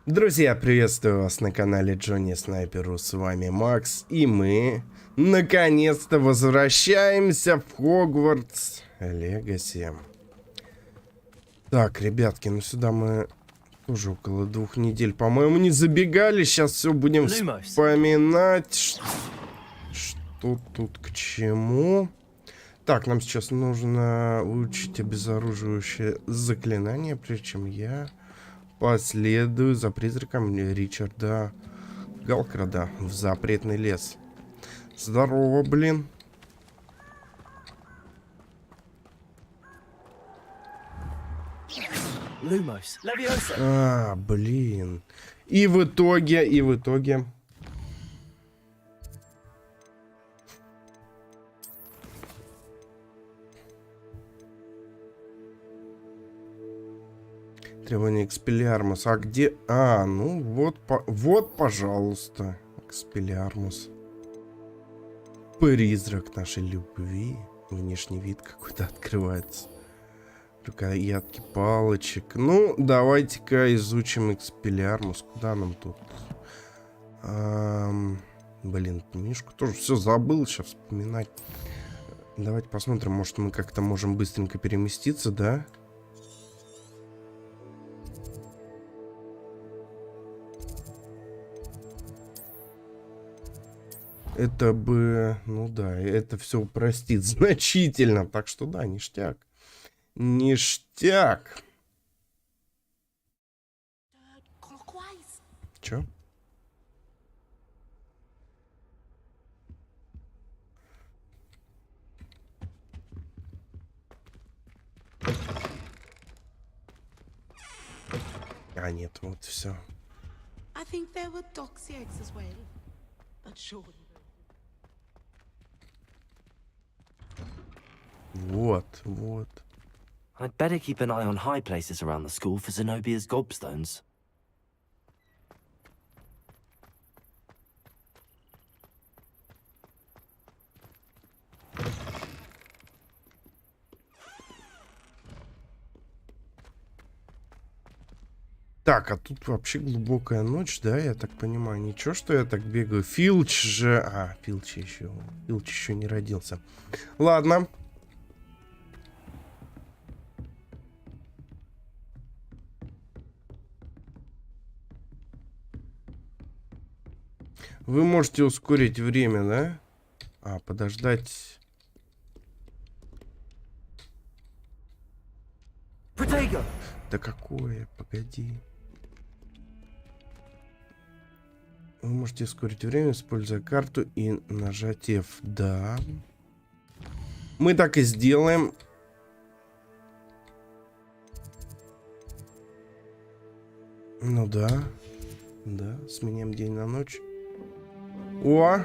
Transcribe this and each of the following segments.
Друзья, приветствую вас на канале Джонни Снайперу, с вами Макс, и мы наконец-то возвращаемся в Hogwarts Legacy. Так, ребятки, ну сюда мы тоже около 2 недель, по-моему, не забегали. Сейчас все будем вспоминать, что тут к чему. Так, нам сейчас нужно выучить обезоруживающее заклинание, прежде чем я последую за призраком Ричарда Галкрада в запретный лес. Здорово, блин. Блин. И в итоге... Требование Экспеллиармус. А где? Ну вот, вот, пожалуйста. Экспеллиармус. Призрак нашей любви. Внешний вид какой-то открывается. Рукоятки палочек. Ну, давайте-ка изучим Экспеллиармус. Куда нам тут? Блин, книжку тоже все забыл. Сейчас вспоминать. Давайте посмотрим. Может, мы как-то можем быстренько переместиться, да? Это бы, ну да, это все упростит значительно. Так что да, ништяк. Ништяк. Чё? Нет, вот все. Вот. I'd better keep an eye on high places around the school for Zenobia's gobstones. Так, а тут вообще глубокая ночь, да, я так понимаю. Ничего, что я так бегаю. Филч же... Филч еще не родился. Ладно. Вы можете ускорить время, да? Подождать. Да какое? Погоди. Вы можете ускорить время, используя карту и нажать F. Да. Мы так и сделаем. Ну да. Да, сменяем день на ночь. О!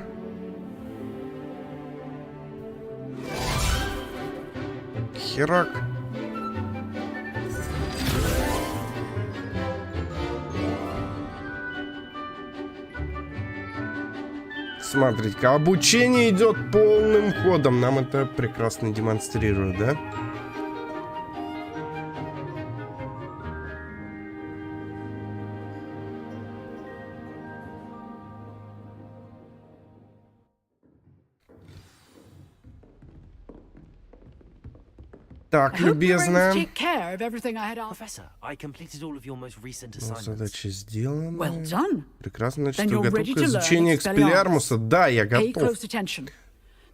Херак. Смотрите-ка, обучение идет полным ходом. Нам это прекрасно демонстрирует, да? Так, любезная. Задача сделана. Прекрасно, значит, вы готовы к изучению Экспеллиармуса? Да, я готов.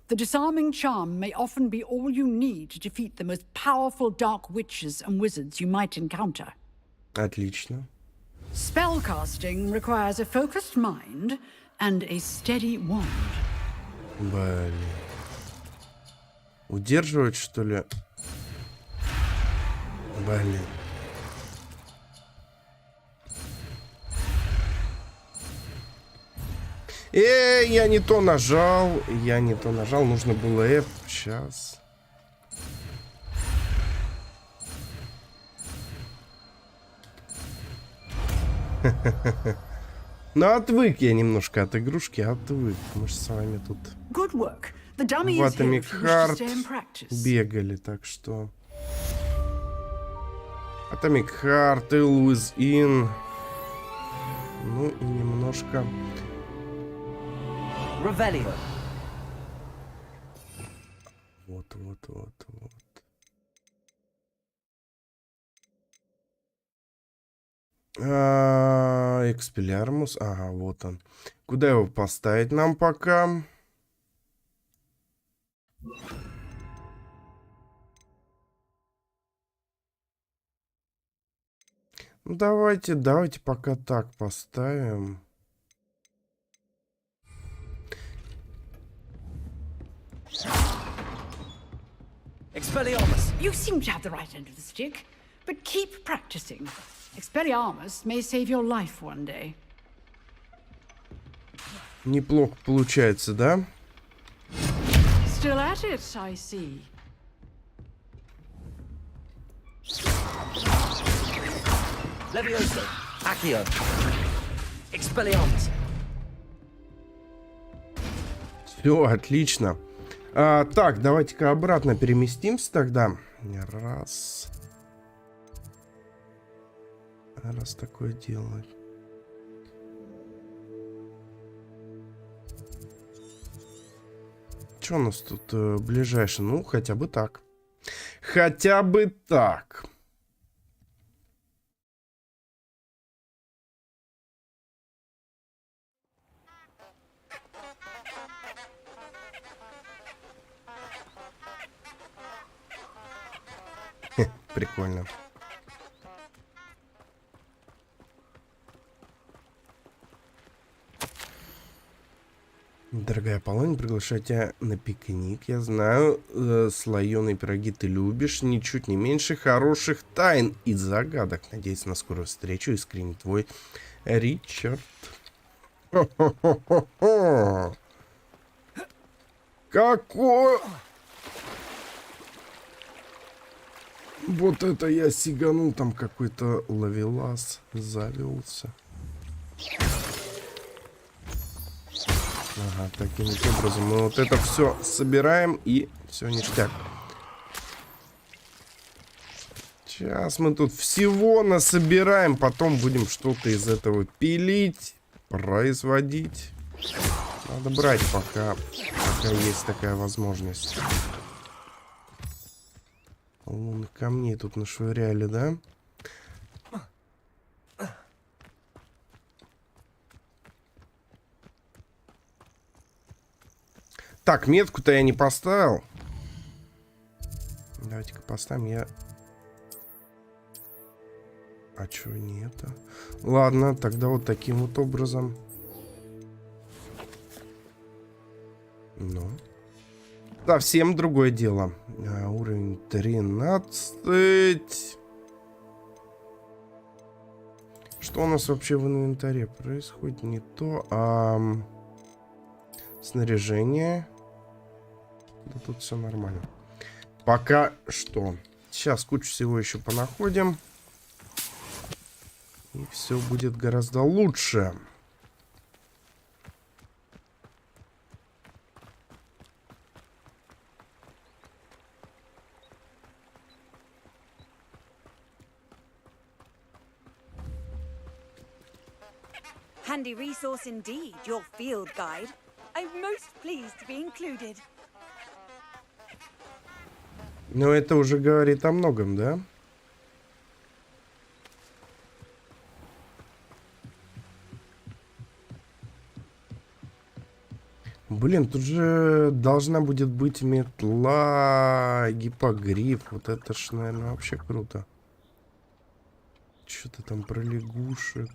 The disarming charm may often be all you need to defeat the most powerful dark witches and wizards you might encounter. Отлично. Spellcasting requires a focused mind and a steady wand. Блин. Удерживать, что ли? Блин. Я не то нажал. Нужно было F. Сейчас. Ну, отвык я немножко от игрушки, отвык. Мы же с вами тут в Atomic Heart бегали, так что... Atomic Heart, Within. Ну и немножко... Revelio. Вот. Экспелярмус. Ага, вот он. Куда его поставить нам пока? Ну, давайте пока так поставим. Expelliarmus. You seem to have the right end of the stick, but keep practicing. Expelliarmus may save your life one day. Неплохо получается, да? Still at it, I see. Levioso. Accio. Expelliarmus. Все, отлично. Так, давайте-ка обратно переместимся тогда. Раз такое делать. Что у нас тут ближайшее? Ну, хотя бы так. Хотя бы так. Прикольно. Дорогая Полонь, приглашаю тебя на пикник. Я знаю, слоеные пироги ты любишь ничуть не меньше хороших тайн и загадок. Надеюсь на скорую встречу. Искренне твой Ричард. Хо-хо-хо-хо-хо. Какой... Вот это я сиганул, там какой-то ловелас завелся. Ага, таким вот образом мы вот это все собираем и все ништяк. Сейчас мы тут всего насобираем, потом будем что-то из этого пилить, производить. Надо брать, пока есть такая возможность. Вон камней тут нашвыряли, да? Так, метку-то я не поставил. Давайте-ка поставим я... А чё не это? Ладно, тогда вот таким вот образом. Ну... Совсем другое дело. Уровень 13. Что у нас вообще в инвентаре происходит? Не то, снаряжение. Да тут все нормально. Пока что. Сейчас кучу всего еще понаходим. И все будет гораздо лучше. Handy resource indeed, your field guide. I'm most pleased to be included. Но это уже говорит о многом, да? Блин, тут же должна будет быть метла, гиппогриф. Вот это ж, наверное, вообще круто. Что-то там про лягушек.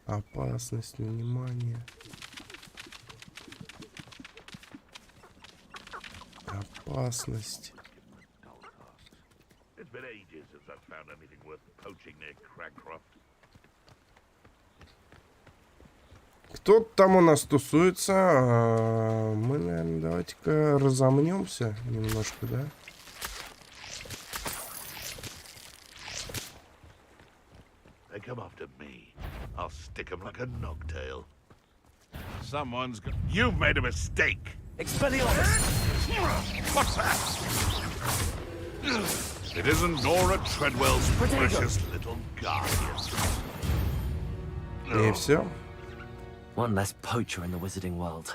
Опасность, внимание. Опасность. Кто-то там у нас тусуется. Мы, наверное, давайте-ка разомнемся немножко, да? They come after me. I'll stick them like a nogtail. Someone's got... You've made a mistake! Expelliarmus! What's that? It isn't Nora Treadwell's precious little guardian. И все. One less poacher in the wizarding world.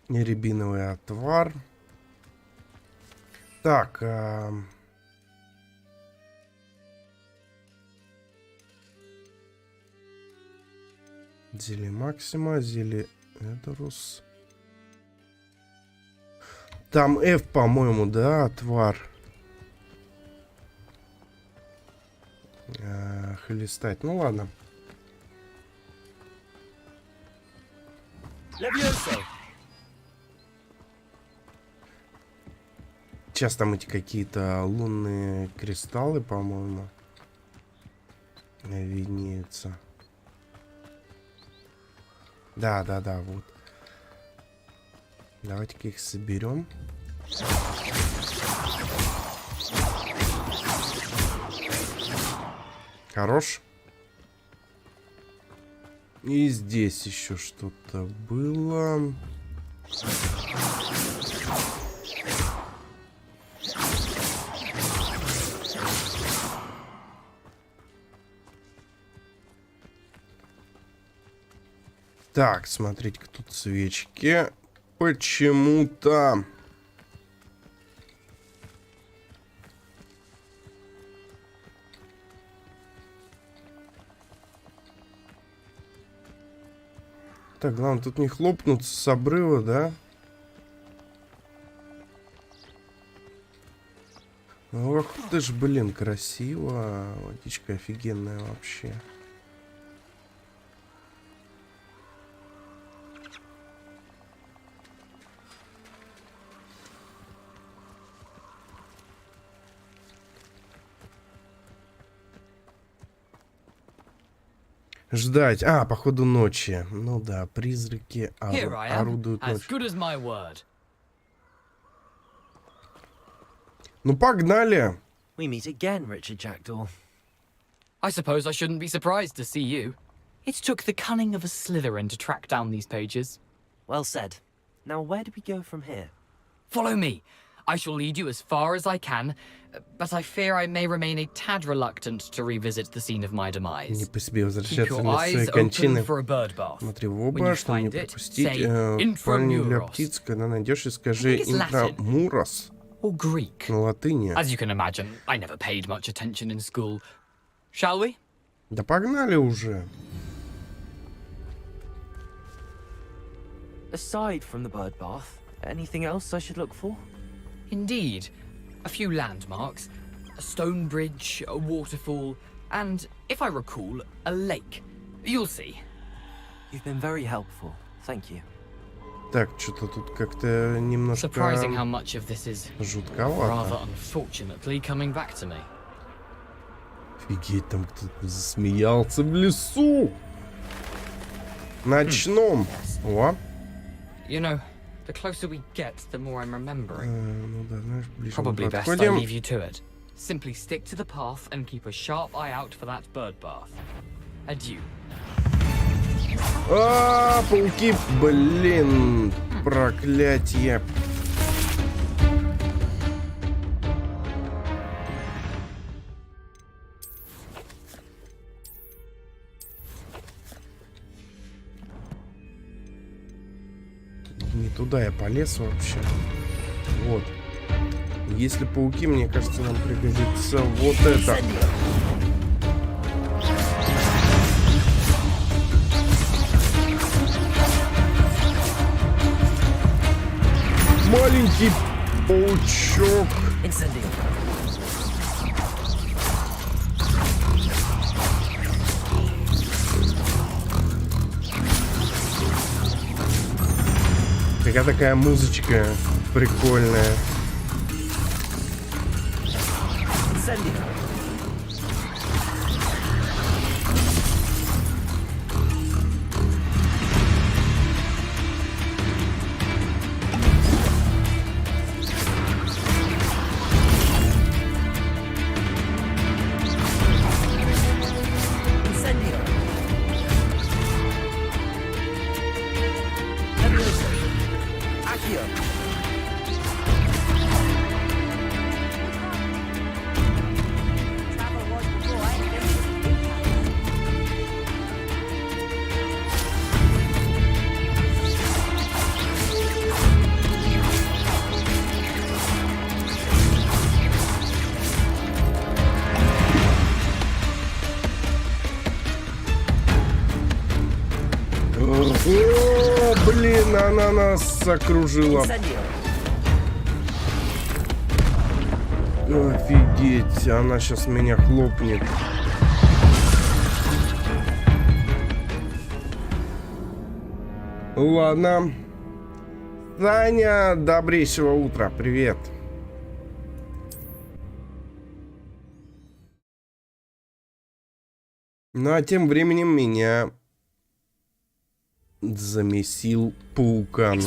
Рябиновый отвар. Так. Зелье Максима, зелье Эдорус. Там F, по-моему, да, отвар. Хлестать. Ну ладно. Сейчас там эти какие-то лунные кристаллы, по-моему, виднеются. Да, вот. Давайте-ка их соберем. Хорош. И здесь еще что-то было. Так, смотрите-ка, тут свечки. Почему-то... Так, главное, тут не хлопнуться с обрыва, да? Ох ты ж, блин, красиво. Водичка офигенная вообще. Ждать. Походу ночи. Ну да, призраки орудуют ночью. Ну погнали. We meet again, Richard Jackdaw. I suppose I shouldn't be surprised to see you. It took the cunning of a Slytherin to track down these pages. Well said. Now where do we go from here? Follow me. I shall lead you as far as I can, but I fear I may remain a tad reluctant to revisit the scene of my demise. Не по себе Keep возвращаться your на своей eyes кончины. open for a bird bath. Смотри в When оба, you чтобы не find it, пропустить. say Спальню для intramuros. птиц, когда найдешь, и скажи I think it's Latin. интрамурос Or Greek. на латыни. As you can imagine, I never paid much attention in school. Shall we? Да погнали уже. Aside from the bird bath, anything else I should look for? Indeed. A few landmarks, a stone bridge, a waterfall, and, if I recall, a lake. You'll see. You've been very helpful. Thank you. Так, что-то тут как-то немножко Surprising how much of this is rather жутковато. unfortunately coming back to me. Офигеть, там кто-то засмеялся в лесу. Ночном. О. You know, the closer we get, the more I'm remembering. Ну да, знаешь, ближе мы Probably best I подходим. leave you to it. Simply stick to the path and keep a sharp eye out for that bird bath. Adieu. Пауки, блин, проклятие. Не туда я полез вообще. Вот. Если пауки, мне кажется, нам пригодится вот это. Маленький паучок. Incendio. Какая такая музычка прикольная. Incendio. Incendio. Leviosa. Accio. Travel was она нас окружила. Офигеть, она сейчас меня хлопнет. Ладно. Таня, добрейшего утра, привет. Ну а тем временем меня замесил паукан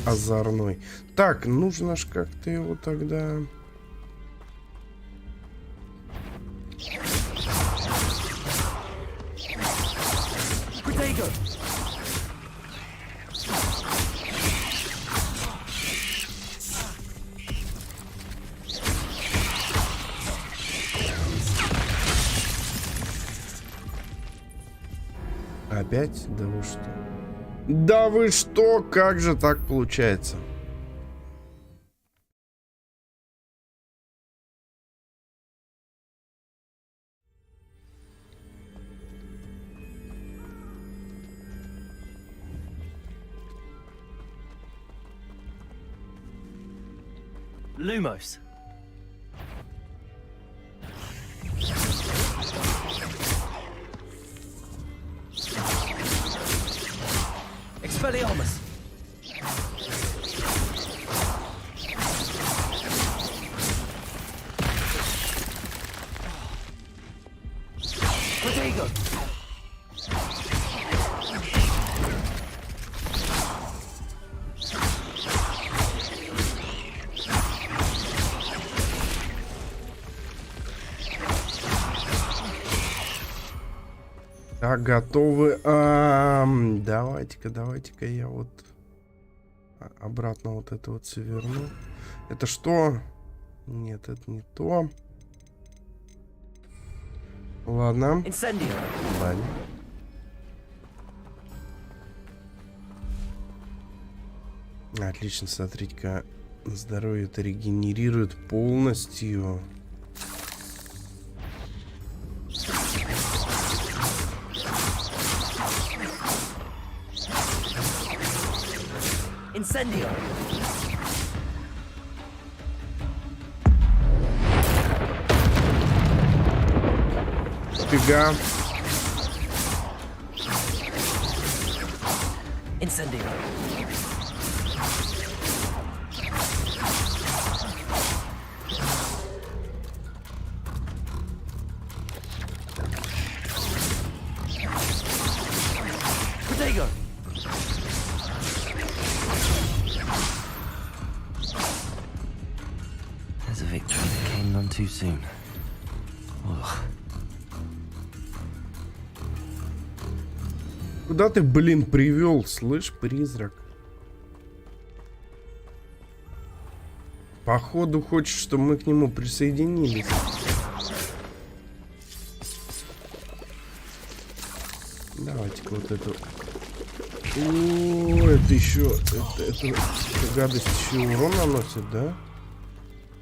озорной. Так, нужно ж как-то его тогда... Опять? Да вы что? Да вы что? Как же так получается? Lumos. Expelliarmus. Protego. Так, готовы. Давайте-ка я вот обратно вот это вот все верну. Это что? Нет, это не то. Ладно. Ладно. Отлично, смотрите-ка. Здоровье это регенерирует полностью. Incendio. Фига. Incendio. Protego. There's a victory that came none too soon. Ugh. Куда ты, блин, привел, слышь, призрак? Походу хочет, чтобы мы к нему присоединились. Давайте-ка вот эту. О, это еще, эта гадость еще урон наносит, да?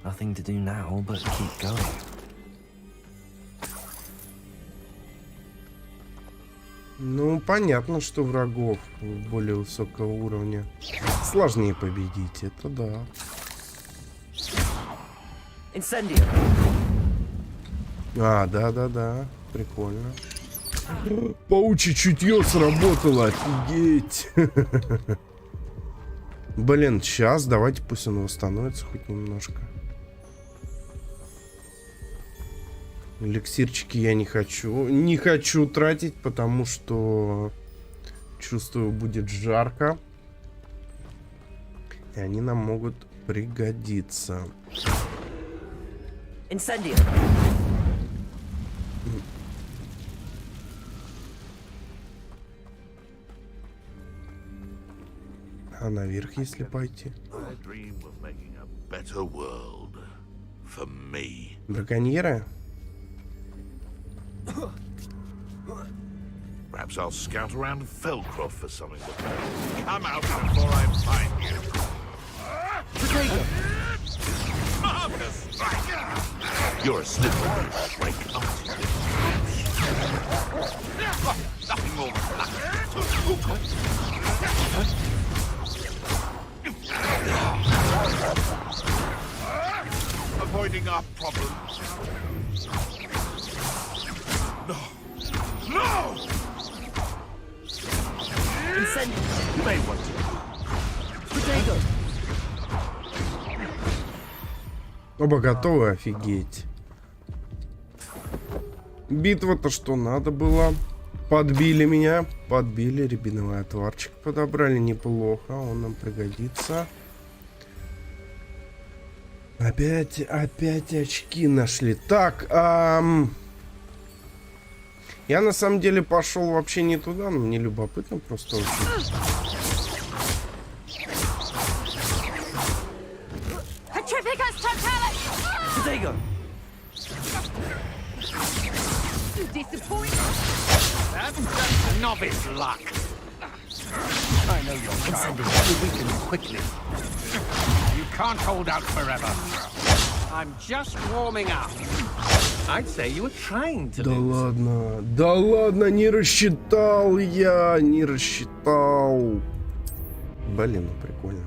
Nothing to do now but keep going. Ну, понятно, что врагов более высокого уровня сложнее победить, это да. Incendio. Да, прикольно. Паучье чутье сработало, офигеть. Блин, сейчас давайте пусть он восстановится хоть немножко. Эликсирчики я не хочу тратить, потому что чувствую, будет жарко. И они нам могут пригодиться. Incendio. А наверх, если пойти? Браконьеры? Perhaps I'll scout around Felcroft for something to do. Come out before I find you. Marcus strike! You're a slippery little shrike, aren't you? Nothing more than that. avoiding our problems. No! No! Incendio. You may want to. Potato. Оба готовы, офигеть. Битва-то что надо было. Подбили меня. Подбили, рябиновый отварчик подобрали. Неплохо, он нам пригодится. Опять очки нашли. Так, я на самом деле пошел вообще не туда, но мне любопытно просто очень. Potato. That's just novice luck. I know you're trying to weaken quickly. You can't hold out forever. I'm just warming up. I'd say you were trying to lose. Да ладно, не рассчитал я, не рассчитал. Блин, ну прикольно.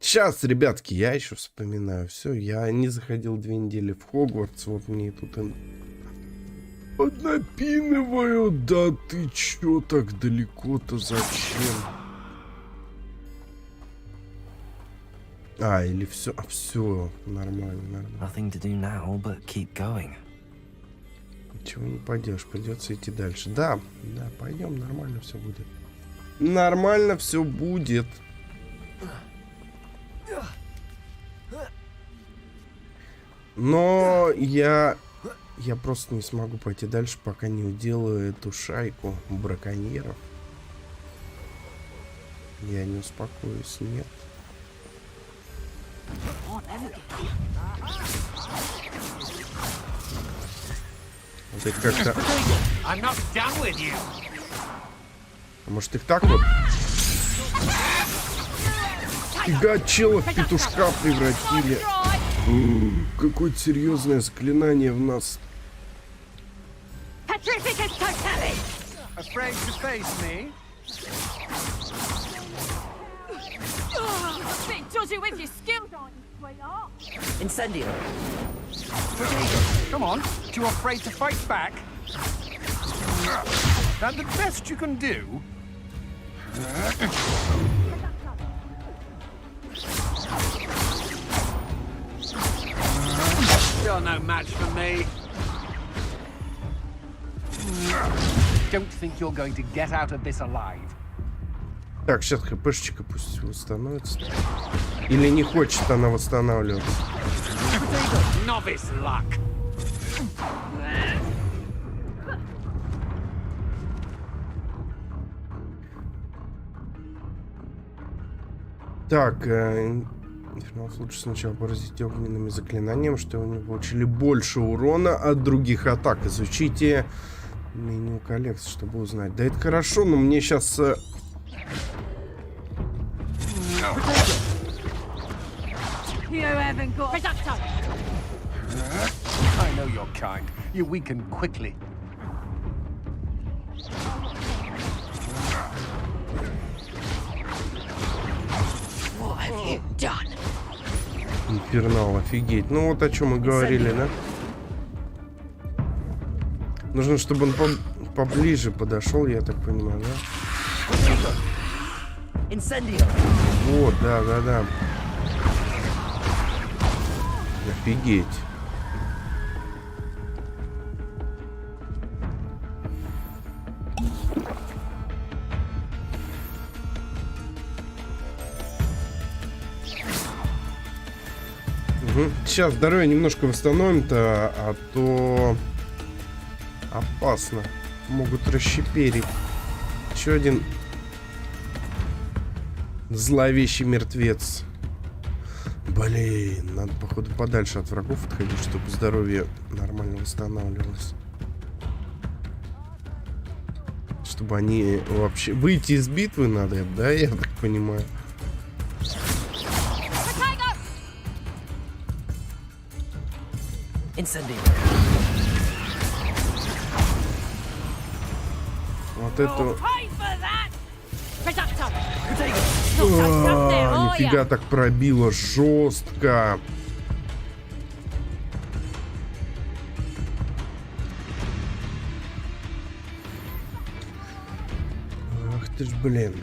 Сейчас, ребятки, я еще вспоминаю. Все, я не заходил 2 недели в Хогвартс. Вот мне тут и поднапинывают. Да ты чё так далеко-то? Зачем? Или все? Все, нормально. Nothing to do now but keep going. Ничего не пойдешь, придется идти дальше. Да, пойдем, нормально все будет. Нормально все будет. Но я просто не смогу пойти дальше, пока не уделаю эту шайку браконьеров. Я не успокоюсь, нет. Вот это как-то... Может их так вот? Фига, чела в петушка превратили. Какое-то серьезное заклинание в нас. Incendio. Come on, too afraid to fight back? That the best you can do? You're no match for me. Don't think you're going to get out of this alive. Так, сейчас хпшечка пусть восстановится. Или не хочет она восстанавливаться? Novice luck. Так, лучше сначала поразить огненными заклинаниями, что они получили больше урона от других атак. Изучите меню коллекции, чтобы узнать. Да это хорошо, но мне сейчас... I know your kind. You weaken quickly. What have you done? Инфернал, офигеть. Ну вот о чем мы говорили, да? Нужно, чтобы он поближе подошел, я так понимаю, да? Incendio. Вот, да. Офигеть. Сейчас здоровье немножко восстановим-то, а то опасно. Могут расщеперить. Еще один зловещий мертвец. Блин, надо, походу, подальше от врагов отходить, чтобы здоровье нормально восстанавливалось. Чтобы они вообще... Выйти из битвы надо, да, я так понимаю. Incendio. Вот это... нифига так пробило жестко. Ах ты ж, блин.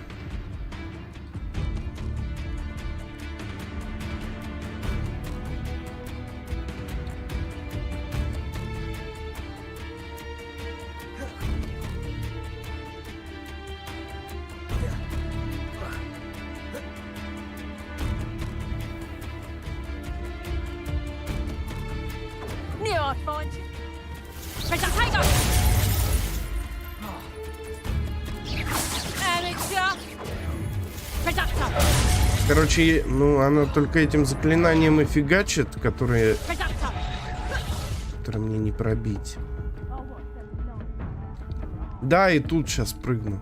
Короче, ну она только этим заклинанием и фигачит, которые мне не пробить. Да, и тут сейчас прыгну.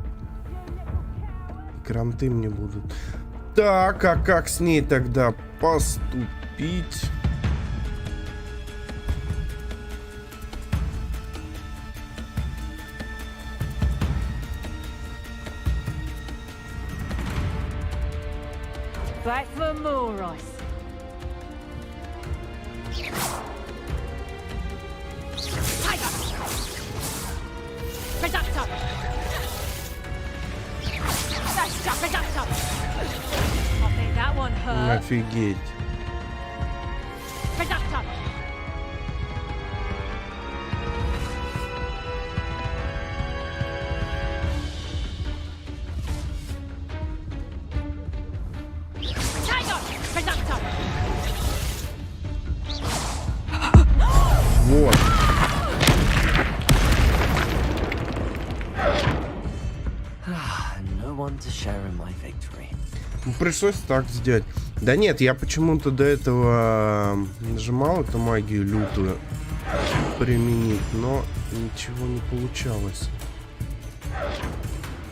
Кранты мне будут. Так, а как с ней тогда поступить? Back for more ice. Офигеть. Вот. No one to share in my victory. Пришлось так сделать. Да нет, я почему-то до этого нажимал эту магию лютую применить, но ничего не получалось.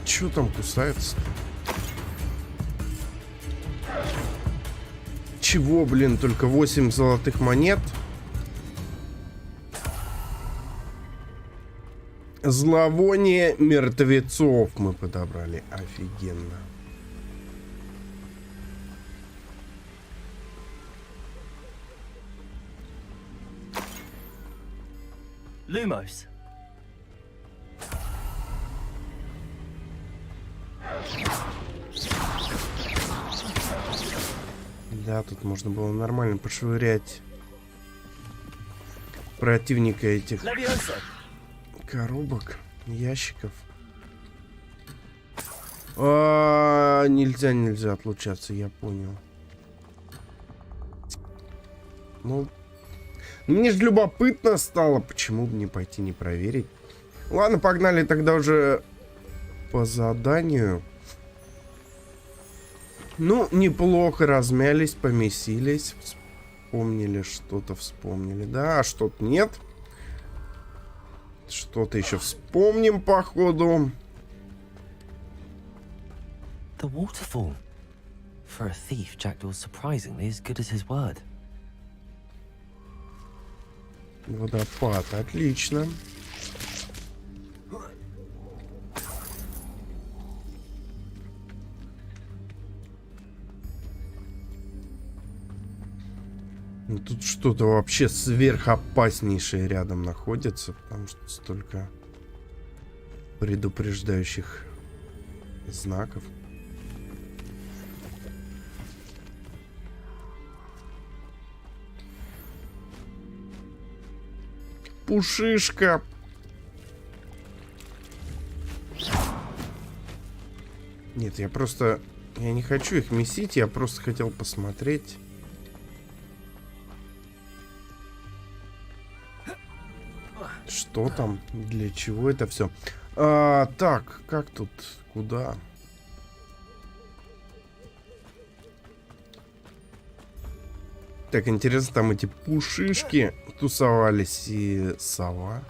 Чё там кусается? Чего, блин, только 8 золотых монет? Зловоние мертвецов мы подобрали. Офигенно. Lumos. Да, тут можно было нормально пошвырять противника этих коробок, ящиков. Нельзя отлучаться, я понял. Ну, мне же любопытно стало, почему бы не пойти не проверить. Ладно, погнали тогда уже по заданию. Ну, неплохо размялись, помесились, вспомнили что-то, вспомнили, да, а что-то нет. Что-то еще вспомним по ходу. The waterfall. For a thief, Jackdaw's surprisingly as good as his word. Водопад, отлично. Ну, тут что-то вообще сверхопаснейшее рядом находится, потому что столько предупреждающих знаков. Пушишка. Нет, я не хочу их месить, я просто хотел посмотреть. Что там? Для чего это все? Так, как тут? Куда? Так, интересно, там эти пушишки тусовались и сова.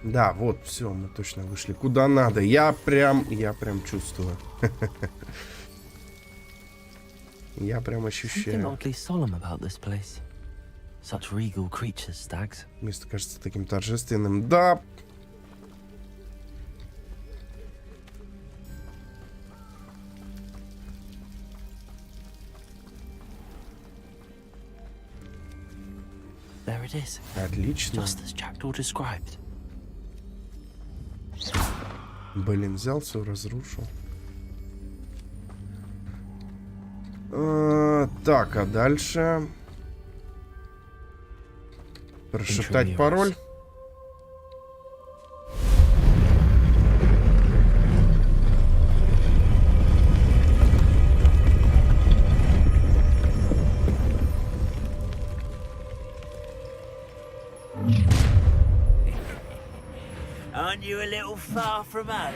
Да, вот, все, мы точно вышли. Куда надо? Я прям чувствую. Я прям ощущаю. Место кажется таким торжественным. Да. There it is. Отлично. Just as Jackdaw described. Блин, взял все, разрушил. Так, а дальше... Прошептать пароль. Aren't you a little far from home?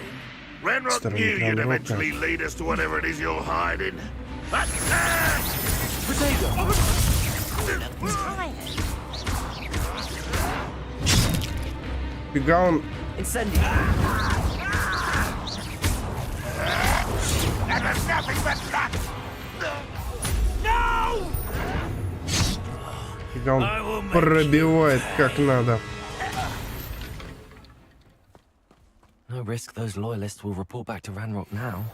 Renrock knew you'd eventually lead us to whatever it is you're hiding. Фига он... Фига он пробивает как надо. No risk those loyalists will report back to Ranrock now.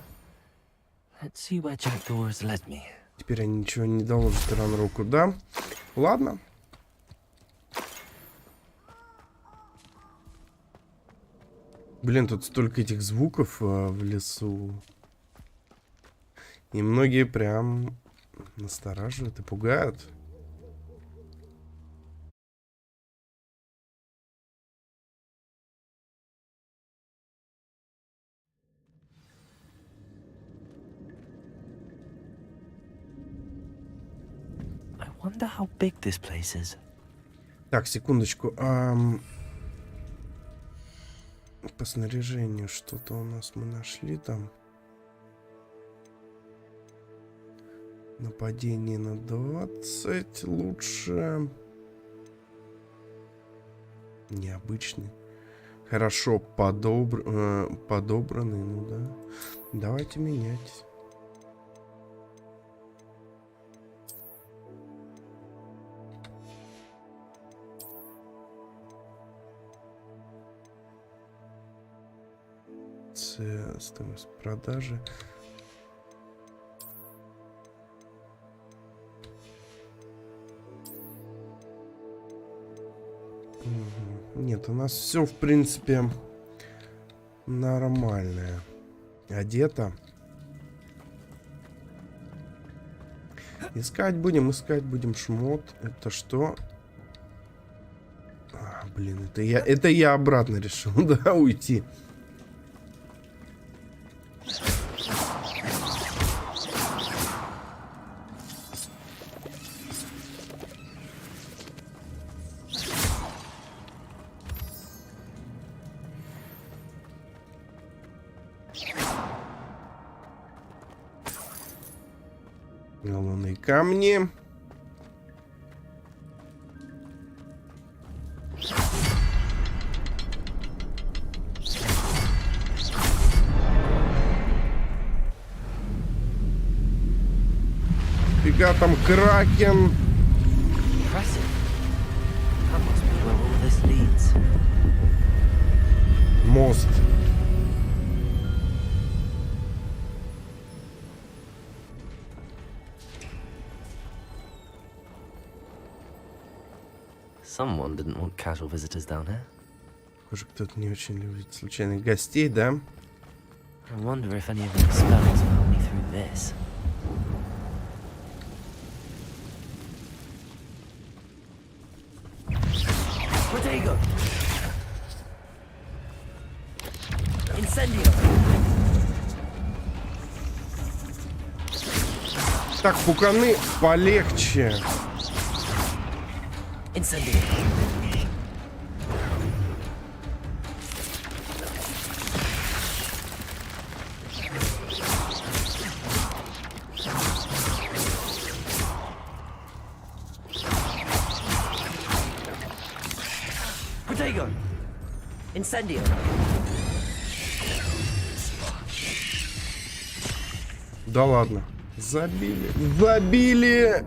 Let's see where Jackdaw has led me. Теперь они ничего не доложат Ранроку, да? Ладно. Блин, тут столько этих звуков в лесу. И многие прям настораживают и пугают. Wonder how big this place is. Так, секундочку. По снаряжению что-то у нас мы нашли там. Нападение на 20 лучше. Необычный. Хорошо подобранный, ну да. Давайте менять. Стоимость продажи. Нет, у нас все в принципе нормальное. Одето. Искать будем шмот. Это что? Блин, это я обратно решил, да, уйти. Лунные камни. Фига там кракен. Мост. Someone didn't want casual visitors down here. Похоже, кто-то не очень любит случайных гостей, да? I wonder if any of their spells will help me through this. Protego! Incendio! Так, пуканы полегче. Incendio! Protego! Incendio! Да ладно. Забили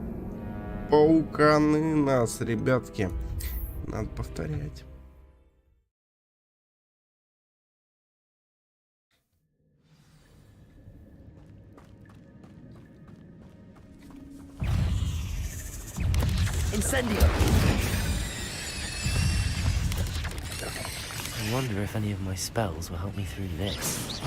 пауканы нас, ребятки. Надо повторять. Incendio! I wonder if any of my spells will help me through this.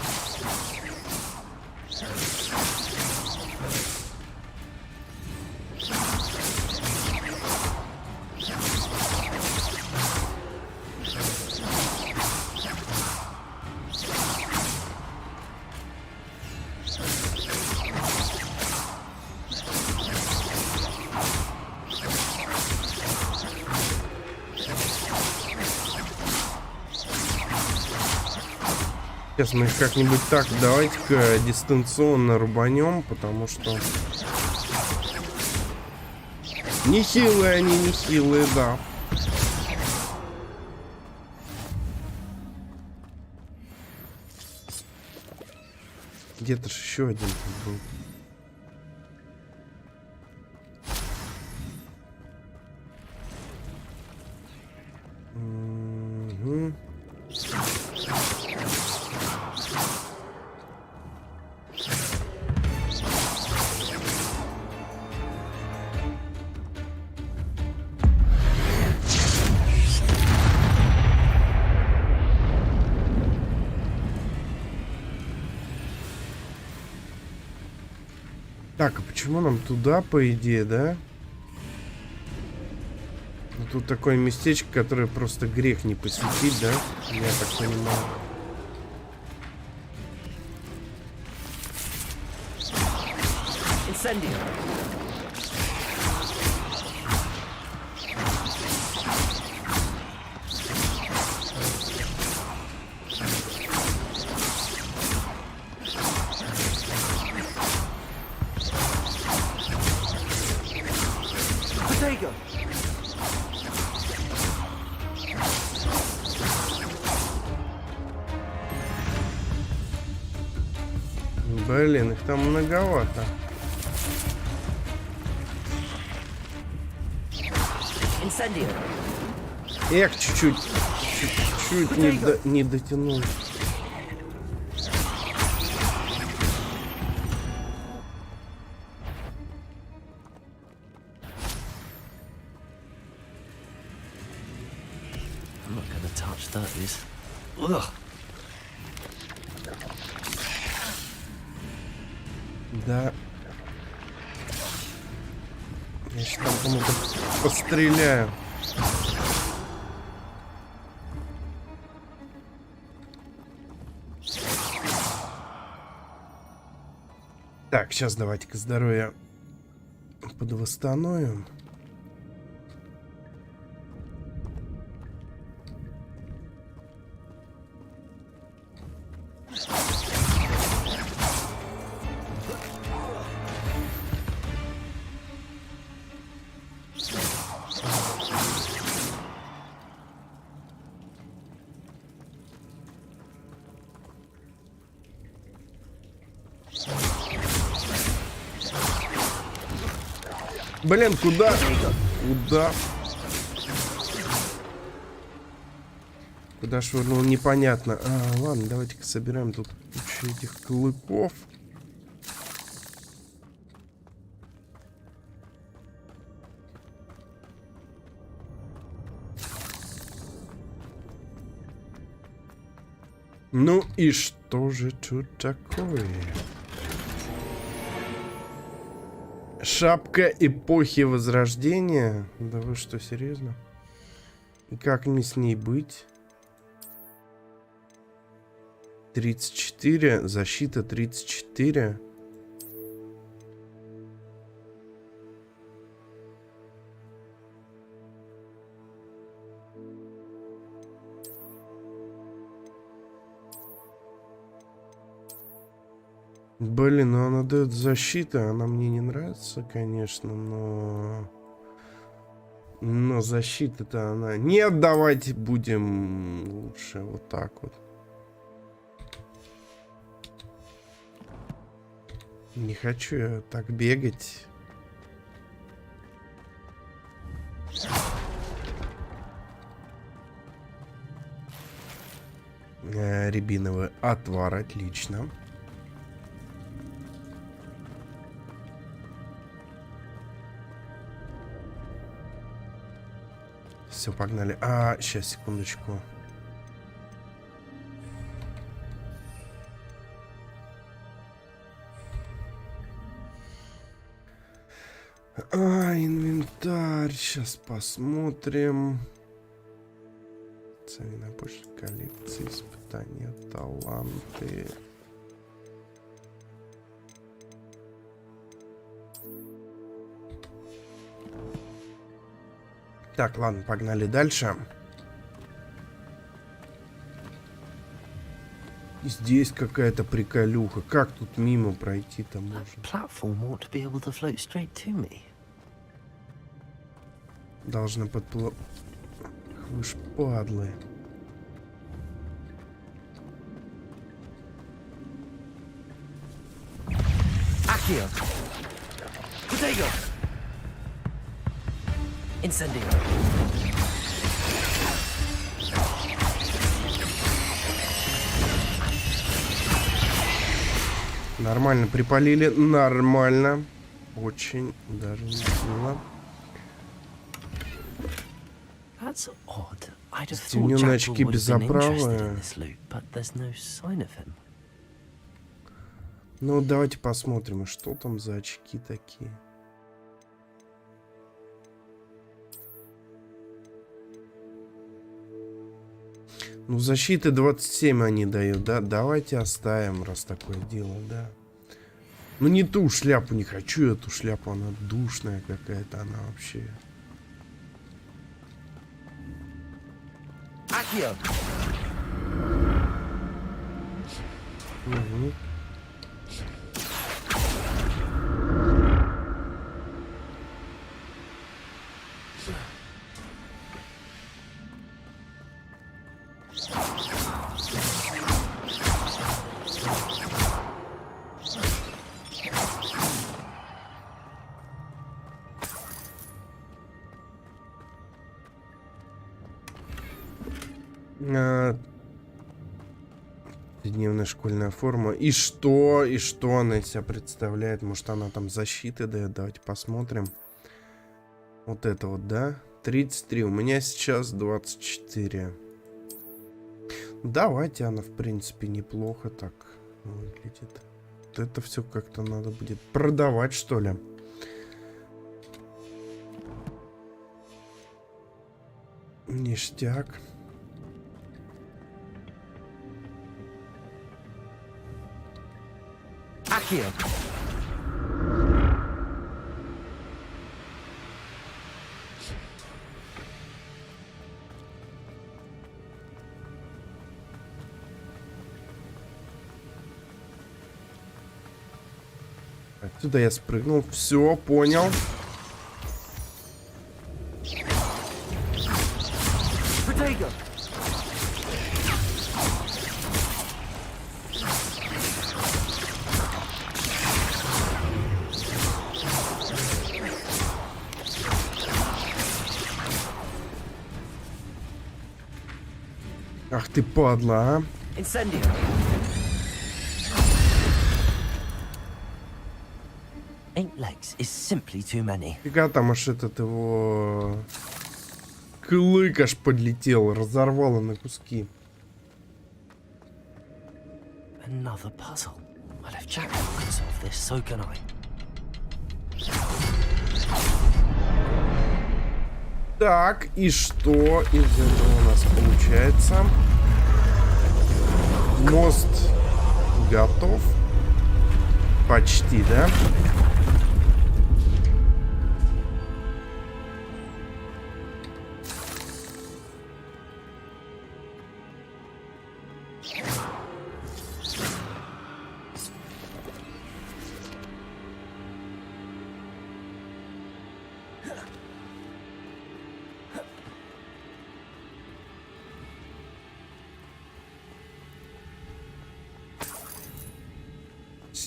Сейчас мы их как-нибудь так, давайте-ка дистанционно рубанем, потому что нехилые они, нехилые, да. Где-то ж еще один тут был. Угу. Так, а почему нам туда, по идее, да? Ну, тут такое местечко, которое просто грех не посетить, да? Я так понимаю. Incendio. Блин, их там многовато. Эх, чуть-чуть не дотянул. I'm not gonna touch those. Ugh. Да. Я сейчас там кому-то постреляю. Так, сейчас давайте-ка здоровье подвосстановим. Блин, куда? Куда? Куда швырнул, непонятно. Ладно, давайте-ка собираем тут кучу этих клыков. Ну и что же тут такое? Шапка эпохи Возрождения? Да вы что, серьезно? И как мне с ней быть? 34, защита 34. Блин, ну она дает защиту, она мне не нравится, конечно, но защита-то она... Нет, давайте будем лучше вот так вот. Не хочу я так бегать. Рябиновый отвар, отлично. Все, погнали. Сейчас, секундочку. Инвентарь. Сейчас посмотрим. Цена почта, коллекции, испытания, таланты. Так, ладно, погнали дальше. И здесь какая-то приколюха. Как тут мимо пройти-то можно? Platform ought to be able to float straight to me. Должна подплыть. Вы ж падлы. Accio. Protego. Incendio. Нормально припалили. Нормально. Очень даже не сильно. That's odd. I'd have thought Стемнённые Jack очки would без have been interested оправы. in this loot, but there's no sign of him. Ну, давайте посмотрим, что там за очки такие. Ну, защиты 27 они дают, да? Давайте оставим, раз такое дело, да. Ну, не ту шляпу не хочу, эту шляпу, она душная какая-то, она вообще... Accio. Угу. Дневная школьная форма. И что? И что она из себя представляет? Может, она там защиты дает? Давайте посмотрим. Вот это вот, да? 33. У меня сейчас 24. Давайте, она, в принципе, неплохо так выглядит. Вот это все как-то надо будет продавать, что ли. Ништяк. Accio. Отсюда я спрыгнул. Все, понял. Protego. Ах ты падла, а. Incendio. Eight legs is simply too many. Фига там аж этот его... Клык аж подлетел, разорвало на куски. Another puzzle. Well, if Jack can solve this, so can I. Так, и что из этого у нас получается? Мост готов. Почти, да?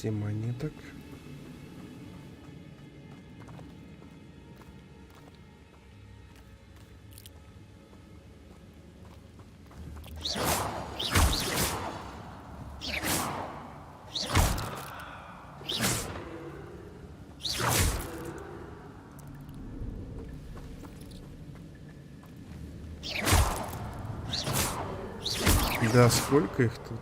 Монеток. Да, сколько их тут?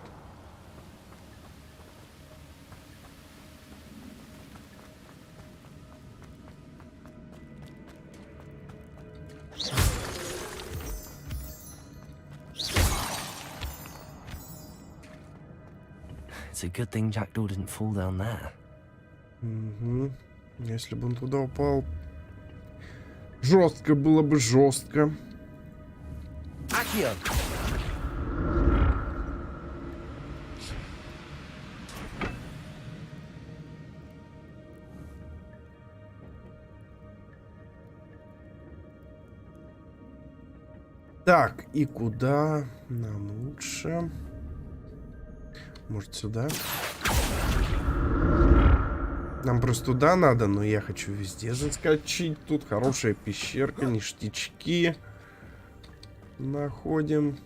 It's a good thing Jackdaw didn't fall down there. Угу. Если бы он туда упал, жестко было бы, жестко. Accio! Так, и куда нам лучше? Может, сюда? Нам просто туда надо, но я хочу везде заскочить. Тут хорошая пещерка, ништячки. Находим.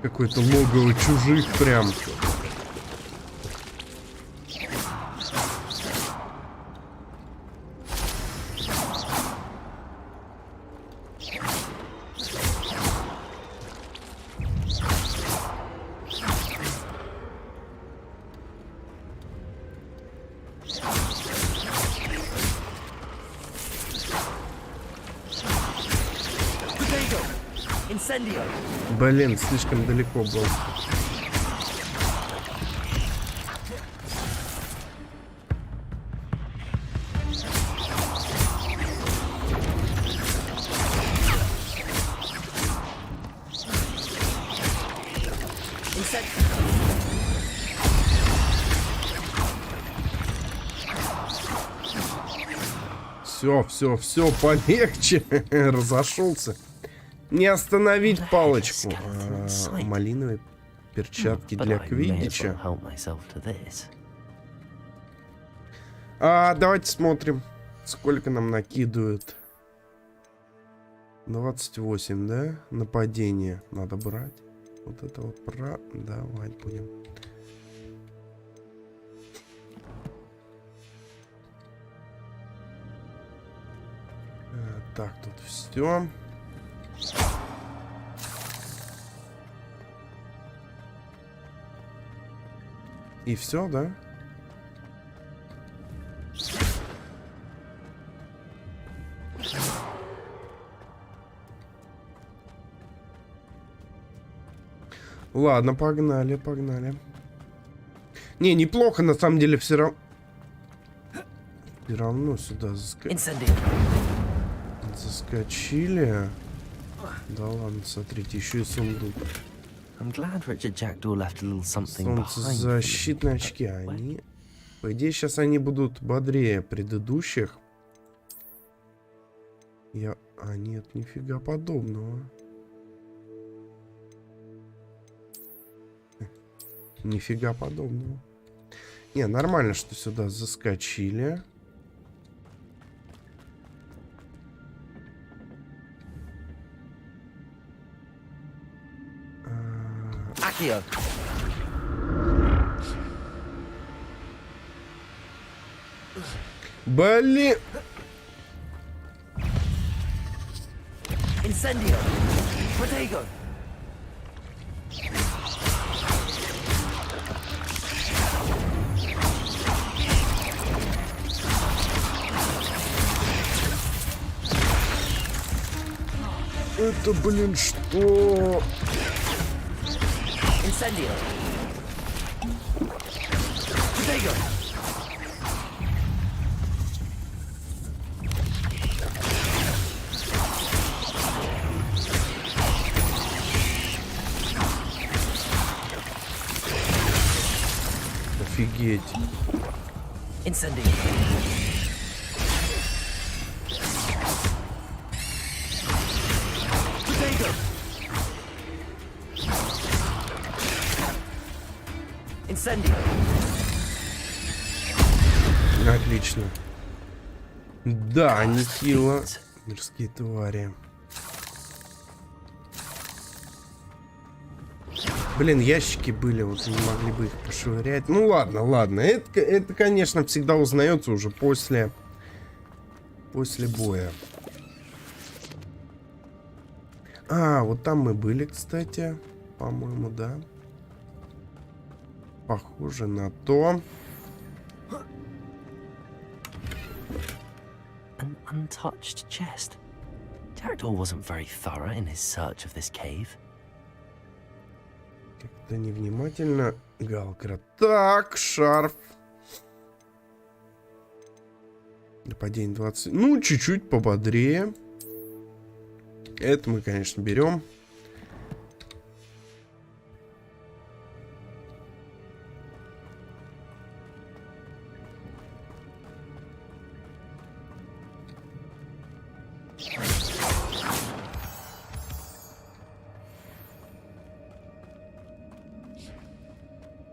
Какое-то логово чужих прям. Блин, слишком далеко был. Все, полегче. Разошелся. Не остановить палочку. Малиновые перчатки для квиддича. Давайте смотрим, сколько нам накидывают. 28, да? Нападение надо брать. Вот это вот продавать будем. Так, тут все. И все, да? Ладно, погнали. Не, неплохо, на самом деле, все равно сюда заскочили. Да ладно, смотрите, еще и сундук. Солнцезащитные очки. Они, по идее, сейчас они будут бодрее предыдущих. Нет, нифига подобного. Нифига подобного. Не, нормально, что сюда заскочили. Блин! Incendio! Protego! Это, блин, что? Incendio! Protego! Офигеть. Incendio! Protego! Incendio! Отлично. Да, нехило. Мирские твари. Блин, ящики были, вот не могли бы их пошвырять. Ну ладно. Это, конечно, всегда узнается уже после после боя. А, вот там мы были, кстати. По-моему, да. Похоже на то. An untouched chest. Jackdaw wasn't very thorough in his search of this cave. Как-то невнимательно. Галкра. Так, шарф. Нападение 20. Ну, чуть-чуть пободрее. Это мы, конечно, берем.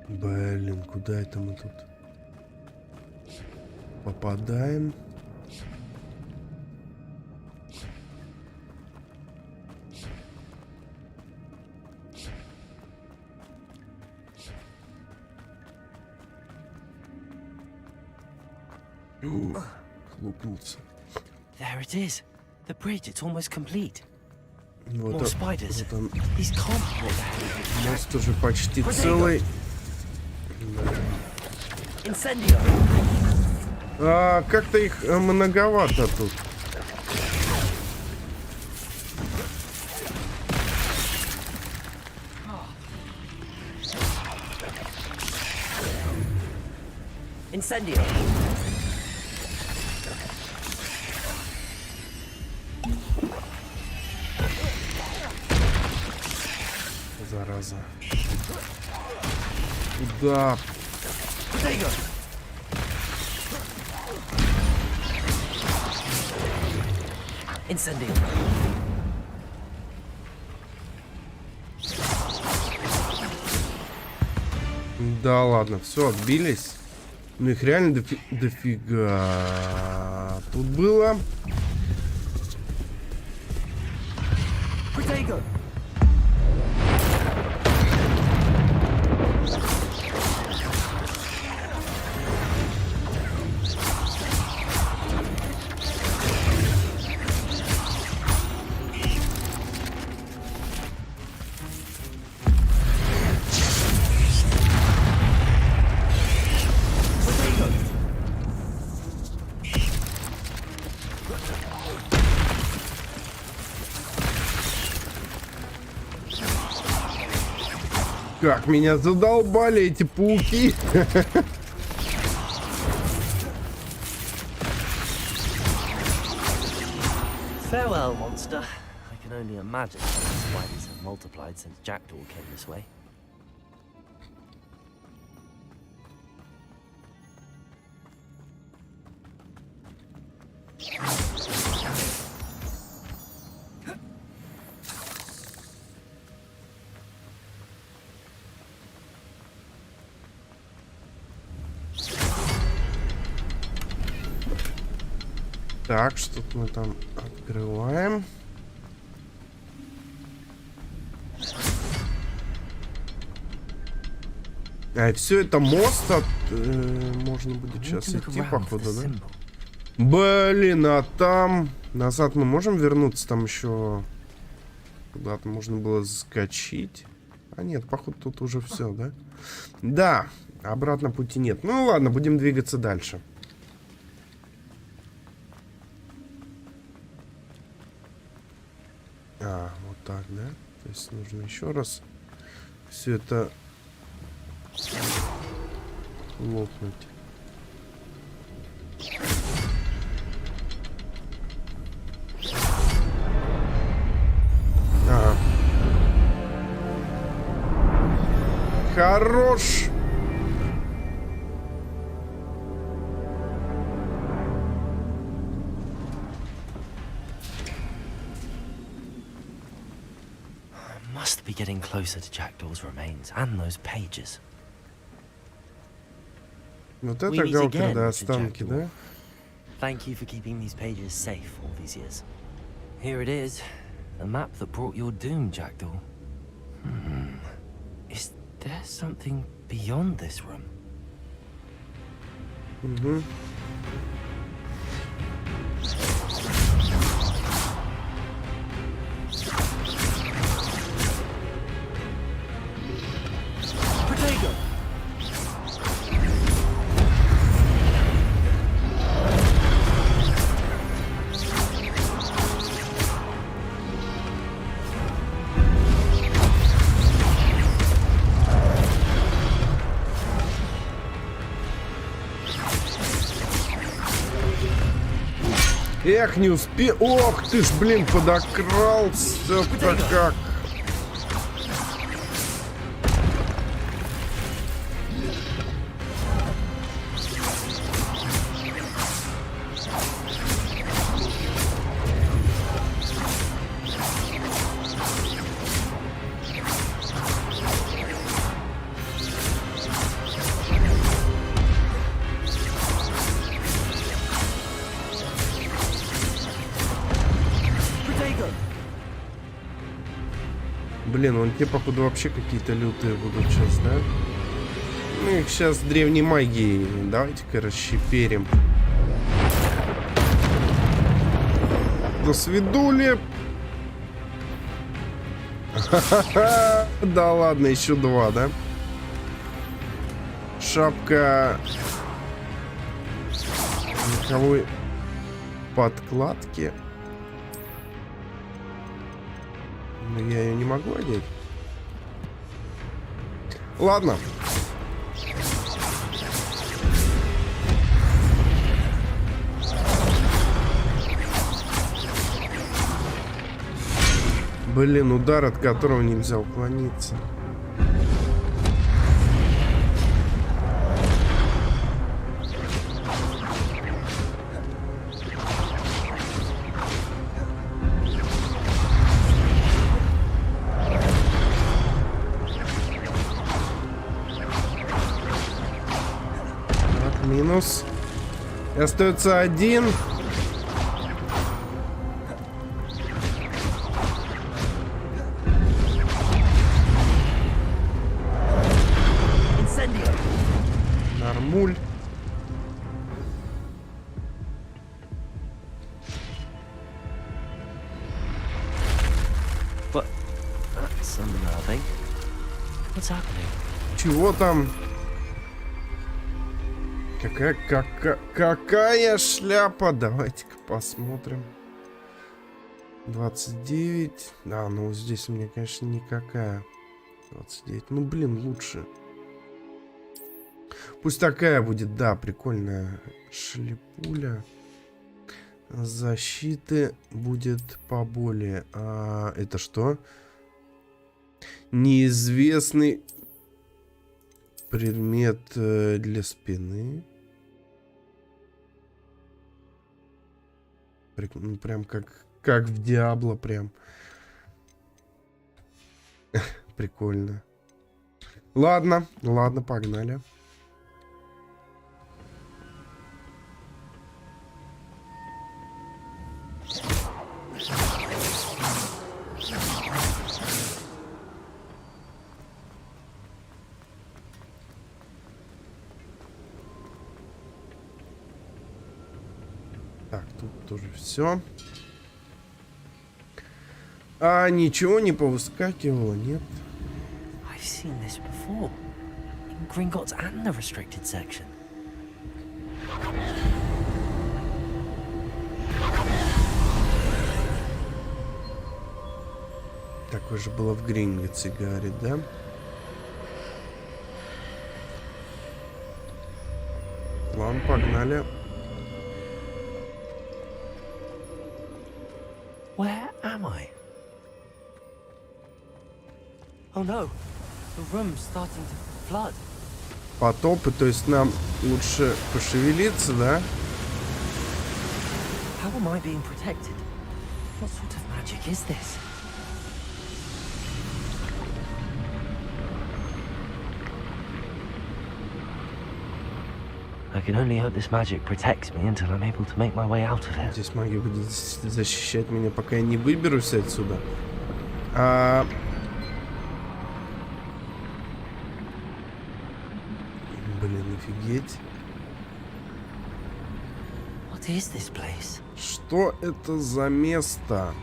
Блин, куда это мы тут попадаем? Хлопнулся. There it is. The bridge, it's almost complete. Вот, More spiders. вот он. These can't be what the hell. Мост уже почти целый. Incendio. А, как-то их многовато тут. Incendio. Зараза. Куда? Incendio. Да ладно, все, отбились. Ну их реально дофига тут было. Как меня задолбали эти пауки. Farewell, monster. I can only imagine how the spiders have multiplied since Jackdaw came this way. Так, что мы там открываем? А, все это мост от... можно будет сейчас идти, походу, да? Блин, а там... Назад мы можем вернуться? Там еще... Куда-то можно было заскочить. А нет, походу тут уже все, да? Да, обратно пути нет. Ну ладно, будем двигаться дальше. А, вот так, да? То есть нужно еще раз все это лопнуть. Ага. Хорош! Must be getting closer to Jackdaw's remains and those pages. Вот это галка, да, останки, да? Thank you for keeping these pages safe all these years. Here it is, the map that brought your doom, Jackdaw. Is there something beyond this room? Угу. Эх, не успел. Ох ты ж, блин, подокрался-то как. Блин, он те, походу, вообще какие-то лютые будут сейчас, да? Ну, их сейчас древней магией. Давайте-ка расщеперим. До свидули. Да ладно, еще два, да? Шапка вековой подкладки. Но я ее не могу одеть. Ладно. Блин, удар, от которого нельзя уклониться. Минус. И остается один. Нормуль. Чего там? Какая шляпа? Давайте-ка посмотрим. 29. Да, ну здесь у меня, конечно, никакая. 29. Ну, блин, лучше. Пусть такая будет, да, прикольная шлепуля. Защиты будет поболее. А это что? Неизвестный предмет для спины. Ну, прям как в Диабло, прям. Прикольно. Ладно, погнали. Так, тут тоже все. А ничего не повыскакивало, нет? I've seen this before. In Gringotts and the restricted section. Такое же было в Гринготсе, говорит, да? Ладно, погнали. Where am I? Oh no, the room's starting to flood. Потопы, то есть нам лучше пошевелиться, да? How am I being protected? What sort of magic is this? I can only hope this magic protects me until I'm able to make my way out of it. Здесь магия будет защищать меня, пока я не выберусь отсюда. Блин, офигеть. What is this place? Что это за место?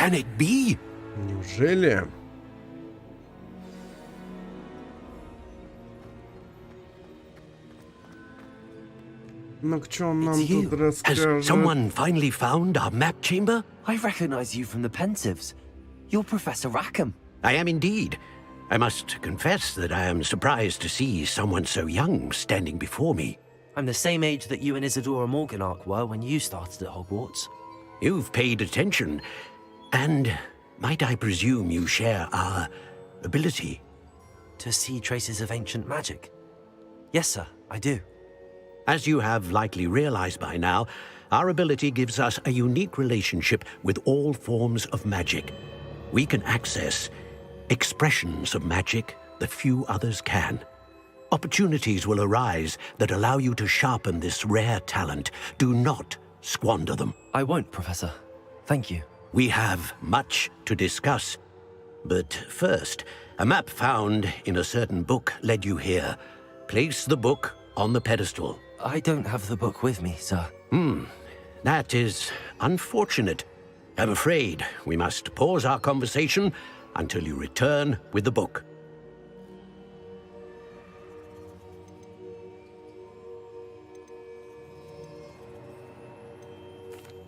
Can it be? Неужели? Ну-ка, что он нам It's you. тут Has расскажет? someone finally found our map chamber? I recognize you from the Pensieves. You're Professor Rackham. I am indeed. I must confess that I am surprised to see someone so young standing before me. I'm the same age that you and Isadora Morganach were when you started at Hogwarts. You've paid attention, and might I presume you share our ability? To see traces of ancient magic? Yes, sir, I do. As you have likely realized by now, our ability gives us a unique relationship with all forms of magic. We can access expressions of magic that few others can. Opportunities will arise that allow you to sharpen this rare talent. Do not squander them. I won't, Professor. Thank you. We have much to discuss. But first, a map found in a certain book led you here. Place the book on the pedestal. I don't have the book with me, sir. That is unfortunate. I'm afraid we must pause our conversation until you return with the book.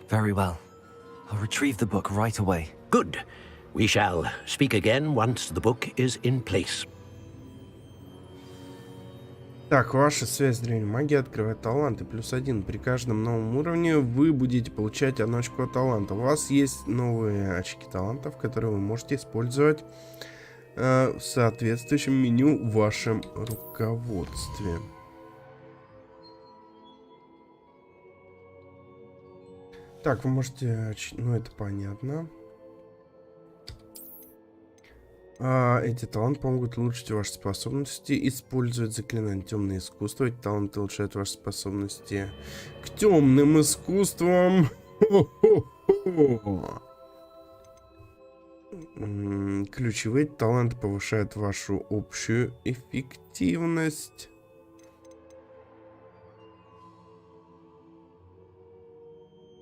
Very well. I'll retrieve the book right away. Good. We shall speak again once the book is in place. Так, ваша связь с древней магией открывает таланты. +1. При каждом новом уровне вы будете получать одну очко таланта. У вас есть новые очки талантов, которые вы можете использовать в соответствующем меню в вашем руководстве. Так, вы можете... Ну, это понятно. Эти таланты помогут улучшить ваши способности, использовать заклинания темное искусство. Эти таланты улучшают ваши способности к темным искусствам. Ключевые таланты повышают вашу общую эффективность.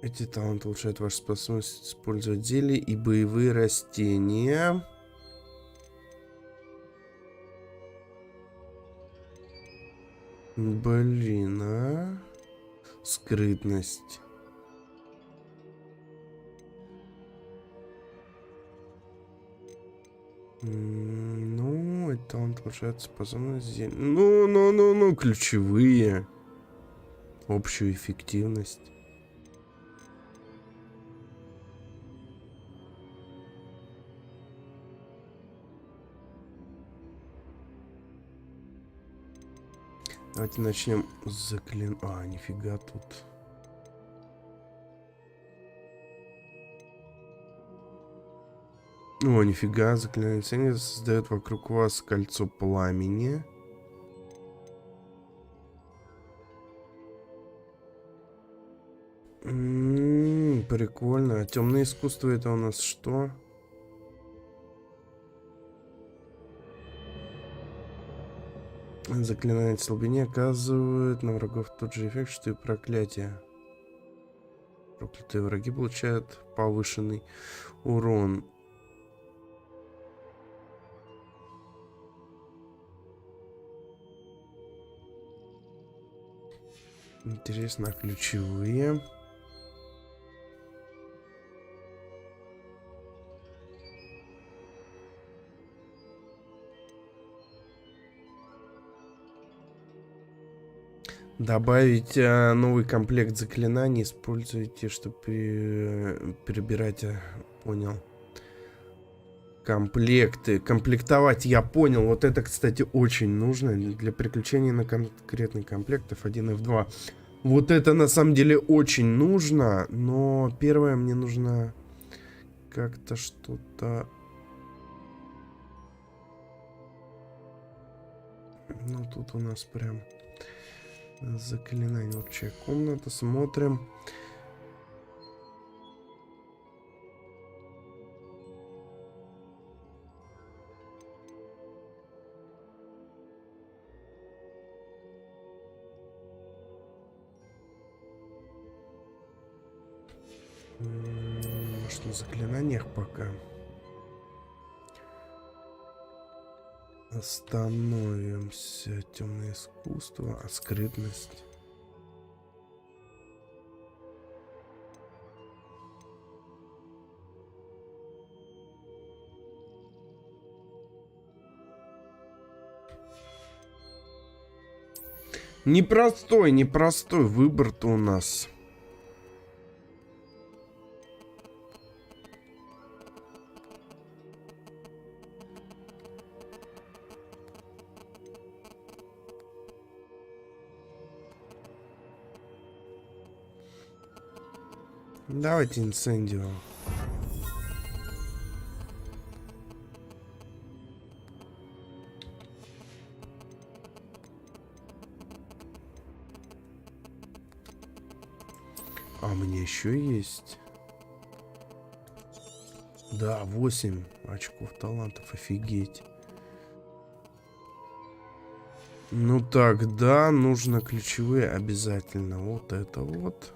Эти таланты улучшают вашу способность использовать зелья и боевые растения. Блин, а? Скрытность. Ну, это талант улучшает способность. Ну, ключевые. Общую эффективность. Давайте начнем с заклин... нифига тут. О, нифига, заклинание цели создает вокруг вас кольцо пламени. Прикольно. А темное искусство это у нас что? Заклинание слабыни оказывает на врагов тот же эффект, что и проклятие. Проклятые враги получают повышенный урон. Интересно, ключевые. Добавить новый комплект заклинаний. Используйте, чтобы перебирать. Понял. Комплекты. Комплектовать, я понял. Вот это, кстати, очень нужно. Для переключения на конкретный комплект F1, F2. Вот это, на самом деле, очень нужно. Но первое, мне нужно как-то что-то... Ну, тут у нас прям... Заклинание. Вот чья комната. Смотрим. Может, в заклинаниях пока. Остановимся. Темное искусство, а скрытность. Непростой выбор-то у нас. Давайте инцендио. А мне еще есть. Да, 8 очков талантов. Офигеть. Ну тогда нужно ключевые обязательно. Вот это вот.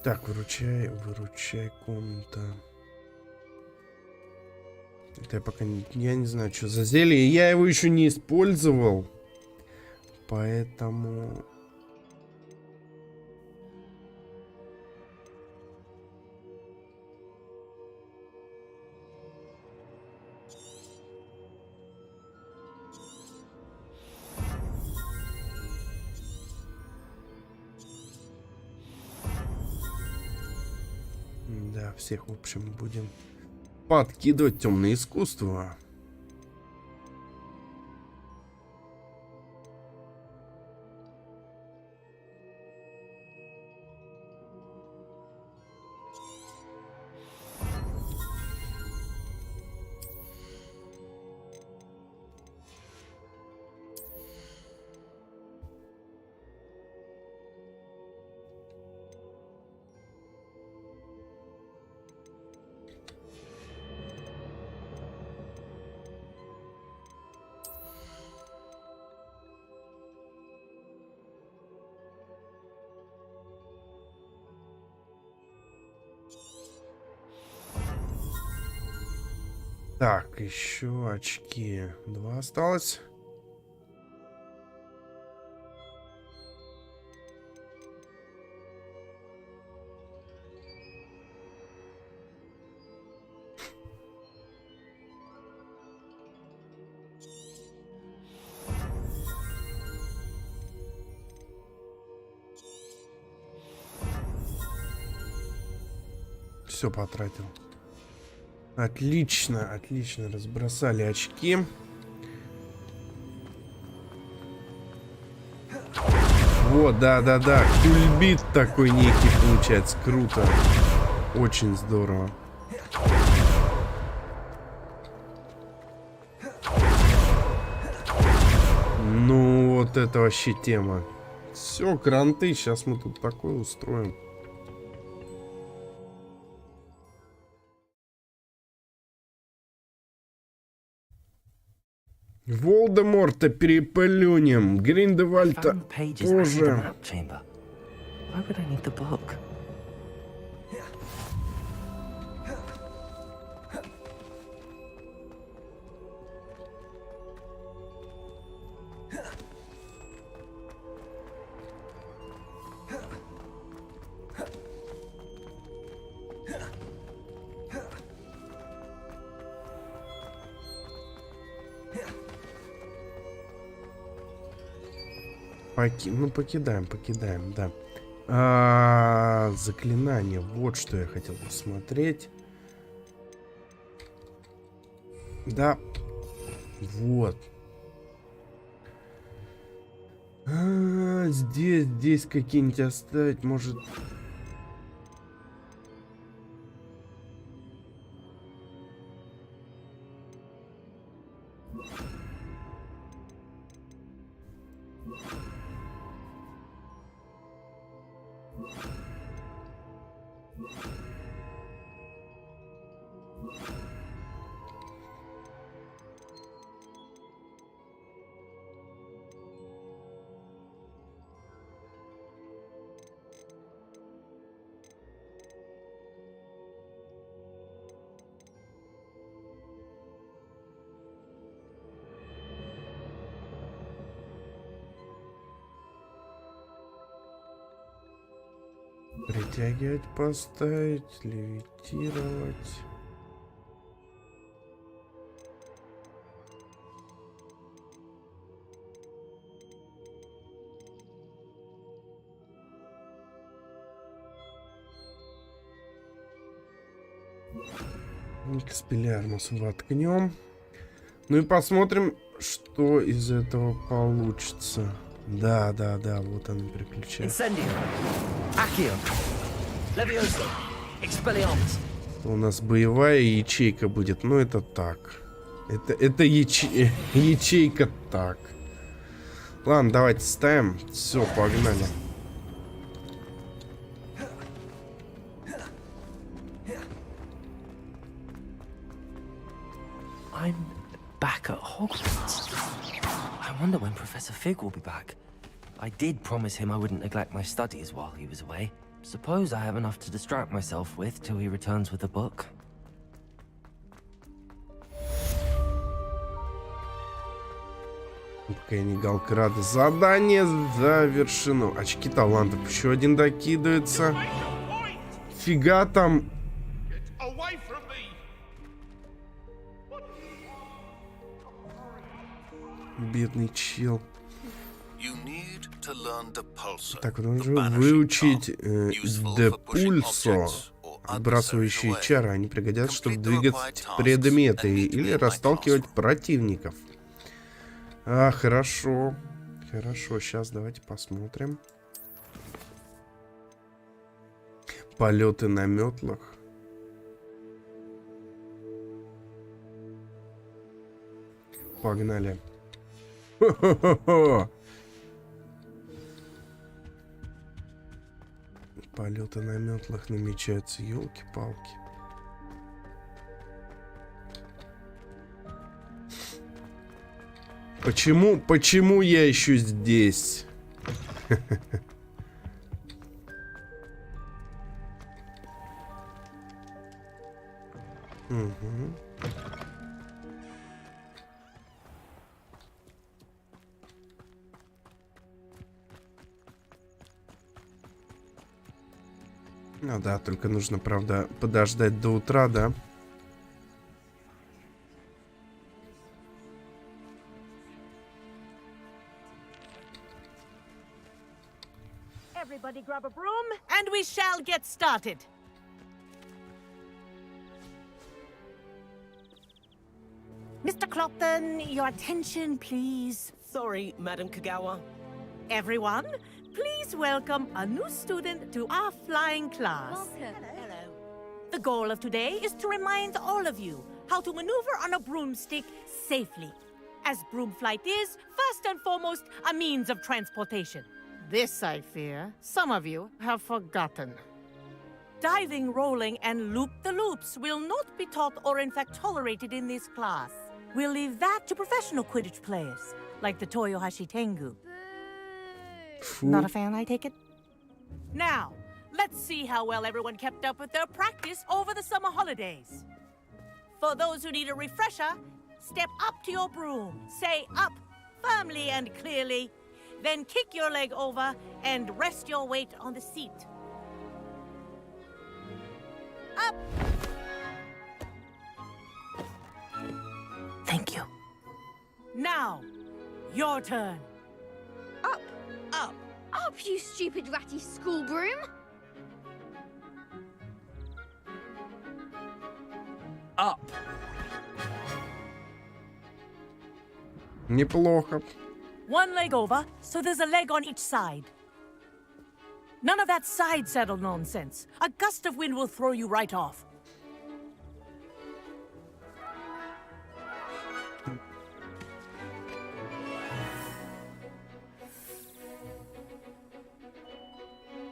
Так, выручай комната. Это я пока я не знаю, что за зелье. Я его еще не использовал. Поэтому... Да, всех, в общем, будем подкидывать темное искусство. Так, еще очки. 2 осталось. Все потратил. Отлично, отлично. Разбросали очки. Вот, да-да-да. Кульбит такой некий получается. Круто. Очень здорово. Ну, вот это вообще тема. Все, кранты. Сейчас мы тут такое устроим. Волдеморта переплюнем, Гриндевальда тоже. Ну, покидаем, да. Заклинание. Вот что я хотел посмотреть. Да. Вот. Здесь какие-нибудь оставить, может... Притягивать, поставить, левитировать. Экспеллиармус воткнем. Ну и посмотрим, что из этого получится. Да, вот он переключается. У нас боевая ячейка будет. Ну это так. Это ячейка так. Ладно, давайте ставим. Все, погнали. I'm back at Hogwarts. I wonder when Professor Fig will be back. I did promise him I wouldn't neglect my studies while he was away. Suppose I have enough to distract myself with till he returns with a book. Галкрада. Задание завершено. Очки талантов. Еще один докидывается. Фига там. Бедный чел. Так, вот он же выучить депульсо. Отбрасывающие чары. Они пригодятся, чтобы двигать предметы или расталкивать противников. А, хорошо. Хорошо, сейчас давайте посмотрим. Полеты на метлах. Погнали. Хо-хо-хо-хо. Полеты на метлах намечаются, елки-палки. Почему я еще здесь? Ну да, только нужно, правда, подождать до утра, да? Everybody grab a broom, and we shall get started. Mr. Clopton, your attention, please. Sorry, Madam Kagawa. Everyone, please welcome a new student to our flying class. Welcome. Hello. The goal of today is to remind all of you how to maneuver on a broomstick safely, as broom flight is, first and foremost, a means of transportation. This, I fear, some of you have forgotten. Diving, rolling, and loop-the-loops will not be taught or in fact tolerated in this class. We'll leave that to professional Quidditch players, like the Toyohashi Tengu. Not a fan, I take it? Now, let's see how well everyone kept up with their practice over the summer holidays. For those who need a refresher, step up to your broom, say up firmly and clearly, then kick your leg over and rest your weight on the seat. Up! Thank you. Now, your turn. Up, Up. up, you stupid ratty school broom. Up. Неплохо. One leg over, so there's a leg on each side. None of that side saddle nonsense. A gust of wind will throw you right off.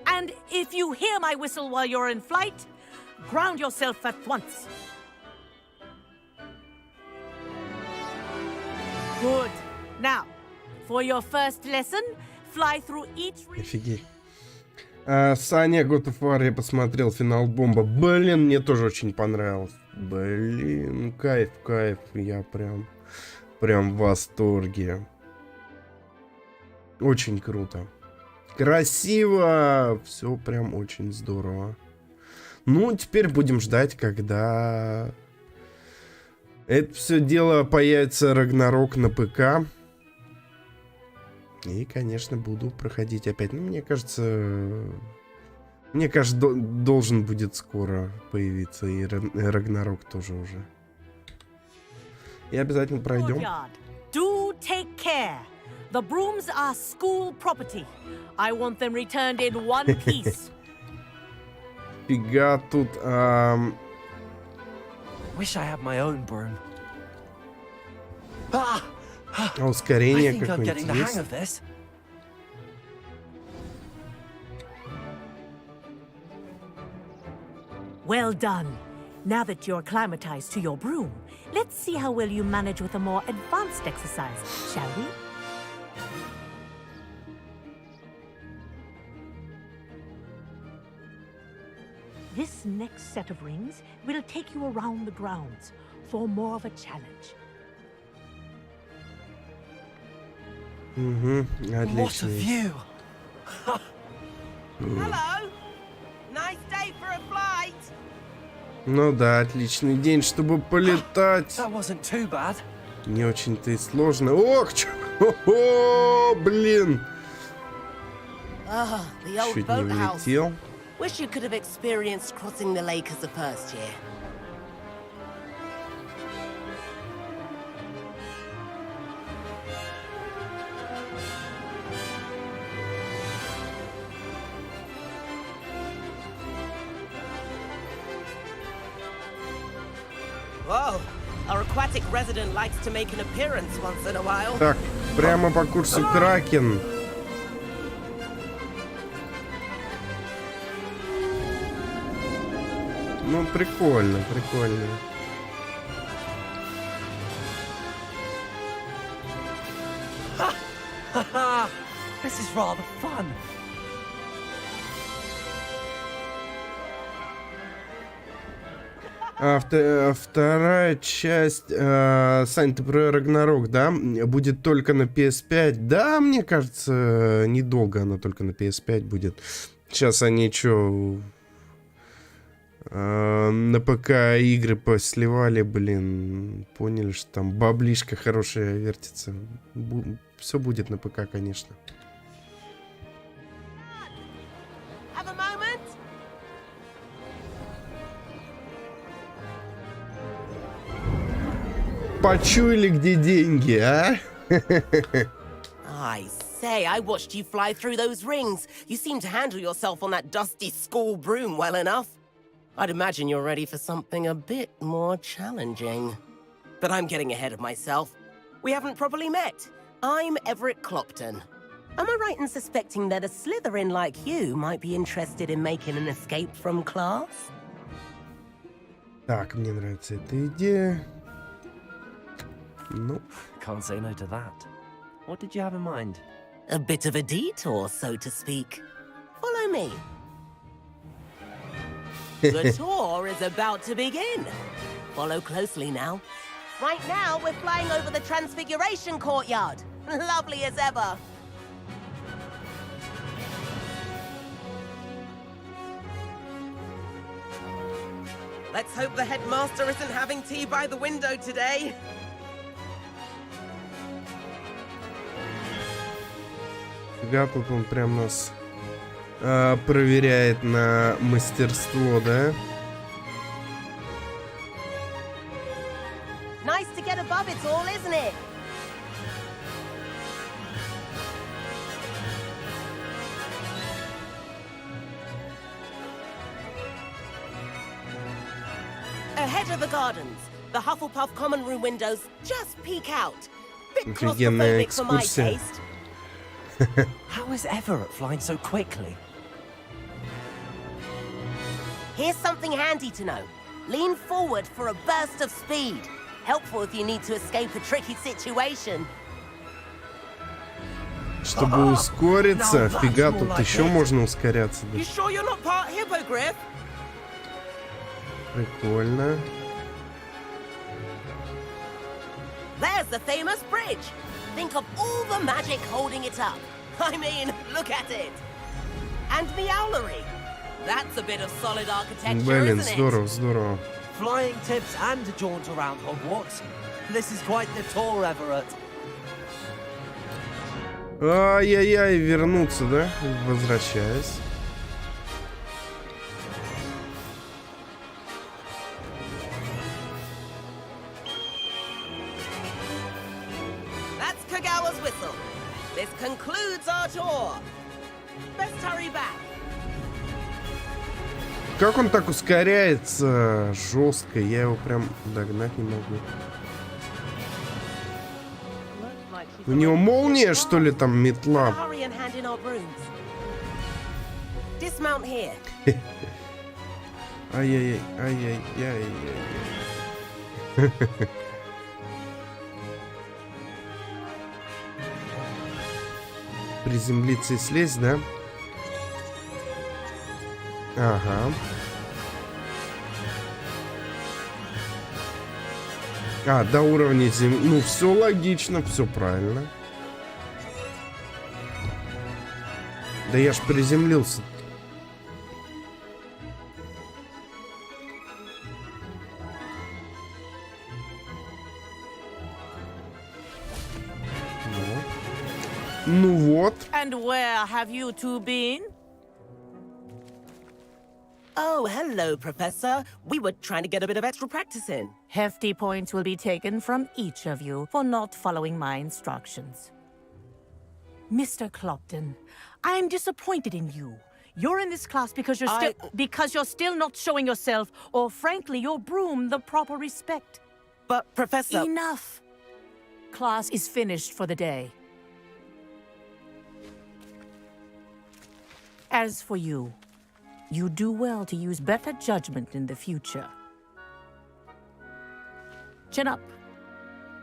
And If you hear my whistle while you're in flight, ground yourself at once. Good. Now, for your first lesson, fly through each... Офигеть. Саня, God of War, я посмотрел финал бомба. Блин, мне тоже очень понравилось. Блин, кайф. Я прям в восторге. Очень круто. Красиво. Все прям очень здорово. Ну, теперь будем ждать, когда это все дело появится Рагнарок на ПК. И, конечно, буду проходить опять. Ну, мне кажется, должен будет скоро появиться и Рагнарок тоже уже. И обязательно пройдем. Do take care. The brooms are school property. I want them returned in one piece. Фига тут. Wish I had my own broom. Ускорение какое-нибудь есть? Well done. Now that you're acclimatized to your broom, let's see how well you manage with a more advanced exercise, shall we? This next set of rings will take you around the grounds for more of a challenge. What a view! Hello! Nice day for a flight! Ну да, отличный день, чтобы полетать. That wasn't too bad. Не очень-то и сложно. Ох, о, блин! Чуть не улетел. Wish you could have experienced crossing the lake as a first year. Whoa, our aquatic resident likes to make an appearance once in a while. Так, прямо по курсу Кракен. Ну, прикольно. This is rather fun. Вторая часть, Сань, ты про Рагнарок, да? Будет только на PS5. Да, мне кажется, недолго она только на PS5 будет. Сейчас они на ПК игры посливали, блин. Поняли, что там баблишка хорошая вертится. Все будет на ПК, конечно. Почуяли, где деньги, а? I say, I watched you fly through those rings. You seem to handle yourself on that dusty school broom well enough. I'd imagine you're ready for something a bit more challenging. But I'm getting ahead of myself. We haven't properly met. I'm Everett Clopton. Am I right in suspecting that a Slytherin like you might be interested in making an escape from class? Так, мне нравится эта идея. Ну. Can't say no to that. What did you have in mind? A bit of a detour, so to speak. Follow me. The tour is about to begin. Follow closely now. Right now, we're flying over the Transfiguration Courtyard. Lovely as ever. Let's hope the headmaster isn't having tea by the window today. Фига, тут он прям нас проверяет на мастерство, да? Nice to get above it all, isn't it? Ahead of the gardens, the Hufflepuff common room windows just peek out. Bit claustrophobic for my taste. How is Everett flying so quickly? Here's something handy to know. Lean forward for a burst of speed. Helpful if you need to escape a tricky situation. Чтобы ускориться, фига, тут еще можно ускоряться. You sure you're not part hippogriff? Прикольно. There's the famous bridge. Think of all the magic holding it up. I mean, look at it. And the owlery. That's a bit of solid architecture, Блин, isn't it? здорово, здорово. Flying tips and a jaunt around Hogwarts. This is quite the tour, Everett. Ай-яй-яй, вернуться, да? Возвращаюсь. That's Kagawa's whistle. This concludes our tour. Best hurry back. Как он так ускоряется жестко? Я его прям догнать не могу. У него молния, что ли, там метла? Hurry and hand in our brooms. Dismount here. Ай-яй-яй, ай-яй-яй-яй-яй. Приземлиться и слезть, да? Ага. А, до уровня земли. Ну, все логично, все правильно. Да я ж приземлился. Ну вот. And where have you two been? Oh, hello, Professor. We were trying to get a bit of extra practice in. Hefty points will be taken from each of you for not following my instructions. Mr. Clopton, I'm disappointed in you. You're in this class because you're still not showing yourself, or frankly, your broom the proper respect. But, Professor... Enough. Class is finished for the day. As for you, you do well to use better judgment in the future. Chin up.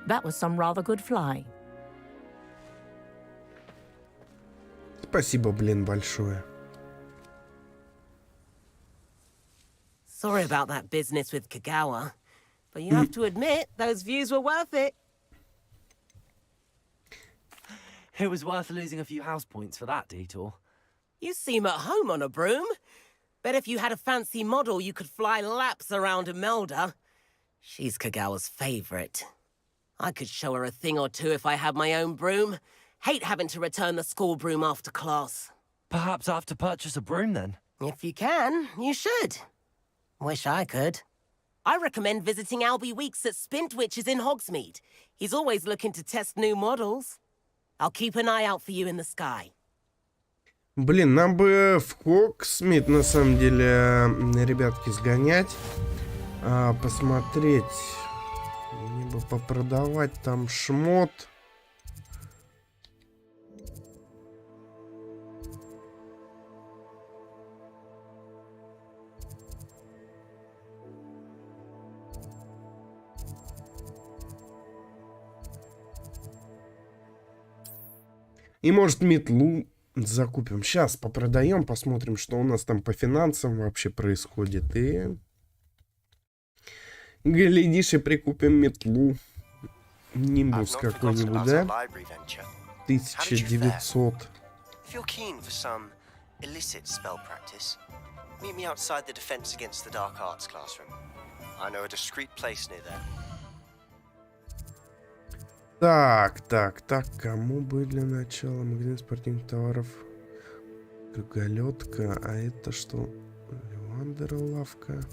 That was some rather good flying. Спасибо, блин, большое. Sorry about that business with Kagawa, but you have to admit, those views were worth it. It was worth losing a few house points for that detour. You seem at home on a broom. Bet if you had a fancy model, you could fly laps around Imelda. She's Kagawa's favorite. I could show her a thing or two if I had my own broom. Hate having to return the school broom after class. Perhaps I have to purchase a broom then? If you can, you should. Wish I could. I recommend visiting Albie Weeks at Spintwitches in Hogsmeade. He's always looking to test new models. I'll keep an eye out for you in the sky. Блин, нам бы в Хогсмит, на самом деле, ребятки, сгонять, посмотреть, мне бы попродавать там шмот. И может метлу закупим. Сейчас попродаем, посмотрим, что у нас там по финансам вообще происходит. И глядишь, и прикупим метлу. Нимбус какой-нибудь, да? 1900. Так, кому бы для начала? Магазин спортивных товаров, круголетка, а это что? Левандера лавка.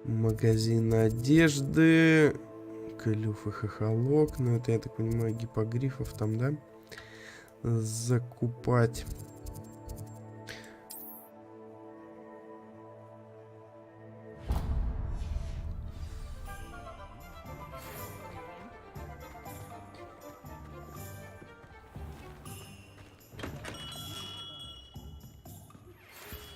Магазин одежды, клюв и хохолок, ну это, я так понимаю, гиппогрифов там, да? Закупать.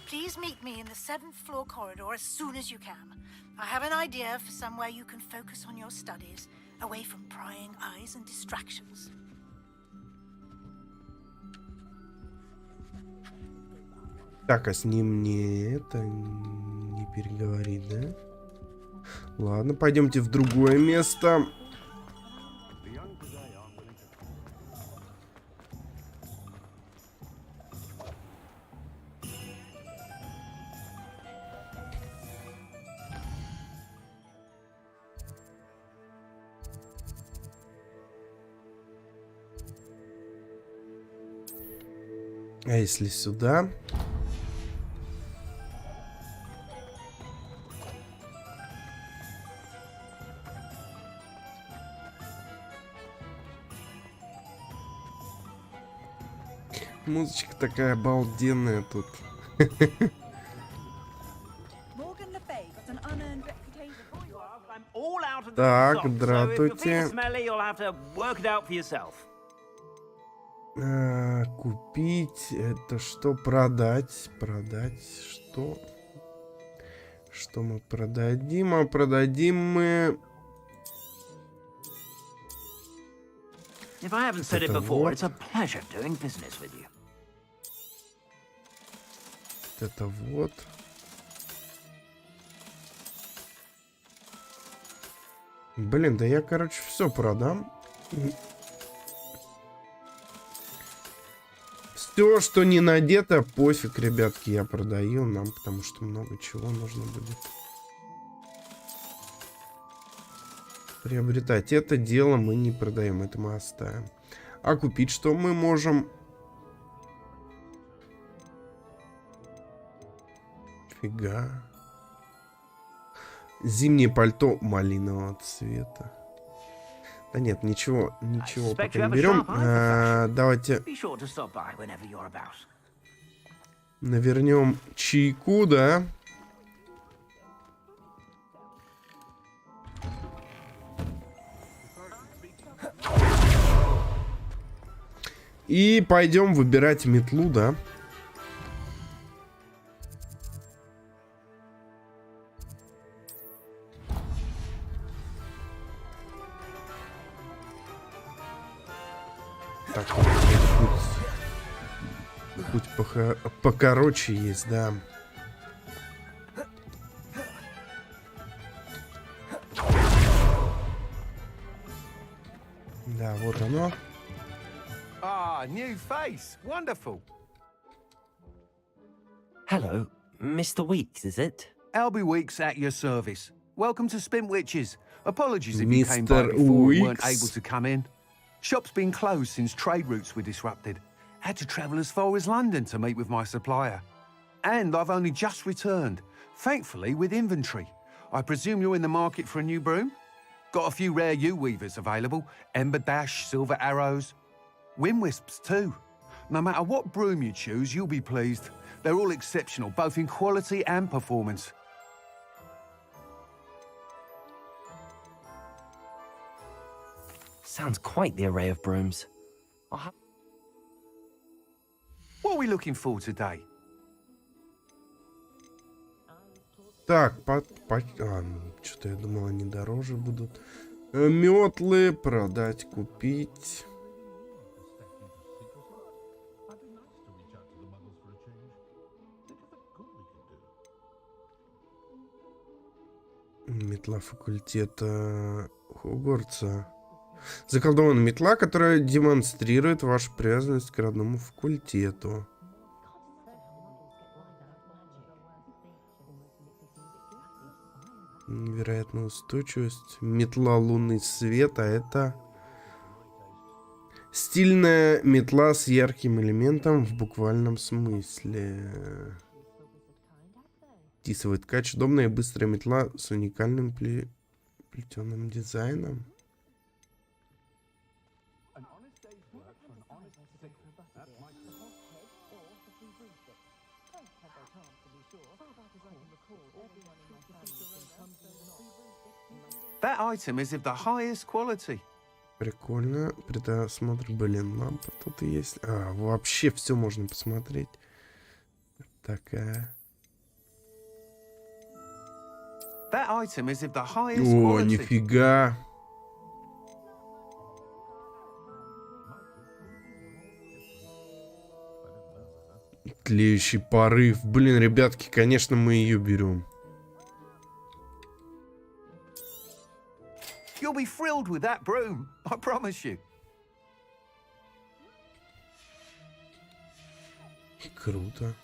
Please meet me in the 7th floor corridor as soon as you can. I have an idea for somewhere you can focus on your studies, away from prying eyes and distractions. Так, а с ним не переговорить, да? Ладно, пойдемте в другое место. А если сюда? Музычка такая обалденная тут. Так, здравствуйте. Купить, это что? Продать. Продать что? Что мы продадим? А продадим мы... If I haven't said it before, it's a pleasure doing business with you. Это вот. Блин, да я, короче, все продам. Все, что не надето, пофиг, ребятки, я продаю нам, потому что много чего нужно будет приобретать. Это дело мы не продаем, это мы оставим. А купить что мы можем? Фига. Зимнее пальто малинового цвета. Да нет, ничего пока не берем. Давайте навернем чайку, да? И пойдем выбирать метлу, да? Так, путь покороче есть, да. Да, вот оно. New face. Wonderful. Hello, Mr. Weeks, is it? Albie Weeks at your service. Welcome to Spintwitches. Apologies if you came by Mr. before and weren't Weeks. able to come in. Shop's been closed since trade routes were disrupted. Had to travel as far as London to meet with my supplier. And I've only just returned, thankfully with inventory. I presume you're in the market for a new broom? Got a few rare U-weavers available. Ember Dash, Silver Arrows. Wind Wisps too. No matter what broom you choose, you'll be pleased. They're all exceptional, both in quality and performance. Sounds quite the array of brooms. What are we looking for today? Так, что-то я думал, они дороже будут. Метлы продать, купить. Метла факультета Хогвартса. Заколдованная метла, которая демонстрирует вашу привязанность к родному факультету. Невероятная устойчивость. Метла лунный свет, а это стильная метла с ярким элементом в буквальном смысле. Тисовый ткач. Удобная и быстрая метла с уникальным плетеным дизайном. That item is of the highest quality. Прикольно. Предосмотр, блин, лампа тут и есть. Вообще все можно посмотреть. такая? That item is of the highest О, quality. нифига. Тлеющий порыв. Блин, ребятки, конечно, мы ее берем. You'll be thrilled with that broom, I promise you. Круто.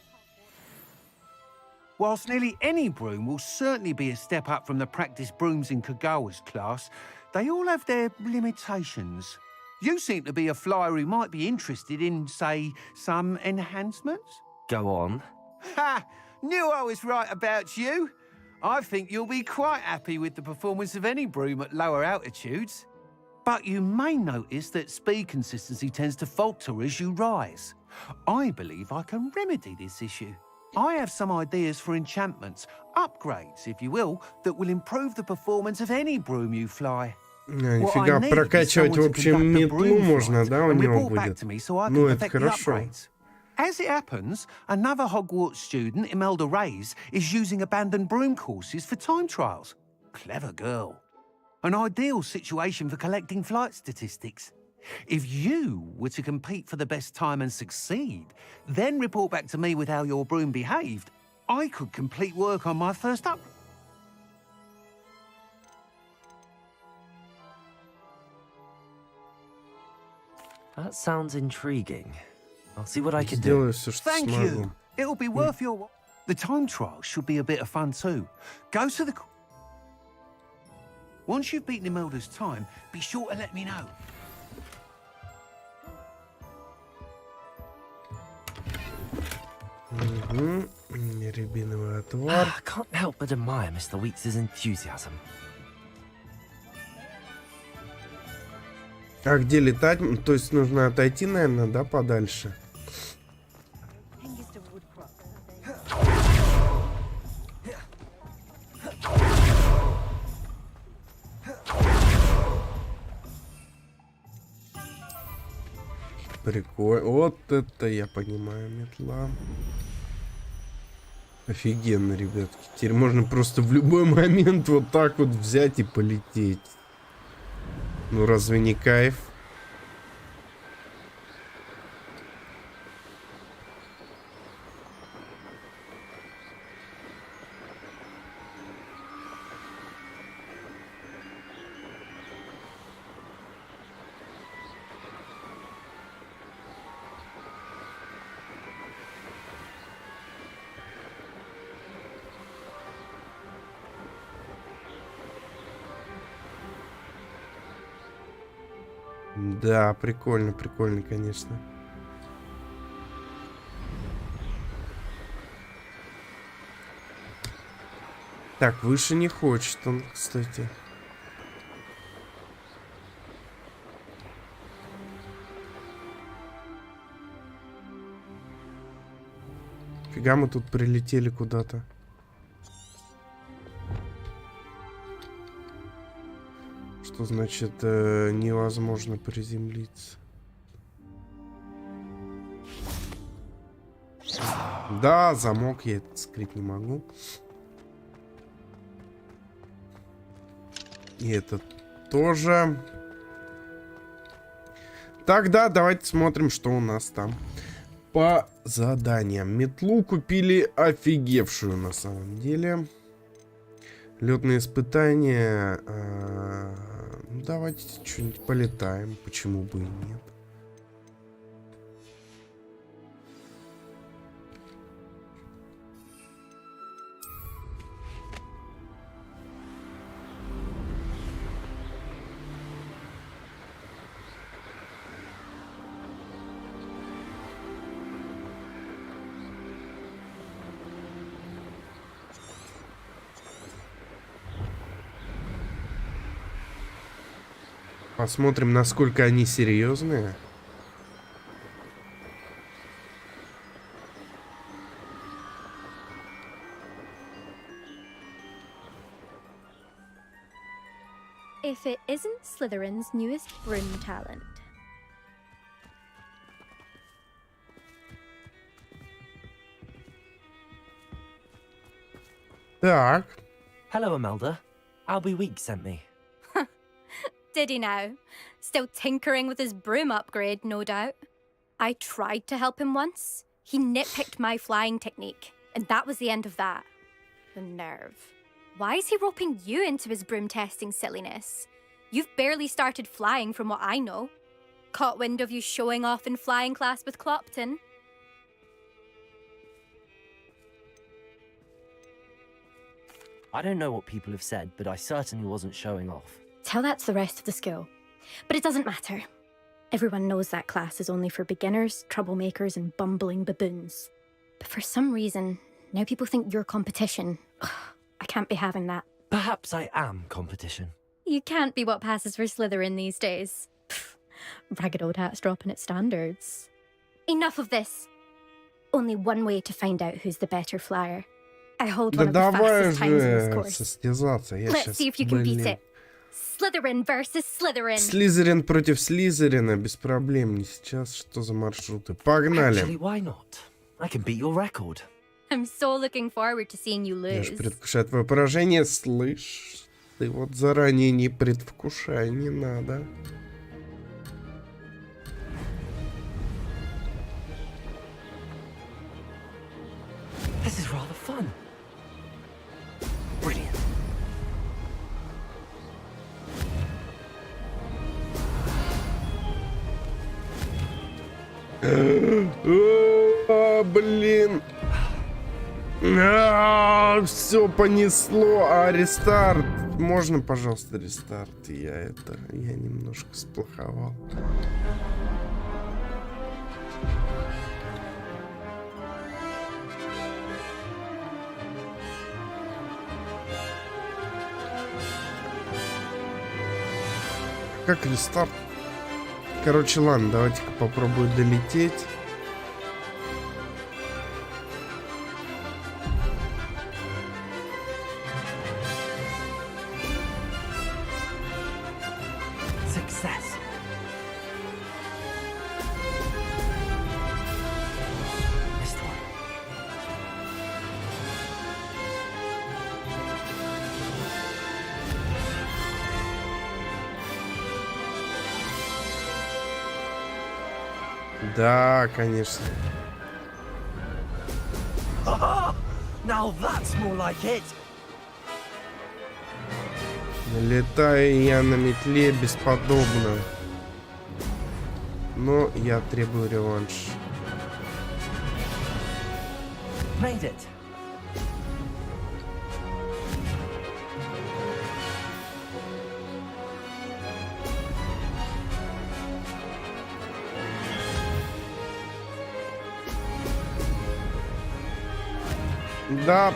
Whilst nearly any broom will certainly be a step up from the practice brooms in Kagawa's class, they all have their limitations. You seem to be a flyer who might be interested in, say, some enhancements? Go on. Ha! Knew I was right about you. I think you'll be quite happy with the performance of any broom at lower altitudes. But you may notice that speed consistency tends to falter as you rise. I believe I can remedy this issue. I have some ideas for enchantments, upgrades, if you will, that will improve the performance of any broom you fly. Нифига, прокачивать, в общем, метлу можно, да, у него будет? Ну, это хорошо. As it happens, another Hogwarts student, Imelda Reyes, is using abandoned broom courses for time trials. Clever girl. An ideal situation for collecting flight statistics. If you were to compete for the best time and succeed, then report back to me with how your broom behaved, I could complete work on my first up. That sounds intriguing. I'll see what I can do. Сделаю все, что Thank смогу. you. It'll be worth your while. The time trial should be a bit of fun too. Go to the... Once you've beaten Imelda's time, be sure to let me know. Рябиновый отвар. I can't help but admire Mr. Weeks' enthusiasm. А где летать? То есть нужно отойти, наверное, да, подальше? Прикольно. Вот это я понимаю, метла. Офигенно, ребятки. Теперь можно просто в любой момент вот так вот взять и полететь. Ну разве не кайф? Да, прикольно, прикольно, конечно. Так, выше не хочет он, кстати. Фига мы тут прилетели куда-то. Что значит невозможно приземлиться? Да, замок, я это скрыть не могу. И это тоже. Тогда давайте смотрим, что у нас там по заданиям. Метлу купили офигевшую на самом деле. Летные испытания. Давайте что-нибудь полетаем. Почему бы и нет? Посмотрим, насколько они серьезные. If it isn't Slytherin's newest broom talent. Так. Hello, Imelda. Albie Week sent me. Did he now? Still tinkering with his broom upgrade, no doubt. I tried to help him once. He nitpicked my flying technique, and that was the end of that. The nerve. Why is he roping you into his broom testing silliness? You've barely started flying from what I know. Caught wind of you showing off in flying class with Clopton. I don't know what people have said, but I certainly wasn't showing off. Tell that to the rest of the school. But it doesn't matter. Everyone knows that class is only for beginners, troublemakers, and bumbling baboons. But for some reason, now people think you're competition. Ugh, I can't be having that. Perhaps I am competition. You can't be what passes for Slytherin these days. Pfft, ragged old hat's dropping its standards. Enough of this. Only one way to find out who's the better flyer. I hold one of the fastest times in this course. Состязаться. Let's see if you can beat it. Slytherin versus Slytherin. Слизерин против Слизерина. Без проблем. Не сейчас. Что за маршруты? Погнали. Actually, why not? I can beat your record. I'm so looking forward to seeing you Я lose. же предвкушаю твое поражение. Слышь, ты вот заранее не предвкушай, не надо. This is rather fun. Brilliant. Блин. Все понесло. А рестарт. Можно, пожалуйста, рестарт? Я немножко сплоховал. Как рестарт? Короче, ладно, давайте-ка попробую долететь. Success. Missed one. Да, конечно. Now that's more like it. Летаю я на метле бесподобно. Но я требую реванш. Made it. Да.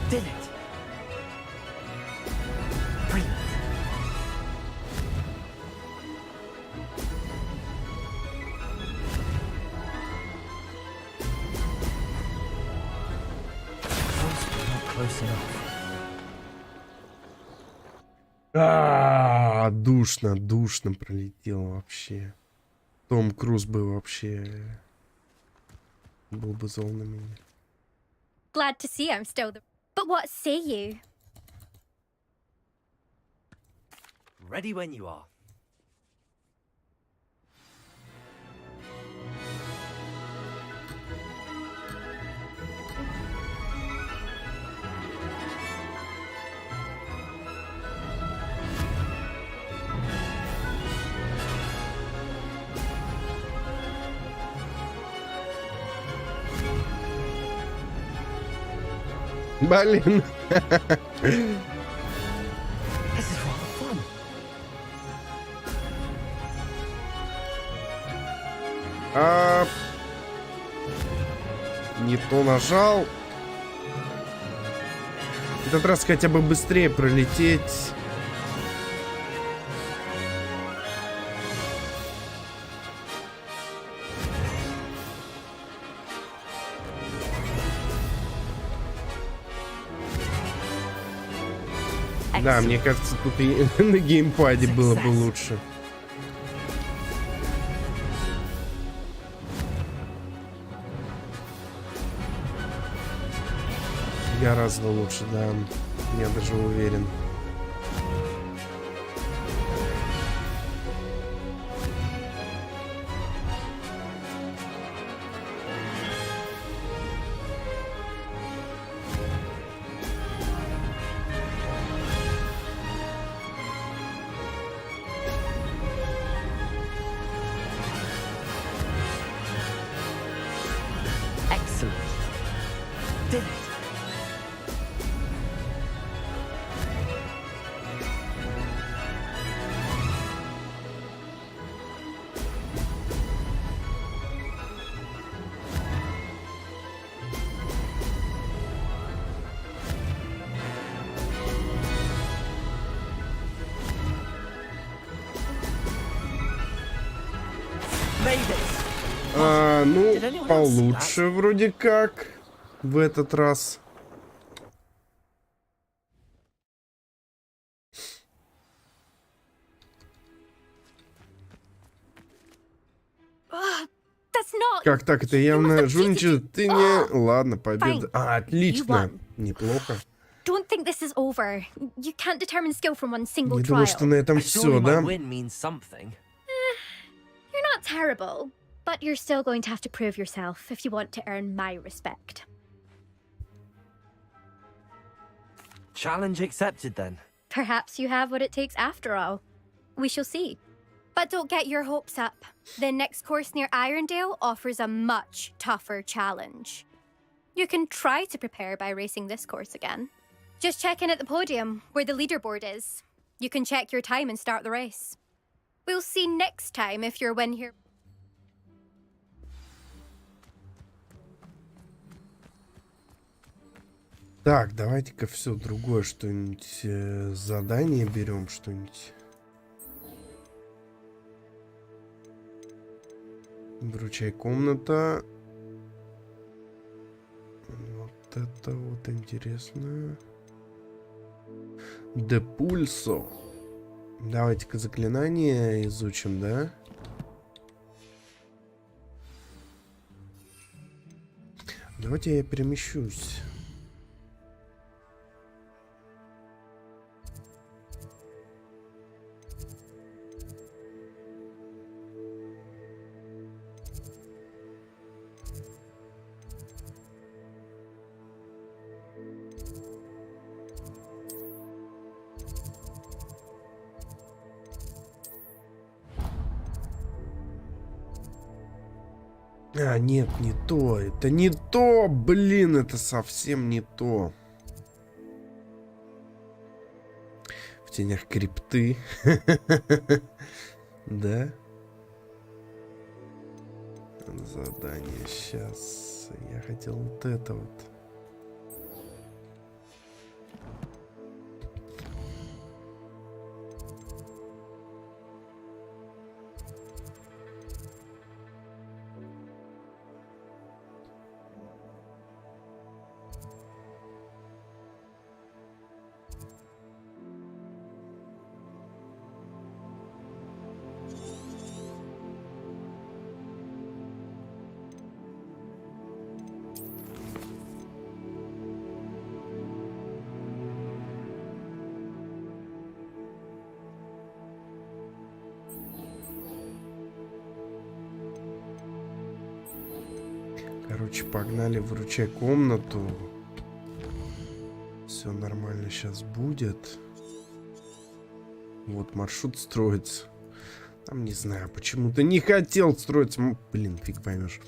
Did it. Brilliant. Close enough. Душно пролетел вообще. Том Круз бы вообще был бы зол на меня. Glad to see I'm still the... But what say you? Ready when you are. Блин. This is rather fun. Не то нажал. В этот раз хотя бы быстрее пролететь. Да, мне кажется, тут и на геймпаде было бы лучше. Гораздо лучше, да. Я даже уверен. Ну, получше вроде как в этот раз. Как так? Это явно жульничает. Ты не... Ладно, победа. Отлично. Неплохо. Don't think this is over. You can't determine skill from one single Не trial. думаю, что на этом все, да? You're not terrible, but you're still going to have to prove yourself if you want to earn my respect. Challenge accepted then. Perhaps you have what it takes after all. We shall see. But don't get your hopes up. The next course near Irondale offers a much tougher challenge. You can try to prepare by racing this course again. Just check in at the podium, where the leaderboard is. You can check your time and start the race. We'll see next time if your win here... Так, давайте-ка все другое что-нибудь. Задание берем что-нибудь. Вручай комната. Вот это вот интересно. Де пульсо. Давайте-ка заклинание изучим, да? Давайте я перемещусь. А, нет, не то. Это не то, блин, это совсем не то. В тенях крипты. Да? Задание. Сейчас. Я хотел вот это вот. Короче, погнали, вручай комнату. Все нормально сейчас будет. Вот маршрут строится. Там не знаю, почему-то не хотел строиться. Блин, фиг поймешь.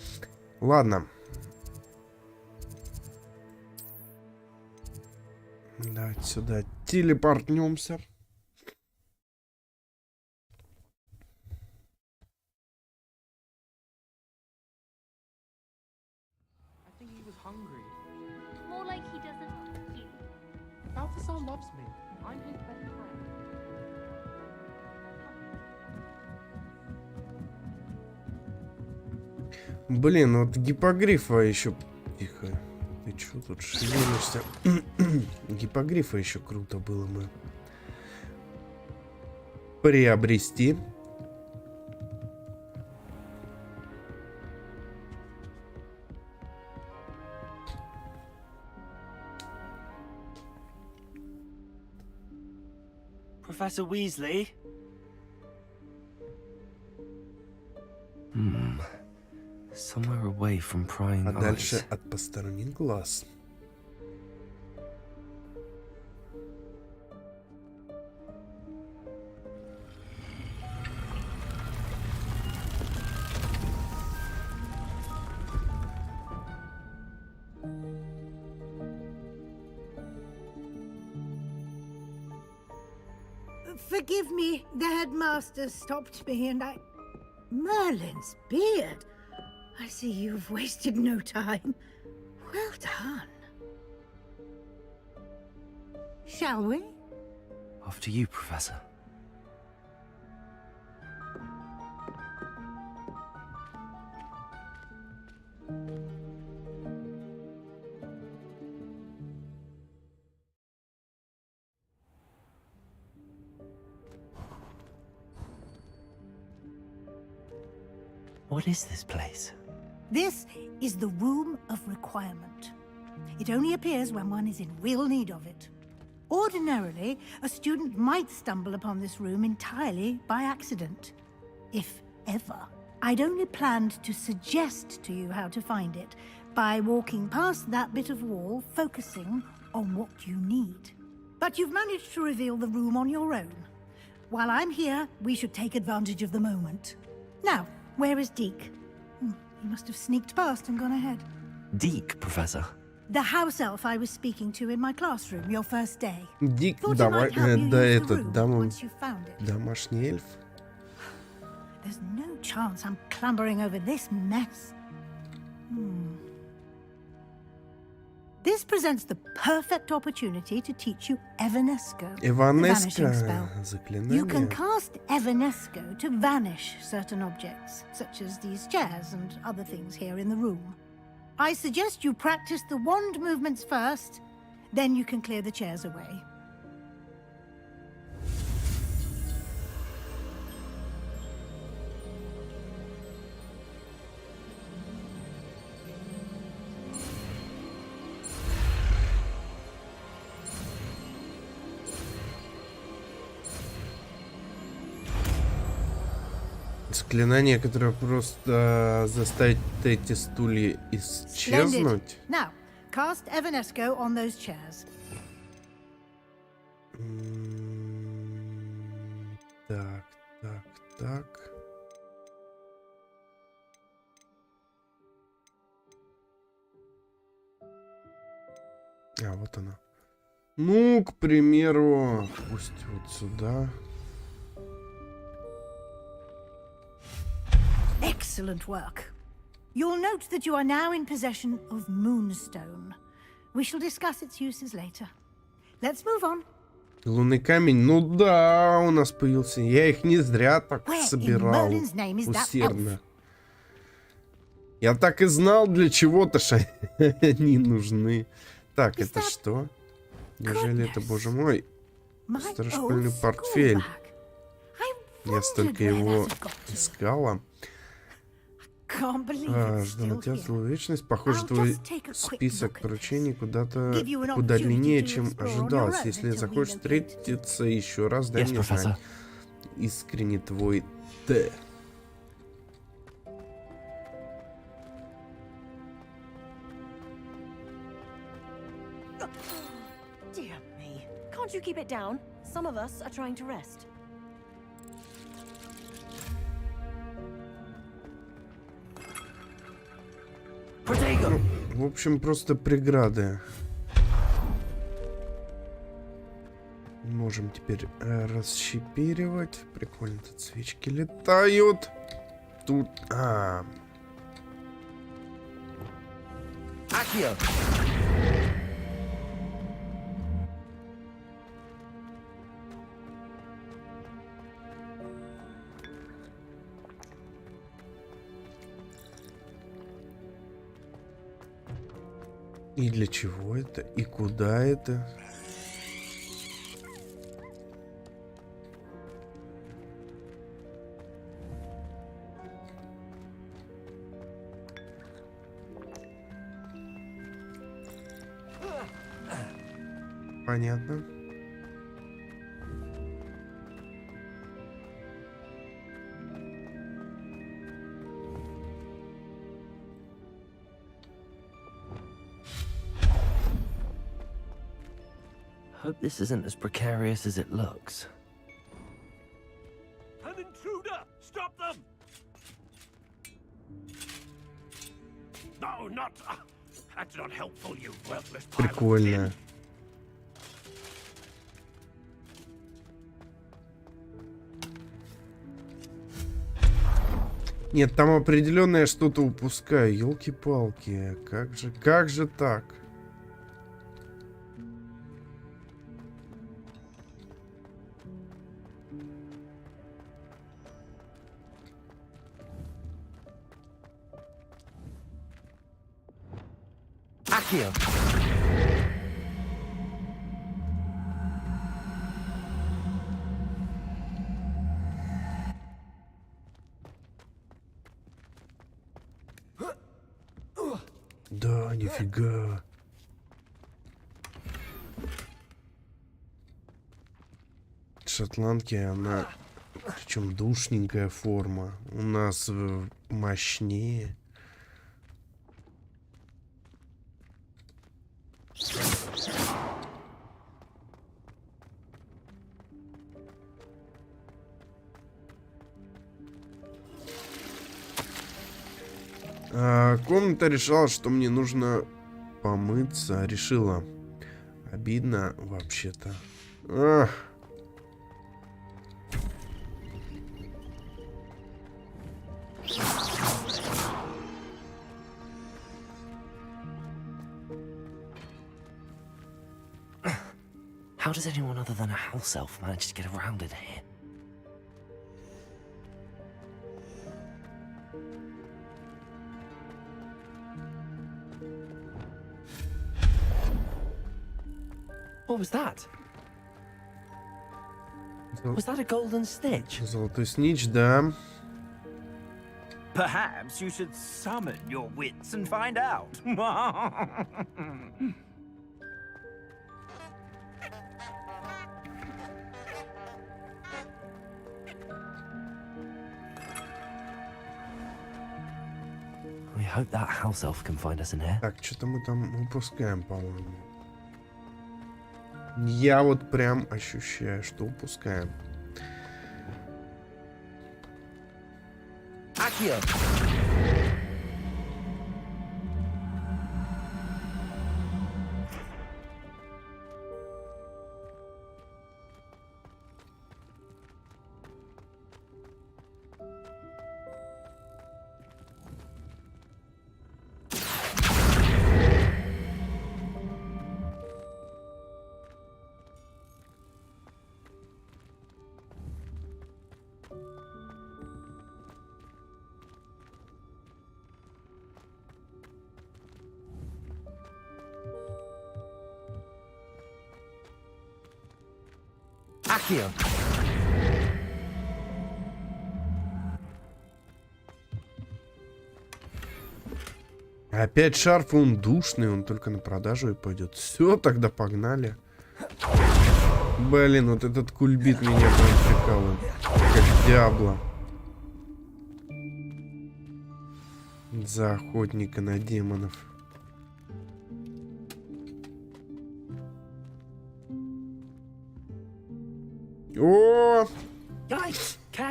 Ладно. Давайте сюда телепортнемся. More like he doesn't love you. Balthasar loves me. I'm his best friend. Блин, вот гипогрифа еще... Тихо. Ты чё тут шевелишься? Гипогрифа еще круто было бы приобрести. Professor Weasley? Somewhere away from prying eyes. Подальше от посторонних глаз. Forgive me, the headmaster stopped me and I... Merlin's beard! I see you've wasted no time. Well done. Shall we? After you, Professor. What is this place? This is the Room of Requirement. It only appears when one is in real need of it. Ordinarily, a student might stumble upon this room entirely by accident. If ever. I'd only planned to suggest to you how to find it by walking past that bit of wall, focusing on what you need. But you've managed to reveal the room on your own. While I'm here, we should take advantage of the moment. Now, where is Deke? He must have sneaked past and gone ahead. Deke, Professor. The house elf I was speaking to in my classroom your first day. Дик, Thought he might help you да, use the этот, room once you found it. домашний эльф. There's no chance I'm clambering over this mess. This presents the perfect opportunity to teach you Evanesco, the vanishing spell. Заклинание. You can cast Evanesco to vanish certain objects, such as these chairs and other things here in the room. I suggest you practice the wand movements first, then you can clear the chairs away. Заклинание, которое просто заставит эти стулья исчезнуть. Splendid. Now, cast Evanesco on those chairs. Так, так, так. А, вот она. Ну, к примеру, пусть вот сюда. Excellent work. You'll note that you are now in possession of Moonstone. We shall discuss its uses later. Let's move on. Лунный камень, ну да, у нас появился. Я их не зря так Where собирал in Merlin's name is that усердно. Я так и знал, для чего-то они нужны. Так, это что? Неужели это, боже мой, старошкольный портфель? Я столько его искала. Ждал вечность. Похоже, твой список поручений куда длиннее, чем ожидалось. Если захочешь встретиться еще раз, дай мне знать. Искренне твой Т. Dear me. Can't you keep it down? Some of us are trying to rest. Ну, в общем, просто преграды. Можем теперь расщепиривать. Прикольно, тут свечки летают. Тут... Акио! И для чего это? И куда это? Понятно. Hope this isn't as precarious as it looks. An intruder! Stop them! No, not. That's not helpful, you worthless pile of Прикольно. Нет, там определенное что-то упускаю. Ёлки-палки. Как же так? Accio. Да, нифига. Шотландки, она причем душненькая форма. У нас мощнее. Комната решала, что мне нужно помыться. Решила. Обидно вообще-то. Ах. How does anyone other than a house elf manage to get around in here? What was that? Was that a golden snitch? Золотой снич, да. Perhaps you should summon your wits and find out. We hope that house elf can find us in here. Так, что-то мы там упускаем, по-моему. Я вот прям ощущаю, что упускаем. Accio. Accio. Опять шарф, он душный, он только на продажу и пойдет. Все, тогда погнали. Блин, вот этот кульбит меня прям прикалывает. Как Диабло. За охотника на демонов. О!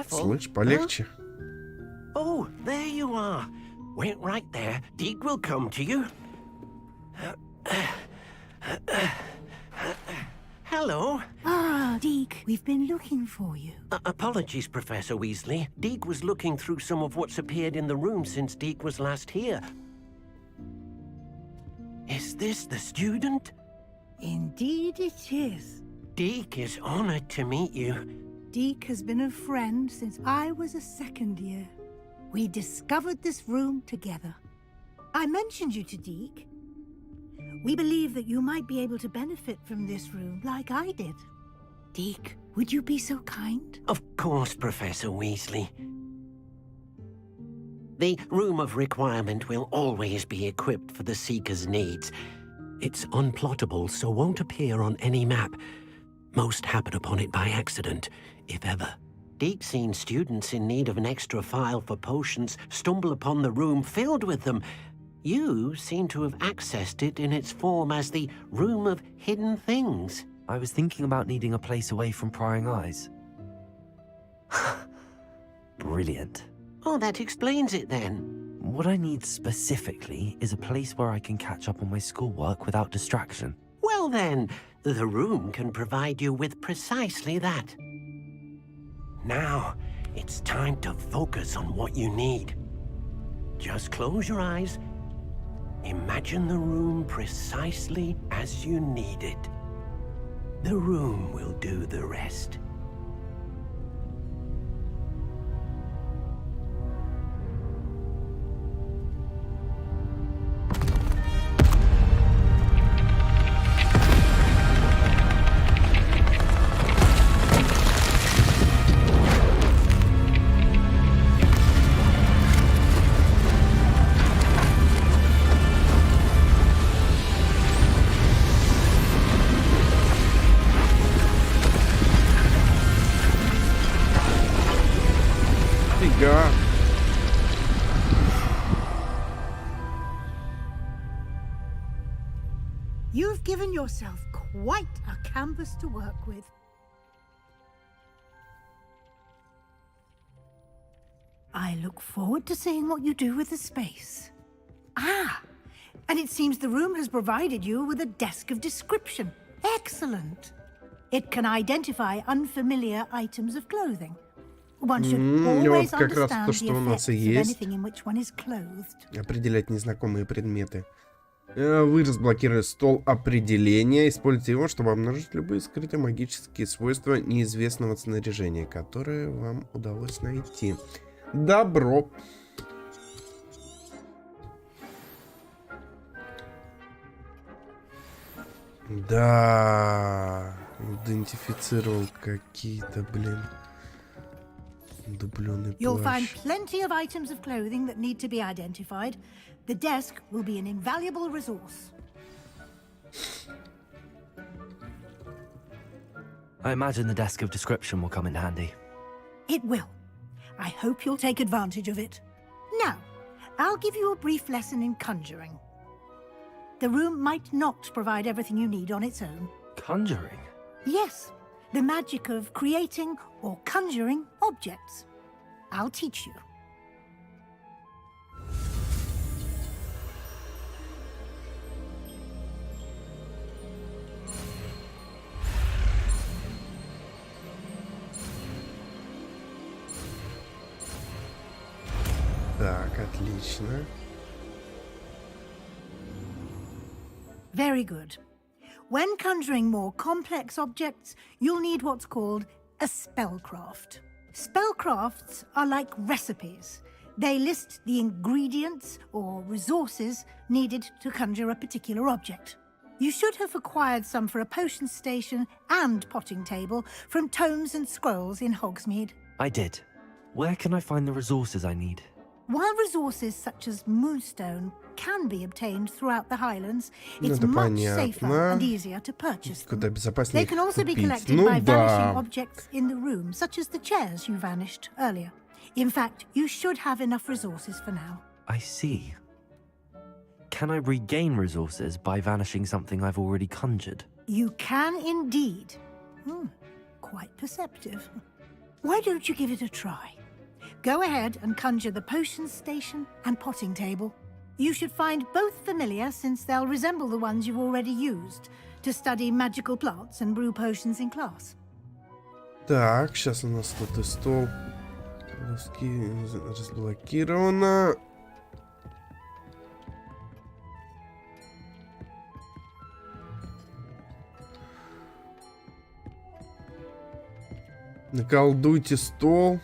Слышь, полегче. Oh, there you are. Wait right there. Deke will come to you. Hello. Ah, Deke, we've been looking for you. Apologies, Professor Weasley. Deke was looking through some of what's appeared in the room since Deke was last here. Is this the student? Indeed it is. Deke is honored to meet you. Deke has been a friend since I was a second year. We discovered this room together. I mentioned you to Deke. We believe that you might be able to benefit from this room like I did. Deke, would you be so kind? Of course, Professor Weasley. The Room of Requirement will always be equipped for the Seeker's needs. It's unplottable, so won't appear on any map. Most happen upon it by accident, if ever. Deep-seen students in need of an extra file for potions stumble upon the room filled with them. You seem to have accessed it in its form as the Room of Hidden Things. I was thinking about needing a place away from prying eyes. Brilliant. Oh, that explains it then. What I need specifically is a place where I can catch up on my schoolwork without distraction. Well then, the room can provide you with precisely that. Now, it's time to focus on what you need. Just close your eyes. Imagine the room precisely as you need it. The room will do the rest. You've given yourself quite a canvas to work with. I look forward to seeing what you do with the space. Ah, and it seems the room has provided you with a desk of description. Excellent. It can identify unfamiliar items of clothing. One should always understand the effects of anything in which one is clothed. Определять незнакомые предметы. Вы разблокировали стол определения. Используйте его, чтобы обнаружить любые скрытые магические свойства неизвестного снаряжения, которое вам удалось найти. Добро. Да, идентифицировал какие-то, блин, дубленый плащ. You'll find plenty of items of clothing that need to be identified. The desk will be an invaluable resource. I imagine the desk of description will come in handy. It will. I hope you'll take advantage of it. Now, I'll give you a brief lesson in conjuring. The room might not provide everything you need on its own. Conjuring? Yes, the magic of creating or conjuring objects. I'll teach you. Так, отлично. Very good. When conjuring more complex objects, you'll need what's called a spellcraft. Spellcrafts are like recipes. They list the ingredients or resources needed to conjure a particular object. You should have acquired some for a potion station and potting table from tomes and scrolls in Hogsmeade. I did. Where can I find the resources I need? While resources such as moonstone can be obtained throughout the Highlands, it's much safer and easier to purchase them. They can also be collected by vanishing objects in the room, such as the chairs you vanished earlier. In fact, you should have enough resources for now. I see. Can I regain resources by vanishing something I've already conjured? You can indeed. Quite perceptive. Why don't you give it a try? Go ahead and conjure the potion station and potting table. You should find both familiar, since they'll resemble the ones you've already used to study magical plants and brew potions in class. Так, сейчас у нас тут и стол. Доски разблокировано. Наколдуйте стол.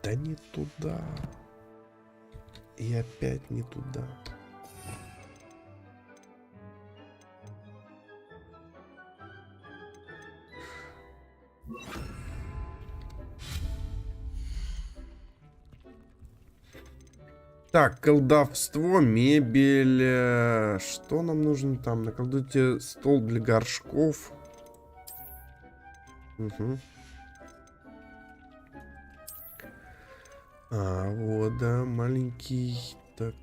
Да не туда. И опять не туда. Так, колдовство, мебель. Что нам нужно там? Наколдуйте стол для горшков. Угу. Вот, да, маленький. Так.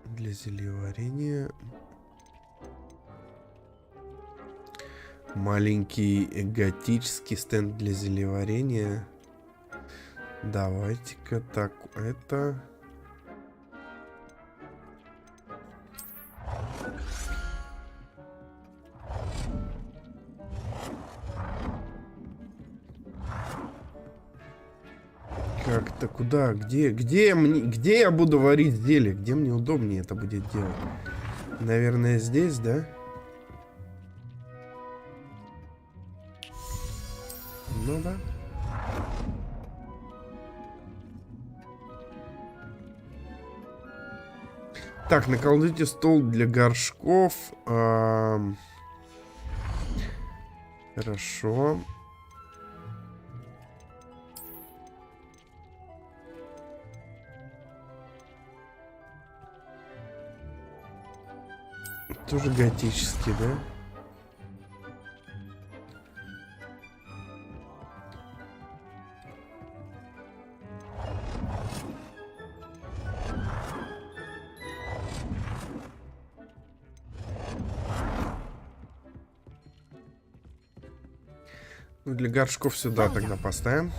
Для зельеварения. Маленький готический стенд для зельеварения. Давайте-ка так, это... Как-то куда? Где я буду варить зелье? Где мне удобнее это будет делать? Наверное, здесь, да? Ну да. Так, наколдуйте стол для горшков. Хорошо. Тоже готический, да? Ну, для горшков сюда тогда поставим.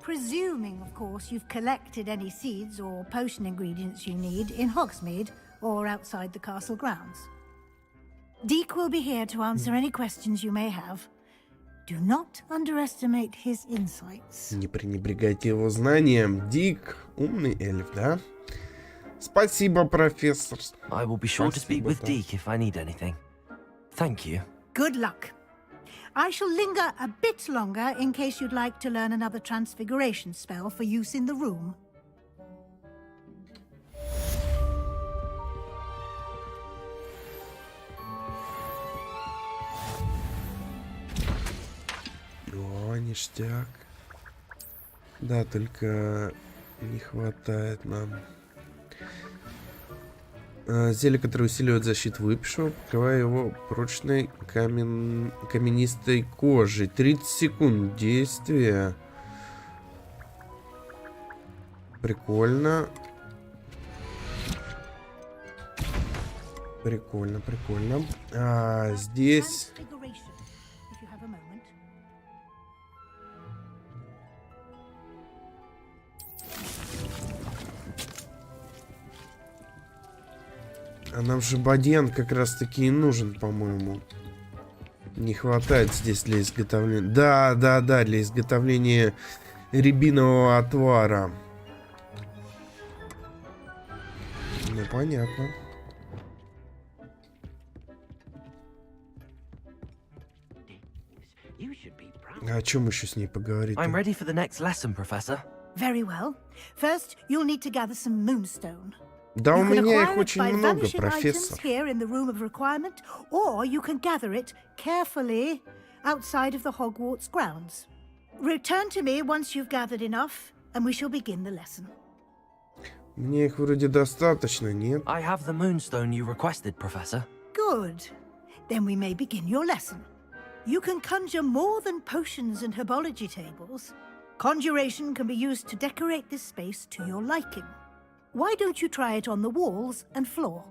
Presuming, of course, you've collected any seeds or potion ingredients you need in Hogsmeade or outside the castle grounds. Deek will be here to answer any questions you may have. Do not underestimate his insights. Не пренебрегайте его знанием. Дик, умный эльф, да? Спасибо, профессор. I will be sure to speak with Deek if I need anything. Thank you. Good luck. I shall linger a bit longer in case you'd like to learn another transfiguration spell for use in the room. О, ништяк. Да, только не хватает нам. Зелье, которое усиливает защиту выпившего, покрывая его прочной каменистой кожей. 30 секунд действия. Прикольно. Прикольно. Здесь... А нам же бадьян как раз таки и нужен, по-моему. Не хватает здесь для изготовления... Да, для изготовления рябинового отвара. Ну, понятно. А о чем еще с ней поговорить? I'm ready for the next lesson, Professor. Very well. First, you'll need to gather some moonstone. Да, у меня их очень много, профессор. Here in the room of requirement, or you can gather it carefully outside of the Hogwarts grounds. Return to me once you've gathered enough, and we shall begin the lesson. Мне их вроде достаточно, нет? I have the moonstone you requested, Professor. Good. Then we may begin your lesson. You can conjure more than potions and herbology tables. Conjuration can be used to decorate this space to your liking. Why don't you try it on the walls and floor?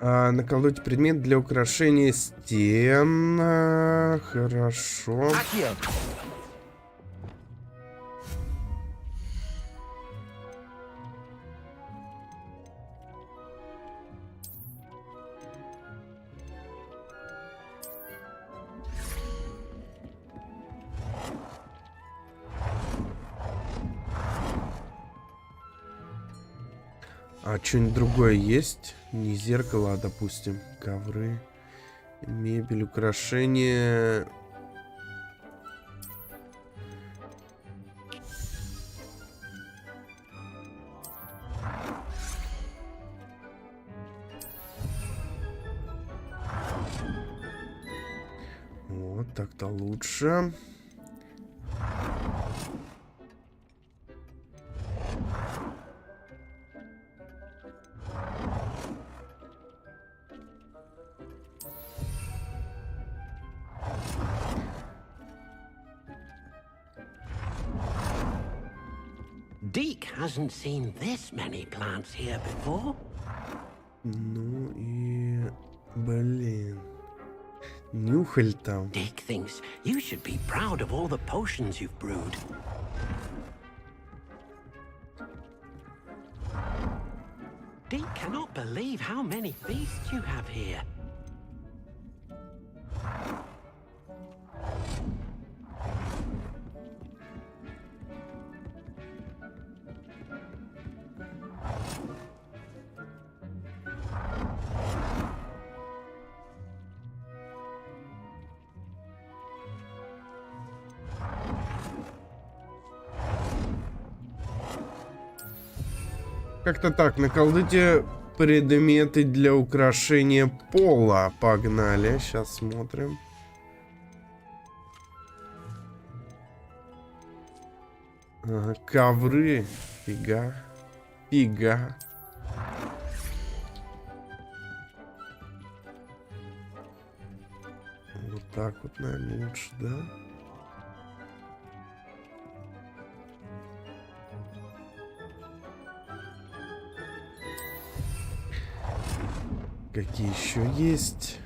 Наколоть предмет для украшения стен. Хорошо. А что-нибудь другое есть? Не зеркало, а, допустим, ковры, мебель, украшения. Вот так-то лучше. Deke hasn't seen this many plants here before. Ну и... Блин. Нюхаль там. Deke thinks you should be proud of all the potions you've brewed. Deke cannot believe how many feasts you have here. Как-то так, наколдуйте предметы для украшения пола. Погнали, сейчас смотрим. Ага, ковры. Фига. Фига. Вот так вот, наверное, лучше, да? Какие еще есть?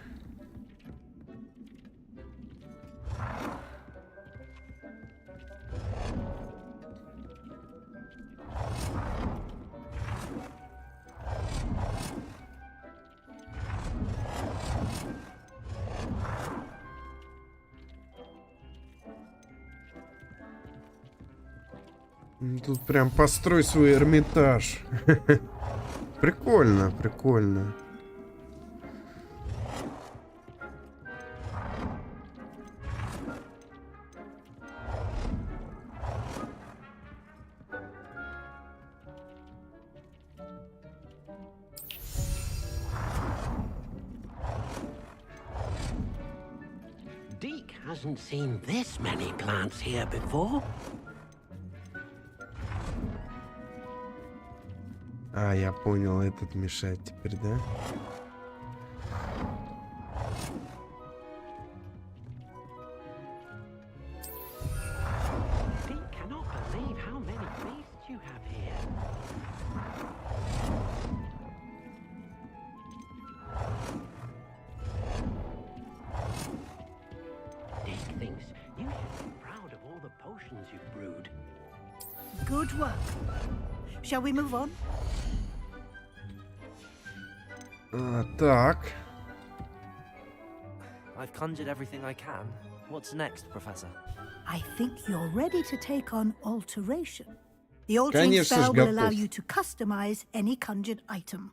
Тут прям построй свой Эрмитаж. Прикольно, прикольно. Deke hasn't seen this many plants here before. А, я понял, этот мешает теперь, да? Deke cannot believe how many beasts you have here. Deke thinks you should be proud of all the potions you've brewed. Good work. Shall we move on? Так. I've conjured everything I can. What's next, Professor? I think you're ready to take on alteration. The altering Конечно ж, spell will allow готов. you to customize any conjured item.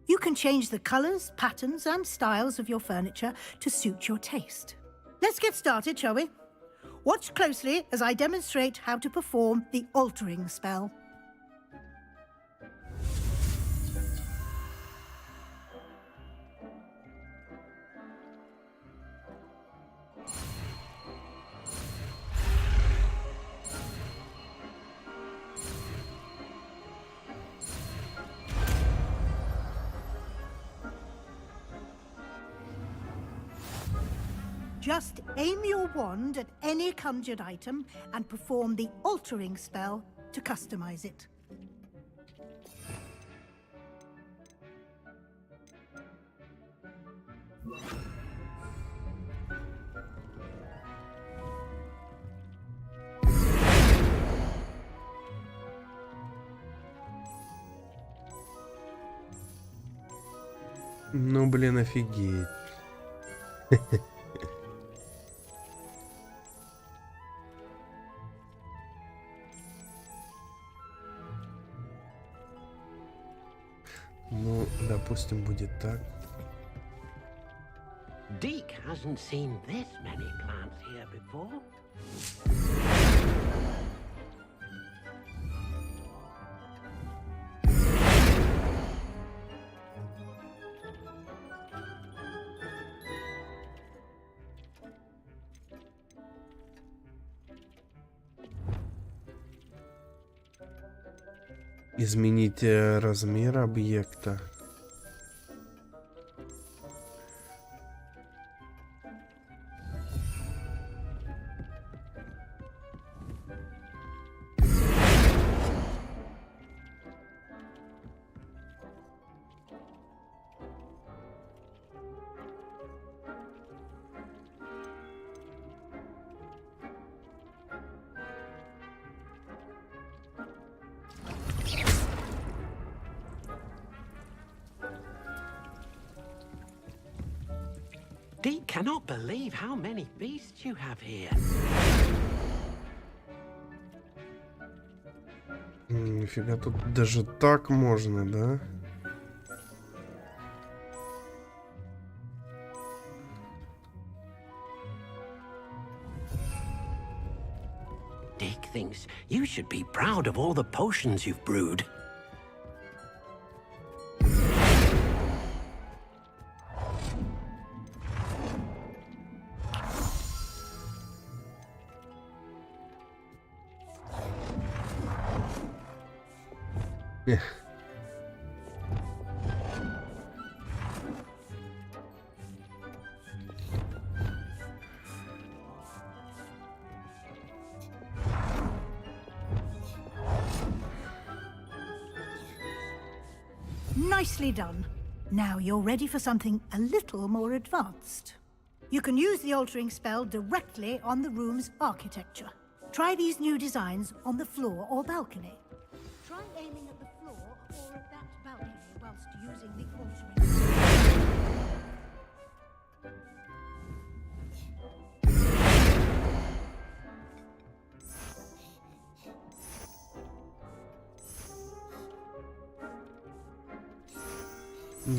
You can change the colors, patterns, and styles of your furniture to suit your taste. Let's get started, shall we? Watch closely as I demonstrate how to perform the altering spell. Just aim your wand at any conjured item and perform the altering spell to customize it. Ну, блин, офигеть. Ну, допустим, будет так. Deke hasn't seen this many plants here before. Изменить размер объекта. Deke cannot believe how many beasts you have here. Нифига, тут даже так можно, да? Deke thinks you should be proud of all the potions you've brewed. Nicely done. Now you're ready for something a little more advanced. You can use the altering spell directly on the room's architecture. Try these new designs on the floor or balcony. Try aiming at the floor or at that balcony whilst using the altering spell.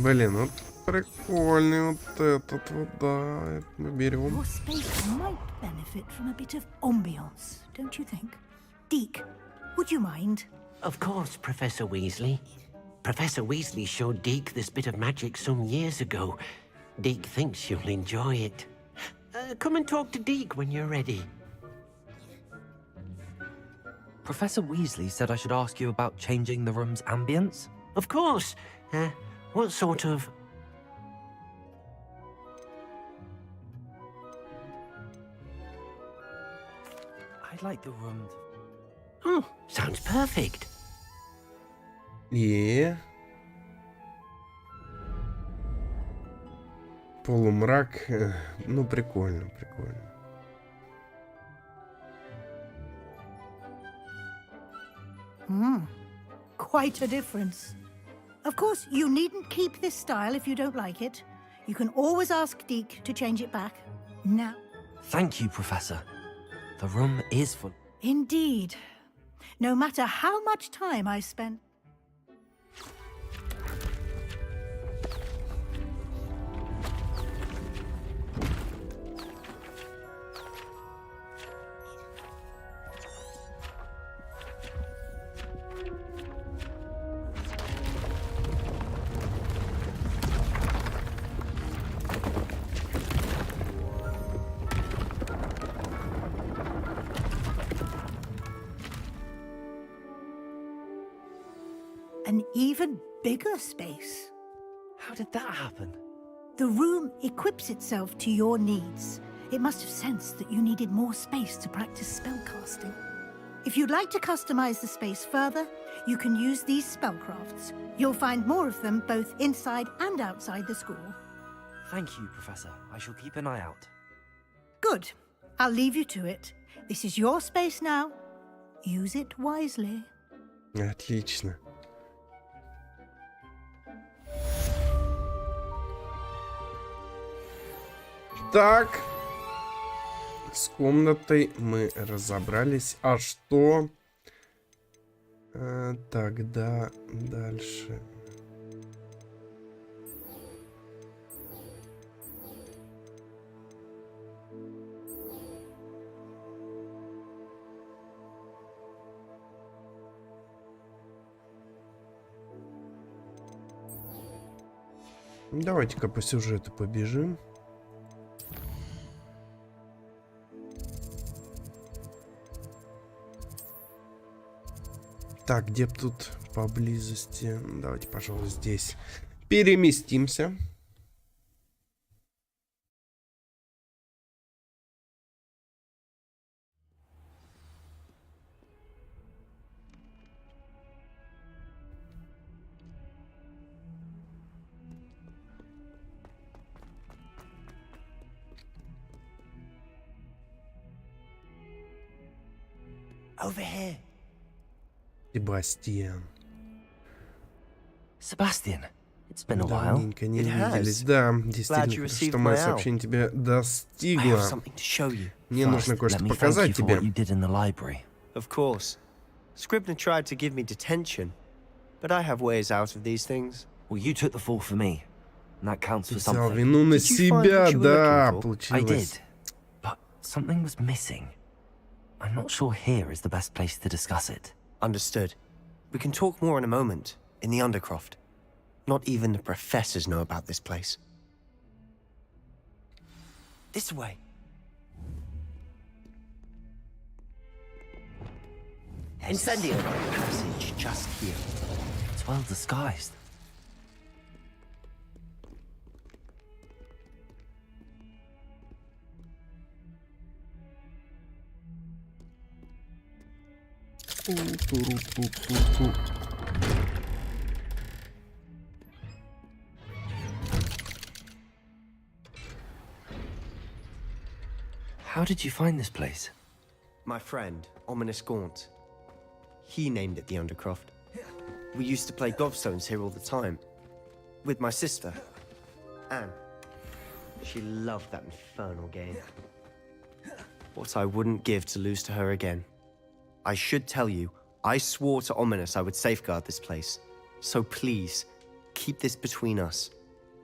Блин, вот прикольный вот этот вот, да, это мы берем. Your space might benefit from a bit of ambiance, don't you think? Deke, would you mind? Of course, Professor Weasley. Professor Weasley showed Deke this bit of magic some years ago. Deke thinks you'll enjoy it. Come and talk to Deke when you're ready. Professor Weasley said I should ask you about changing the room's ambience? Of course. What sort of... I'd like the room to... Oh, sounds perfect. И полумрак, ну прикольно, прикольно. Quite a difference. Of course, you needn't keep this style if you don't like it. You can always ask Deke to change it back. Now. Thank you, Professor. The room is full. Indeed. No matter how much time I spent... An even bigger space. How did that happen? The room equips itself to your needs. It must have sensed that you needed more space to practice spellcasting. If you'd like to customize the space further, you can use these spellcrafts. You'll find more of them both inside and outside the school. Thank you, Professor. I shall keep an eye out. Good. I'll leave you to it. This is your space now. Use it wisely. Отлично. Так, с комнатой мы разобрались. А что? Тогда дальше. Давайте-ка по сюжету побежим. Так, где тут поблизости? Давайте, пожалуй, здесь переместимся. Over here. Себастьян. Sebastian, it's been a while. Давненько не виделись. Да, действительно, что мое сообщение тебе достигло. Мне нужно кое-что показать тебе. Of course. Scribner tried to give me detention, but I have ways out of these things. Well, you took the fall for me, and that counts for Взял something. вину на себя, да, I получилось. did, but something was missing. I'm not sure here is the best place to discuss it. Understood. We can talk more in a moment, in the Undercroft. Not even the professors know about this place. This way. Incendio passage just here. It's well disguised. How did you find this place? My friend, Ominous Gaunt. He named it the Undercroft. We used to play gobstones here all the time. With my sister, Anne. She loved that infernal game. What I wouldn't give to lose to her again. I should tell you, I swore to Ominous I would safeguard this place. So please, keep this between us.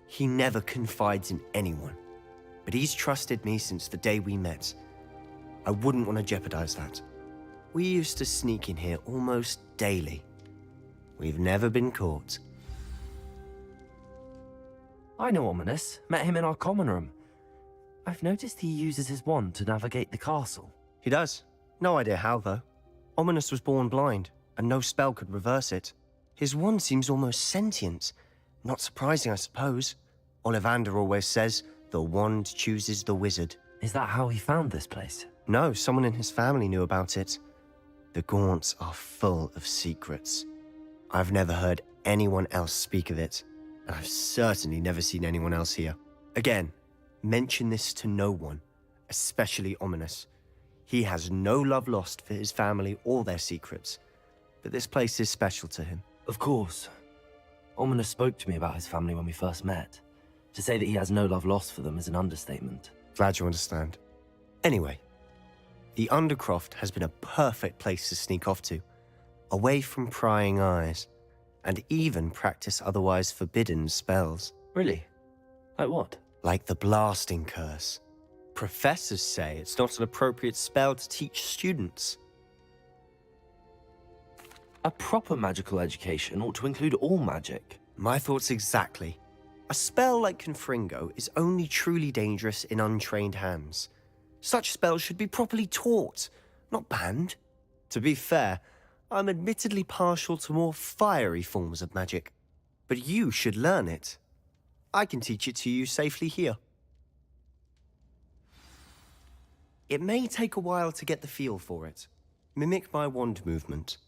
He never confides in anyone. But he's trusted me since the day we met. I wouldn't want to jeopardize that. We used to sneak in here almost daily. We've never been caught. I know Ominous. Met him in our common room. I've noticed he uses his wand to navigate the castle. He does. No idea how, though. Ominous was born blind, and no spell could reverse it. His wand seems almost sentient. Not surprising, I suppose. Ollivander always says, the wand chooses the wizard. Is that how he found this place? No, someone in his family knew about it. The Gaunts are full of secrets. I've never heard anyone else speak of it, and I've certainly never seen anyone else here. Again, mention this to no one, especially Ominous. He has no love lost for his family or their secrets, but this place is special to him. Of course. Ominous spoke to me about his family when we first met. To say that he has no love lost for them is an understatement. Glad you understand. Anyway, the Undercroft has been a perfect place to sneak off to, away from prying eyes, and even practice otherwise forbidden spells. Really? Like what? Like the blasting curse. Professors say it's not an appropriate spell to teach students. A proper magical education ought to include all magic. My thoughts exactly. A spell like Confringo is only truly dangerous in untrained hands. Such spells should be properly taught, not banned. To be fair, I'm admittedly partial to more fiery forms of magic. But you should learn it. I can teach it to you safely here. It may take a while to get the feel for it. Mimic my wand movement.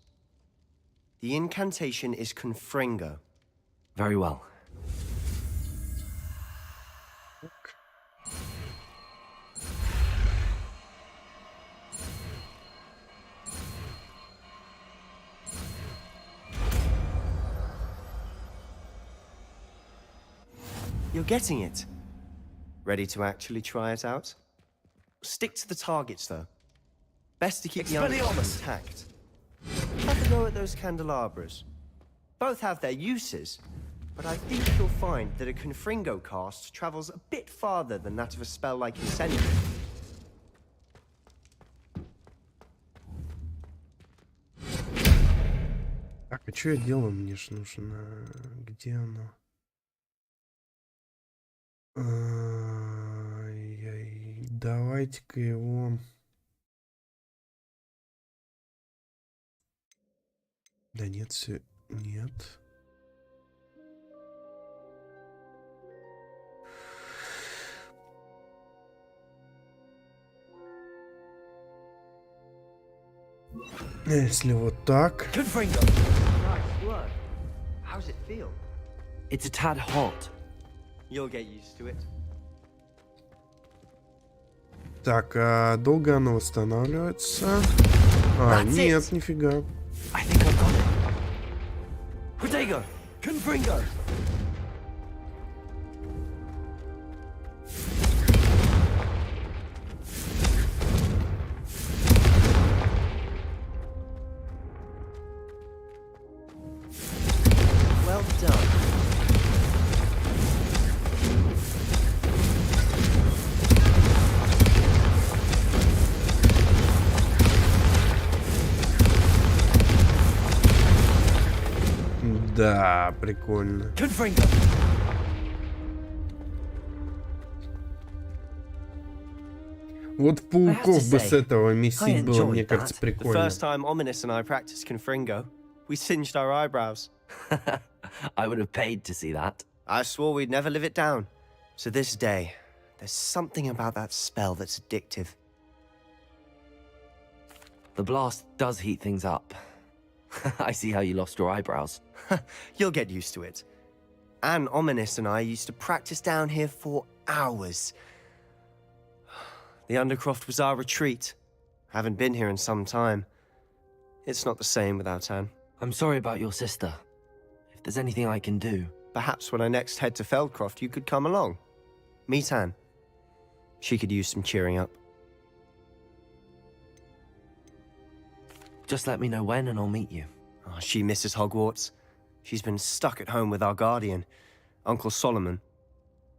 The incantation is Confringo. Very well. You're getting it. Ready to actually try it out? Stick to the targets, though. Best to keep the Undercroft intact. Have a go at those candelabras. Both have their uses, but I think you'll find that a Confringo cast travels a bit farther than that of a spell like Incendio. Так, а что я делаю? Мне ж нужно... Где оно? Давайте-ка его... Да нет, все... Нет. Если вот так. How's it feel? It's a tad hot. You'll get used to it. Так, а долго оно восстанавливается? А, нет, нифига. I think I've got it. Protego! Confringo! Well done. Да, прикольно. Вот пауков бы с этого месить было, мне кажется, The прикольно. first time Ominous and I practiced Confringo, we singed our eyebrows. I would have paid to see that. I swore we'd never live it down. To this day, there's something about that spell that's addictive. The blast does heat things up. I see how you lost your eyebrows. You'll get used to it. And Ominous and I used to practice down here for hours. The Undercroft was our retreat. Haven't been here in some time. It's not the same without Anne. I'm sorry about your sister. If there's anything I can do... Perhaps when I next head to Feldcroft, you could come along. Meet Anne. She could use some cheering up. Just let me know when and I'll meet you. Oh, she misses Hogwarts. She's been stuck at home with our guardian, Uncle Solomon.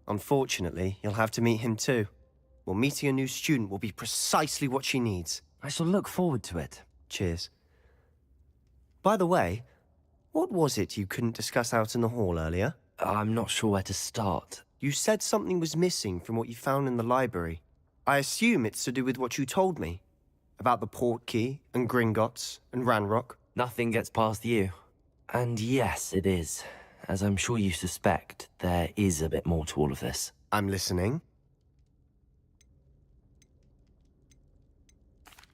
Unfortunately, you'll have to meet him too. Well, meeting a new student will be precisely what she needs. I shall look forward to it. Cheers. By the way, what was it you couldn't discuss out in the hall earlier? I'm not sure where to start. You said something was missing from what you found in the library. I assume it's to do with what you told me. About the Portkey and Gringotts and Ranrock. Nothing gets past you. And yes, it is. As I'm sure you suspect, there is a bit more to all of this. I'm listening.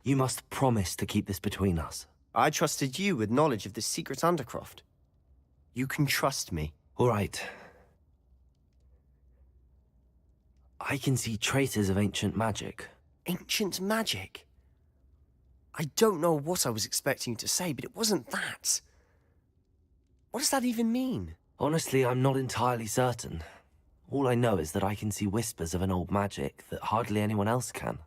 You must promise to keep this between us. I trusted you with knowledge of this secret Undercroft. You can trust me. All right. I can see traces of ancient magic. Ancient magic? I don't know what I was expecting you to say, but it wasn't that. What does that even mean? Honestly, I'm not entirely certain. All I know is that I can see whispers of an old magic that hardly anyone else can.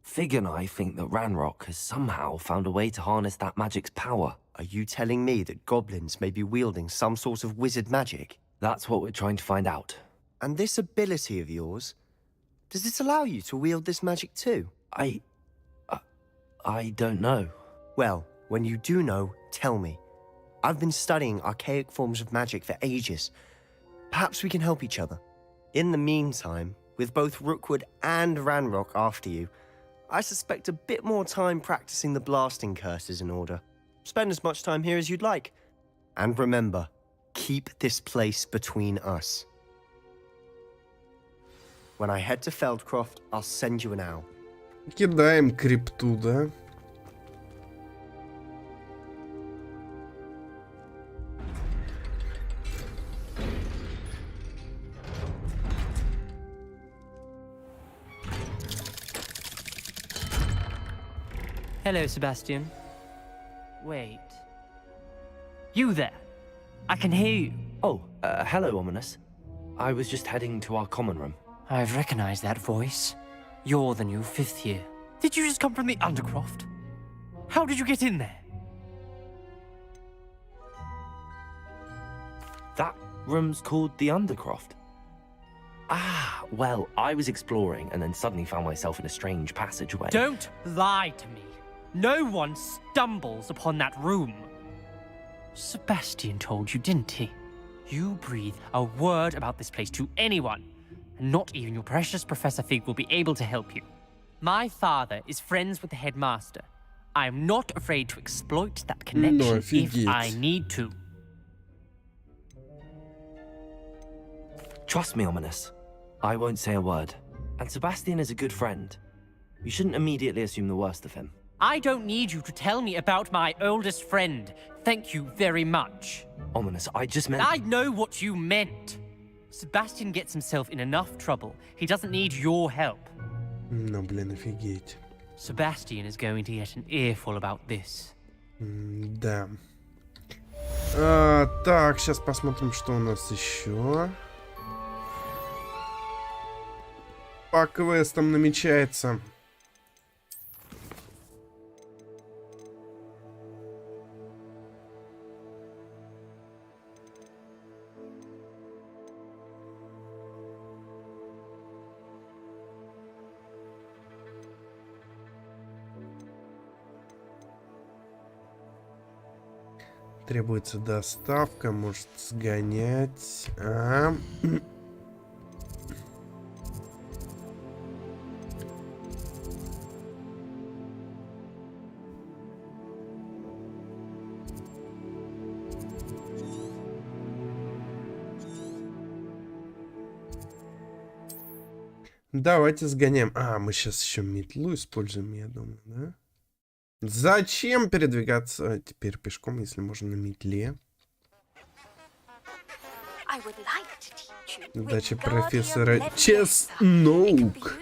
Fig and I think that Ranrock has somehow found a way to harness that magic's power. Are you telling me that goblins may be wielding some sort of wizard magic? That's what we're trying to find out. And this ability of yours, does it allow you to wield this magic too? I don't know. Well, when you do know, tell me. I've been studying archaic forms of magic for ages. Perhaps we can help each other. In the meantime, with both Rookwood and Ranrock after you, I suspect a bit more time practicing the blasting curses in order. Spend as much time here as you'd like. And remember, keep this place between us. When I head to Feldcroft, I'll send you an owl. Кидаем крипту, да? Hello, Sebastian. Wait. You there? I can hear you. Oh, hello, Ominous. I was just heading to our common room. I've recognized that voice. You're the new 5th year. Did you just come from the Undercroft? How did you get in there? That room's called the Undercroft. Ah, well, I was exploring and then suddenly found myself in a strange passageway. Don't lie to me. No one stumbles upon that room. Sebastian told you, didn't he? You breathe a word about this place to anyone, and not even your precious Professor Fig will be able to help you. My father is friends with the headmaster. I'm not afraid to exploit that connection if I need to. Trust me, Ominous. I won't say a word. And Sebastian is a good friend. You shouldn't immediately assume the worst of him. I don't need you to tell me about my oldest friend. Thank you very much. Ominous, I just meant... I know what you meant. Sebastian gets himself in enough trouble. He doesn't need your help. Ну, блин, офигеть. Sebastian is going to get an earful about this. Да. Так, сейчас посмотрим, что у нас еще. По квестам намечается. Требуется доставка, может сгонять. Давайте сгоняем. Мы сейчас еще метлу используем, я думаю, да? Зачем передвигаться теперь пешком, если можно на метле? Дача профессора Чеснок.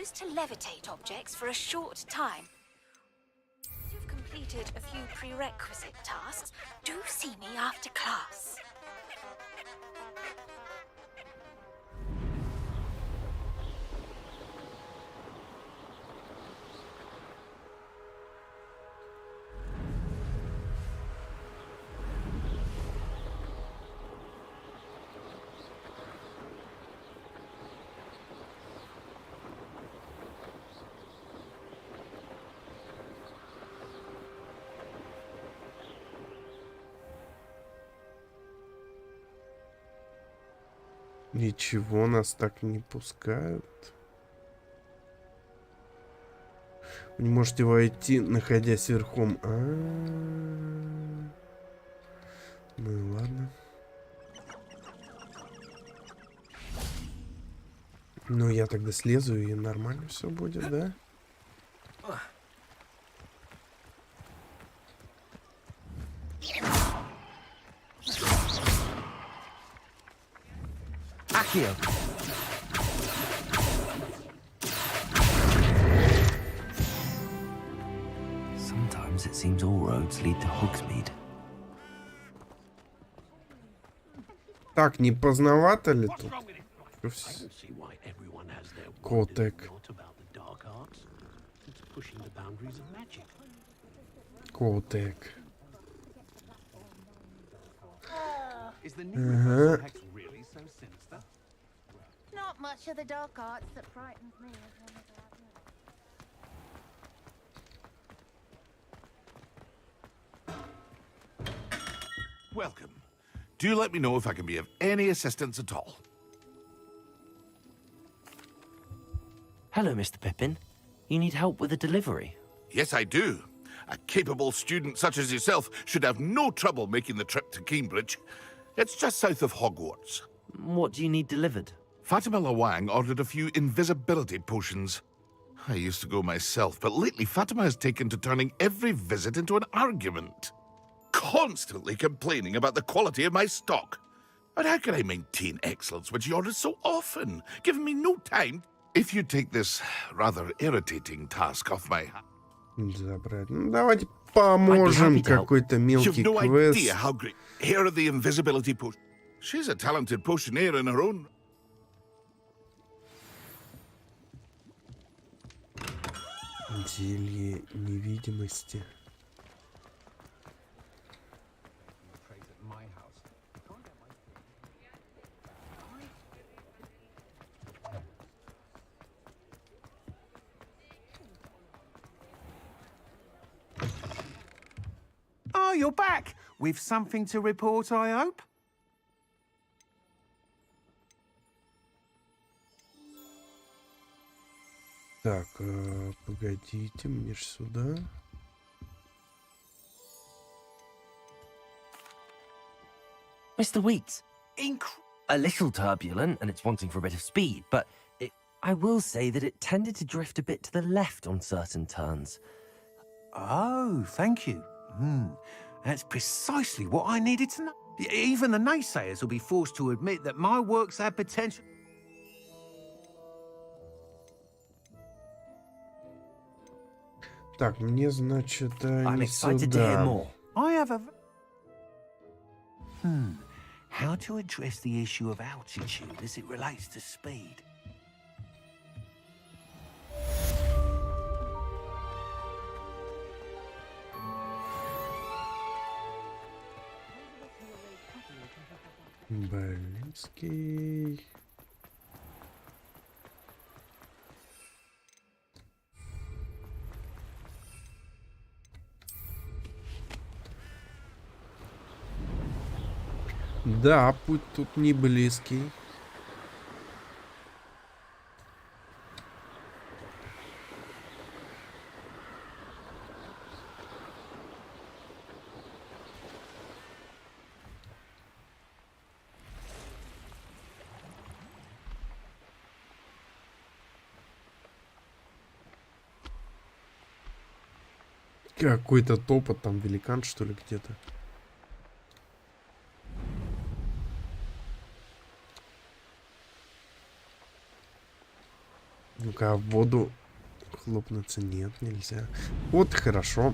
Ничего, нас так не пускают. Вы не можете войти, находясь верхом. Ну и ладно. Ну, я тогда слезу, и нормально все будет, да? Here. Sometimes it seems all roads lead to Hogsmeade. Так, не поздновато ли тут? Котек. Котек. Ага. Not much of the dark arts that frightens me. Welcome. Do let me know if I can be of any assistance at all. Hello, Mr. Pippin. You need help with a delivery? Yes, I do. A capable student such as yourself should have no trouble making the trip to Cambridge. It's just south of Hogwarts. What do you need delivered? Fatima Lawang ordered a few invisibility potions. I used to go myself, but lately Fatima has taken to turning every visit into an argument. Constantly complaining about the quality of my stock. But how can I maintain excellence when she orders so often, giving me no time? If you take this rather irritating task off my hands. Давайте поможем какой-то мелкий You've no квест. idea how great. Here are the invisibility potions. She's a talented potioneer in her own. Зелье невидимости. Oh, you're back. With something to report, I hope? Так, погодите, мне ж сюда. Mr. Weeks, a little turbulent and it's wanting for a bit of speed, but I will say that it tended to drift a bit to the left on certain turns. Oh, thank you. That's precisely what I needed to know. Even the naysayers will be forced to admit that my works have potential. Так, мне, значит, I'm не excited to hear сюда. more. I have a... How to address the issue of altitude as it relates to speed? Блинский. Да, путь тут не близкий. Какой-то топот, там великан, что ли, где-то. Ну-ка, в воду хлопнуться нет, нельзя. Вот, хорошо.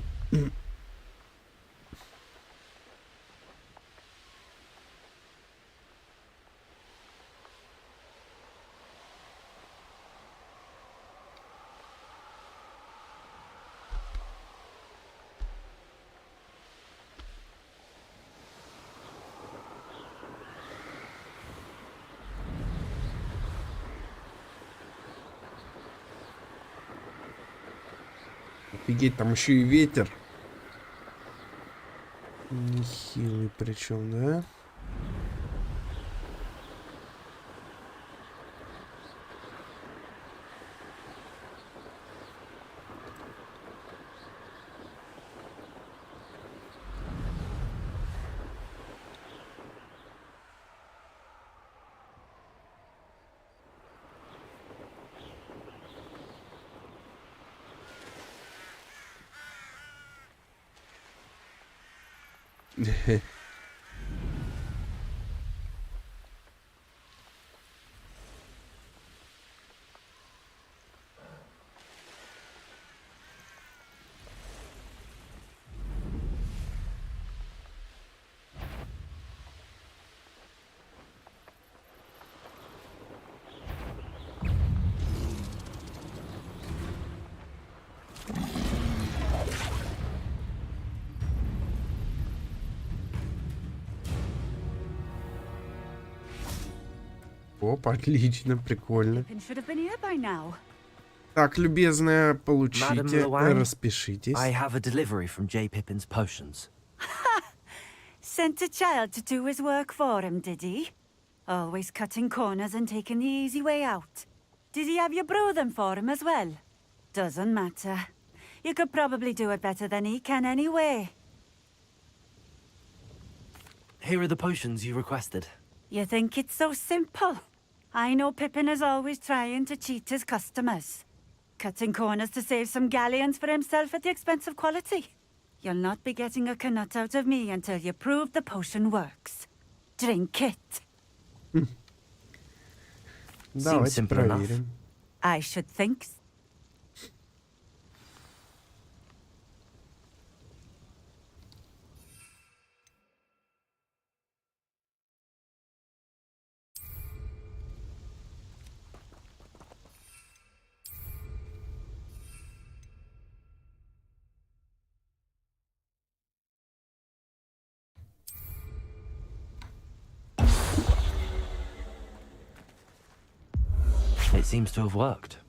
Офигеть, там еще и ветер. Нехилый причем, да? Оп, отлично, прикольно. Так, любезная, получите, распишитесь. I have a delivery from J. Pippin's potions. Sent a child to do his work for him, did he? Always cutting corners and taking the easy way out. Did he have you brew them for him as well? Doesn't matter. You could probably do it better than he can anyway. Here are the potions you requested. You think it's so simple? I know Pippin is always trying to cheat his customers. Cutting corners to save some galleons for himself at the expense of quality. You'll not be getting a canut out of me until you prove the potion works. Drink it. Давайте проверим. I should think so. It seems to have worked.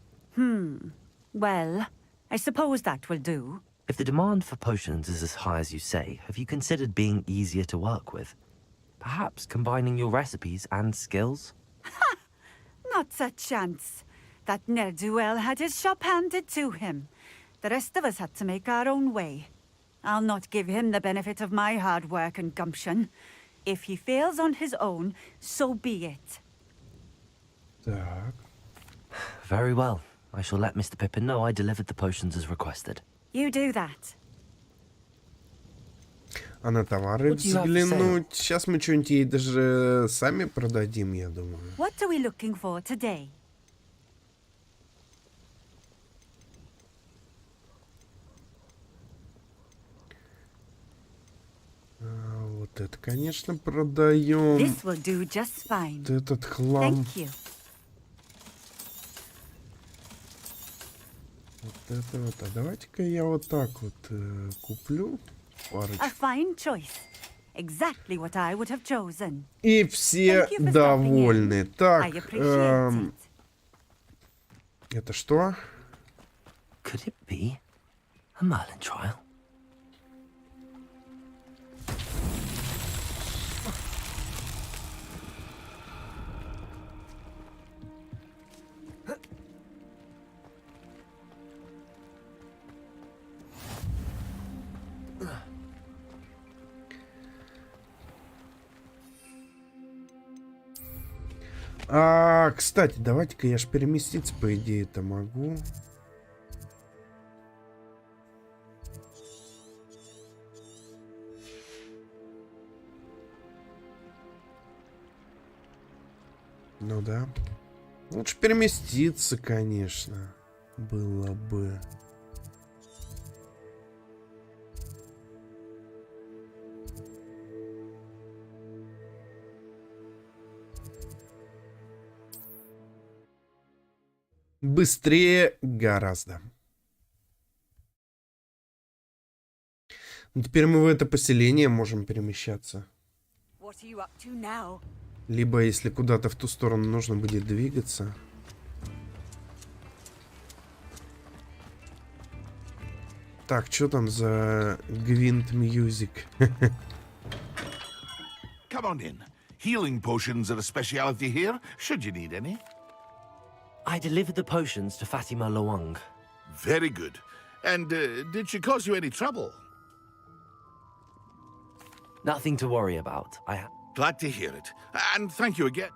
Well, I suppose that will do. If the demand for potions is as high as you say, have you considered being easier to work with? Perhaps combining your recipes and skills? Not a chance. That ne'er-do-well had his shop handed to him. The rest of us had to make our own way. I'll not give him the benefit of my hard work and gumption. If he fails on his own, so be it. Так. Very well. I shall let Mr. Pippin know I delivered the potions as requested. You do that. А на товары What do you have to взглянуть. Сейчас мы что-нибудь ей даже сами продадим, я думаю. What are we looking for today? Вот это, конечно, продаем. This will do just fine. Вот этот хлам. Thank you. Вот это вот. А давайте-ка я вот так вот куплю парочку. A fine choice. Exactly what I would have chosen. И все Thank you for довольны. stopping in. Так, I appreciate it. это что? Could it be a Merlin trial? Кстати, давайте-ка я ж переместиться, по идее-то могу. Ну да. Лучше переместиться, конечно, было бы. Быстрее гораздо. Ну, теперь мы в это поселение можем перемещаться. What are you up to now? Либо, если куда-то в ту сторону нужно будет двигаться. Так, что там за Гвинт Мьюзик? Come on in. Healing potions are a speciality here, should you need any. I delivered the potions to Fatima Loang. Very good. And did she cause you any trouble? Nothing to worry about. Glad to hear it. And thank you again.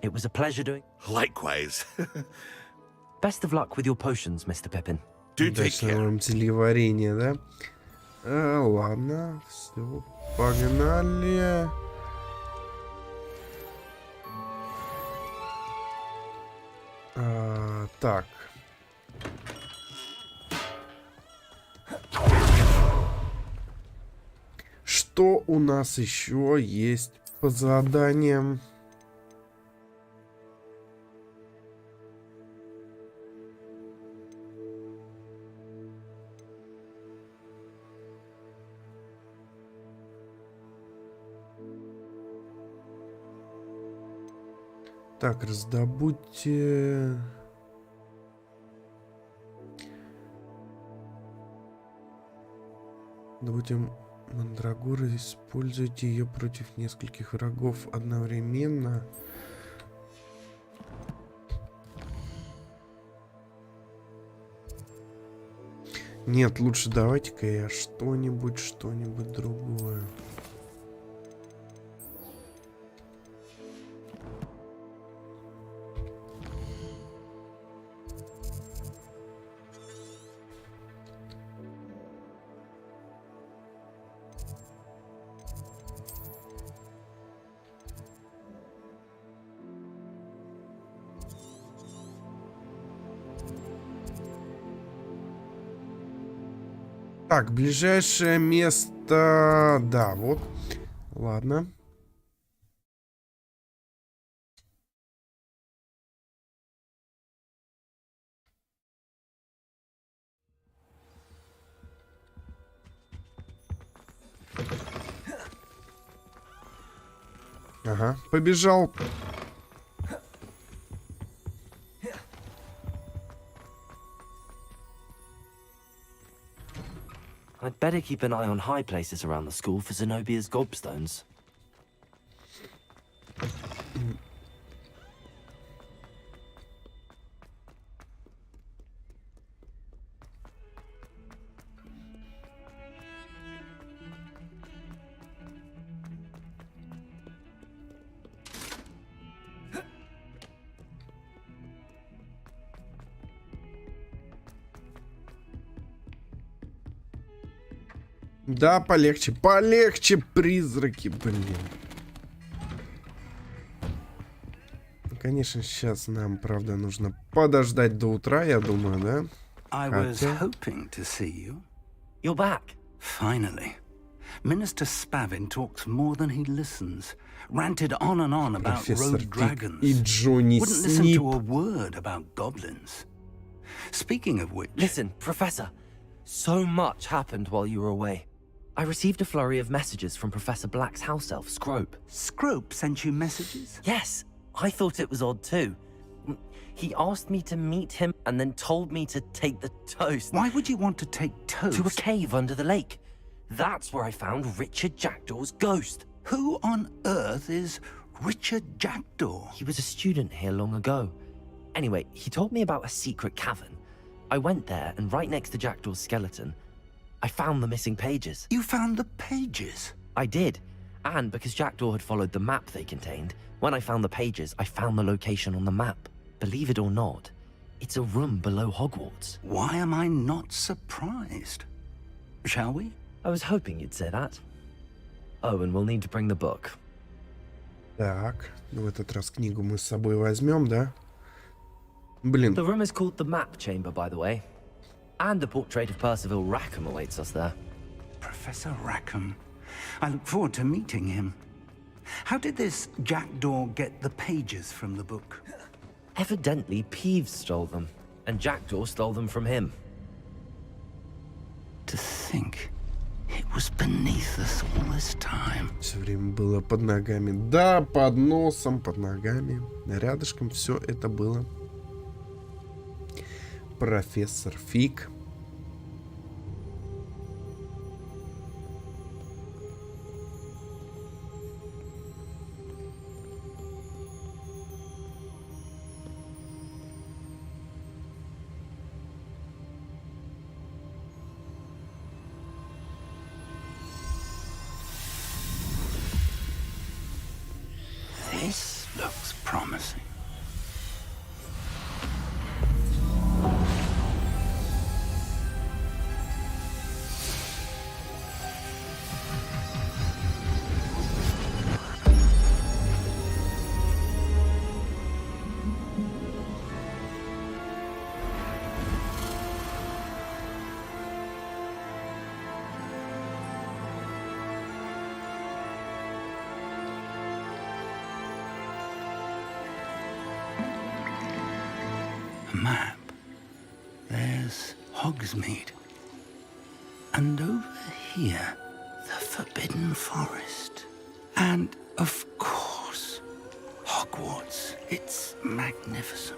It was a pleasure doing. Likewise. Best of luck with your potions, Mr. Pippin. Do take care. Вам зельеварение, да? Ладно, все, погнали. Так. Что у нас еще есть по заданиям? Так, раздобудьте... Добудьте мандрагоры, используйте ее против нескольких врагов одновременно. Нет, лучше давайте-ка я что-нибудь другое. Так, ближайшее место... Да, вот. Ладно. Ага, побежал. I'd better keep an eye on high places around the school for Zenobia's gobstones. Да, полегче, полегче, призраки, блин. Ну, конечно, сейчас нам, правда, нужно подождать до утра, я думаю, да? I was hoping to see you. You're back. Finally. Minister Spavin talks more than he listens. Ranted on and on about rogue dragons. Wouldn't listen to a word about goblins. Speaking of which... Listen, Professor. So much happened while you were away. I received a flurry of messages from Professor Black's house elf, Scrope. Scrope sent you messages? Yes. I thought it was odd too. He asked me to meet him and then told me to take the toast. Why would you want to take toast? To a cave under the lake. That's where I found Richard Jackdaw's ghost. Who on earth is Richard Jackdaw? He was a student here long ago. Anyway, he told me about a secret cavern. I went there, and right next to Jackdaw's skeleton, I found the missing pages. You found the pages? I did. And because Jackdaw had followed the map they contained, when I found the pages, I found the location on the map. Believe it or not, it's a room below Hogwarts. Why am I not surprised? Shall we? I was hoping you'd say that. Oh, and we'll need to bring the book. Так, ну в этот раз книгу мы с собой возьмем, да? Блин. The room is called the Map Chamber, by the way. And the portrait of Percival Rackham awaits us there. Professor Rackham. I look forward to meeting him. How did this Jackdaw get the pages from the book? Evidently, Peeves stole them, and Jackdaw stole them from him. To think it was beneath us all this time. Все время было под ногами. Да, под носом, под ногами. Рядышком все это было. Профессор Фиг. This looks promising. Map. There's Hogsmeade. And over here, the Forbidden Forest. And, of course, Hogwarts. It's magnificent.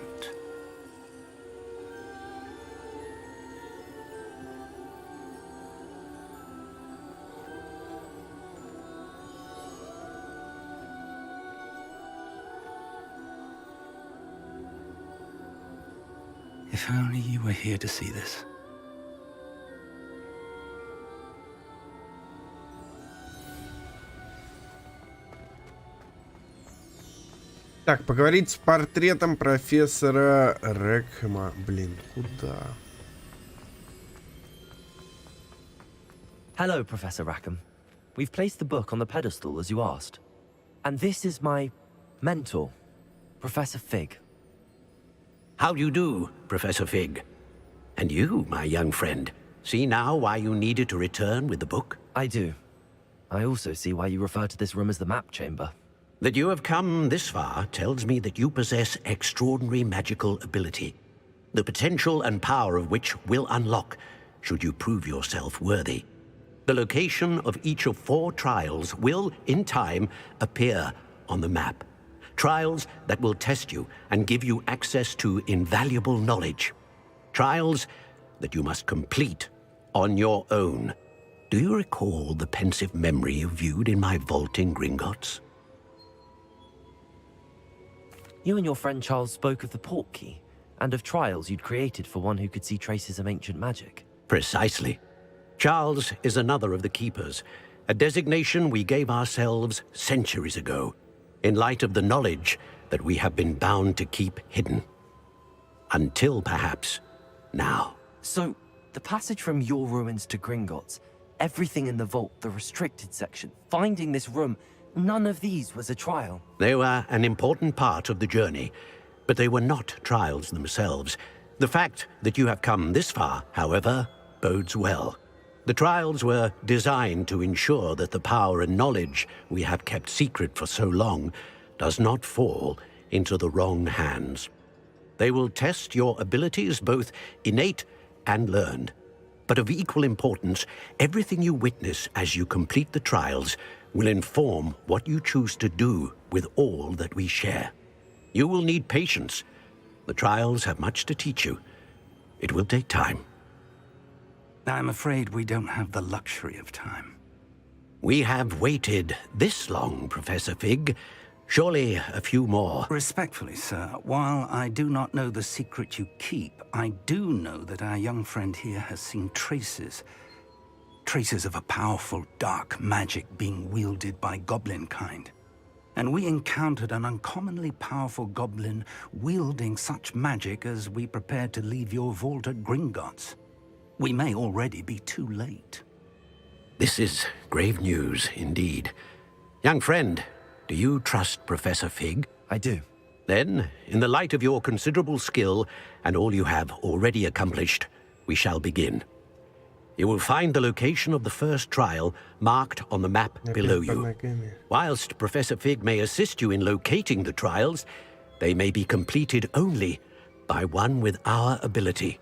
If only you were here to see this. Так, поговорить с портретом профессора Рекхэма. Блин, куда? Hello, Professor Rackham. We've placed the book on the pedestal, as you asked. And this is my mentor, Professor Fig. How do you do, Professor Fig? And you, my young friend, see now why you needed to return with the book? I do. I also see why you refer to this room as the Map Chamber. That you have come this far tells me that you possess extraordinary magical ability, the potential and power of which will unlock should you prove yourself worthy. The location of each of 4 trials will, in time, appear on the map. Trials that will test you and give you access to invaluable knowledge. Trials that you must complete on your own. Do you recall the pensive memory you viewed in my vault in Gringotts? You and your friend Charles spoke of the Portkey, and of trials you'd created for one who could see traces of ancient magic. Precisely. Charles is another of the Keepers, a designation we gave ourselves centuries ago, in light of the knowledge that we have been bound to keep hidden. Until, perhaps, now. So, the passage from your ruins to Gringotts, everything in the vault, the restricted section, finding this room, none of these was a trial. They were an important part of the journey, but they were not trials themselves. The fact that you have come this far, however, bodes well. The trials were designed to ensure that the power and knowledge we have kept secret for so long does not fall into the wrong hands. They will test your abilities, both innate and learned. But of equal importance, everything you witness as you complete the trials will inform what you choose to do with all that we share. You will need patience. The trials have much to teach you. It will take time. I'm afraid we don't have the luxury of time. We have waited this long, Professor Fig. Surely a few more. Respectfully, sir, while I do not know the secret you keep, I do know that our young friend here has seen traces of a powerful dark magic being wielded by goblin kind. And we encountered an uncommonly powerful goblin wielding such magic as we prepared to leave your vault at Gringotts. We may already be too late. This is grave news indeed. Young friend, do you trust Professor Fig? I do. Then, in the light of your considerable skill and all you have already accomplished, we shall begin. You will find the location of the first trial marked on the map below you. Whilst Professor Fig may assist you in locating the trials, they may be completed only by one with our ability.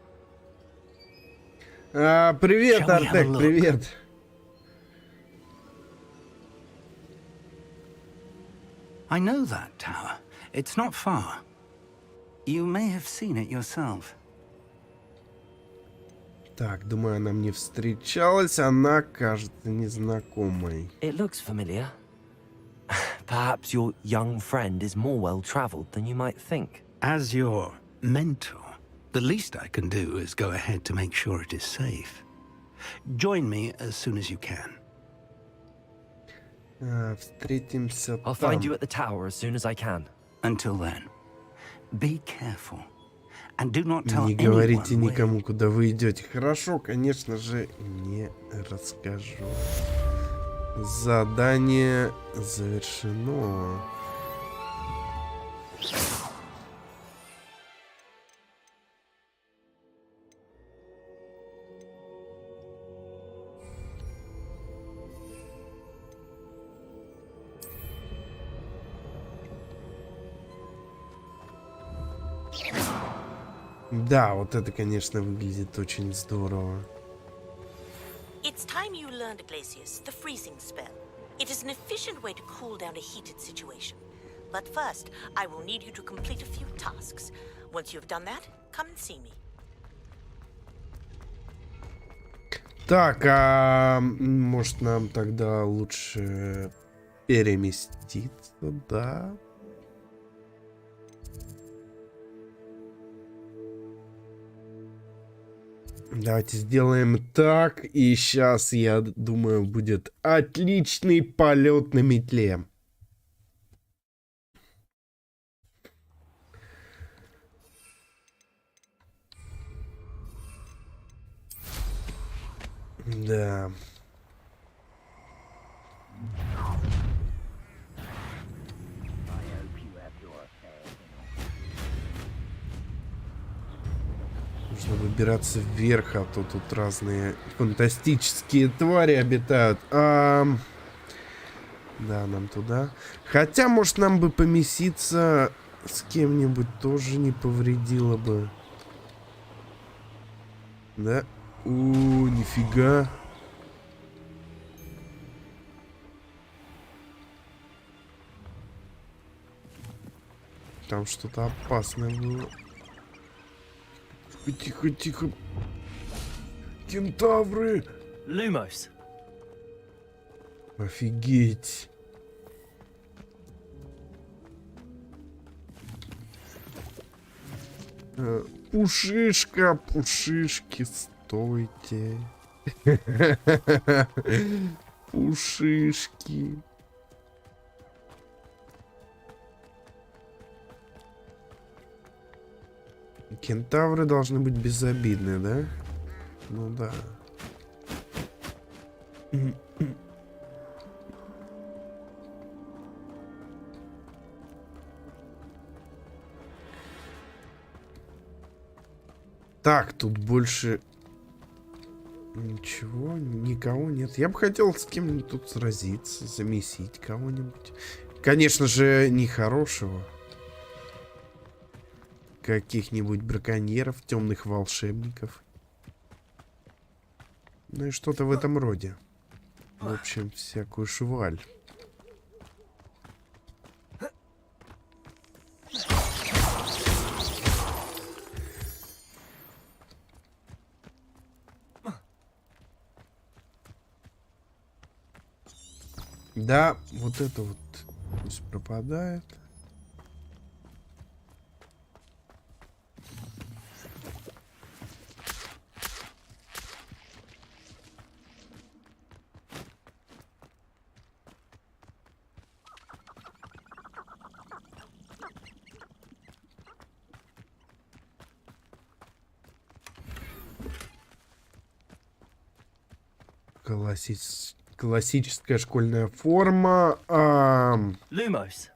Привет, Артек, привет. I know that tower. It's not far. You may have seen it yourself. Так, думаю, она мне встречалась. Она кажется незнакомой. It looks familiar. Perhaps your young friend is more well-traveled than you might think. As your mentor, the least I can do is go ahead to make sure it is safe. Join me as soon as you can. Встретимся I'll find you at the tower as soon as I can. Until then, be careful. And do not tell Не говорите никому, куда вы идете. Хорошо, конечно же, не расскажу. Задание завершено. Да, вот это, конечно, выглядит очень здорово. It's time you learned, Glacius, the freezing spell. It is an efficient way to cool down a heated situation. But first, I will need you to complete a few tasks. Once you've done that, come and see me. Так, может нам тогда лучше переместиться, да? Давайте сделаем так, и сейчас, я думаю, будет отличный полет на метле. Да. Нужно выбираться вверх, а то тут разные фантастические твари обитают. Да, нам туда. Хотя, может, нам бы поместиться с кем-нибудь тоже не повредило бы. Да? О, нифига. Там что-то опасное было. Тихо, тихо. Кентавры. Lumos. Офигеть. Пушишка, пушишки, стойте. Пушишки. Кентавры должны быть безобидны, да? Ну да. Так, тут больше ничего, никого нет. Я бы хотел с кем-нибудь тут сразиться, замесить кого-нибудь. Конечно же, нехорошего. Каких-нибудь браконьеров, темных волшебников. Ну и что-то в этом роде. В общем, всякую шваль. Да, вот это вот пусть пропадает. Классическая школьная форма. Lumos.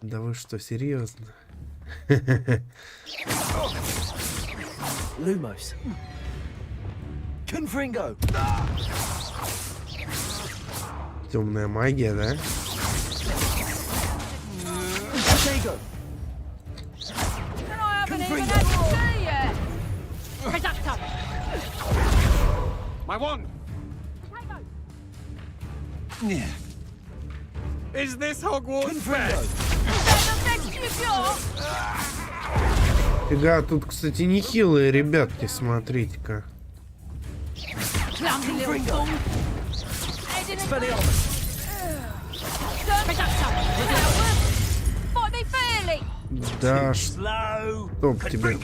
Да вы что, серьезно? Lumos. Confringo. Темная магия, да? Potato. My wand! Yeah. Is this Hogwarts best? Фига, тут, кстати, нехилые ребятки, смотрите-ка. Да, чтоб тебе.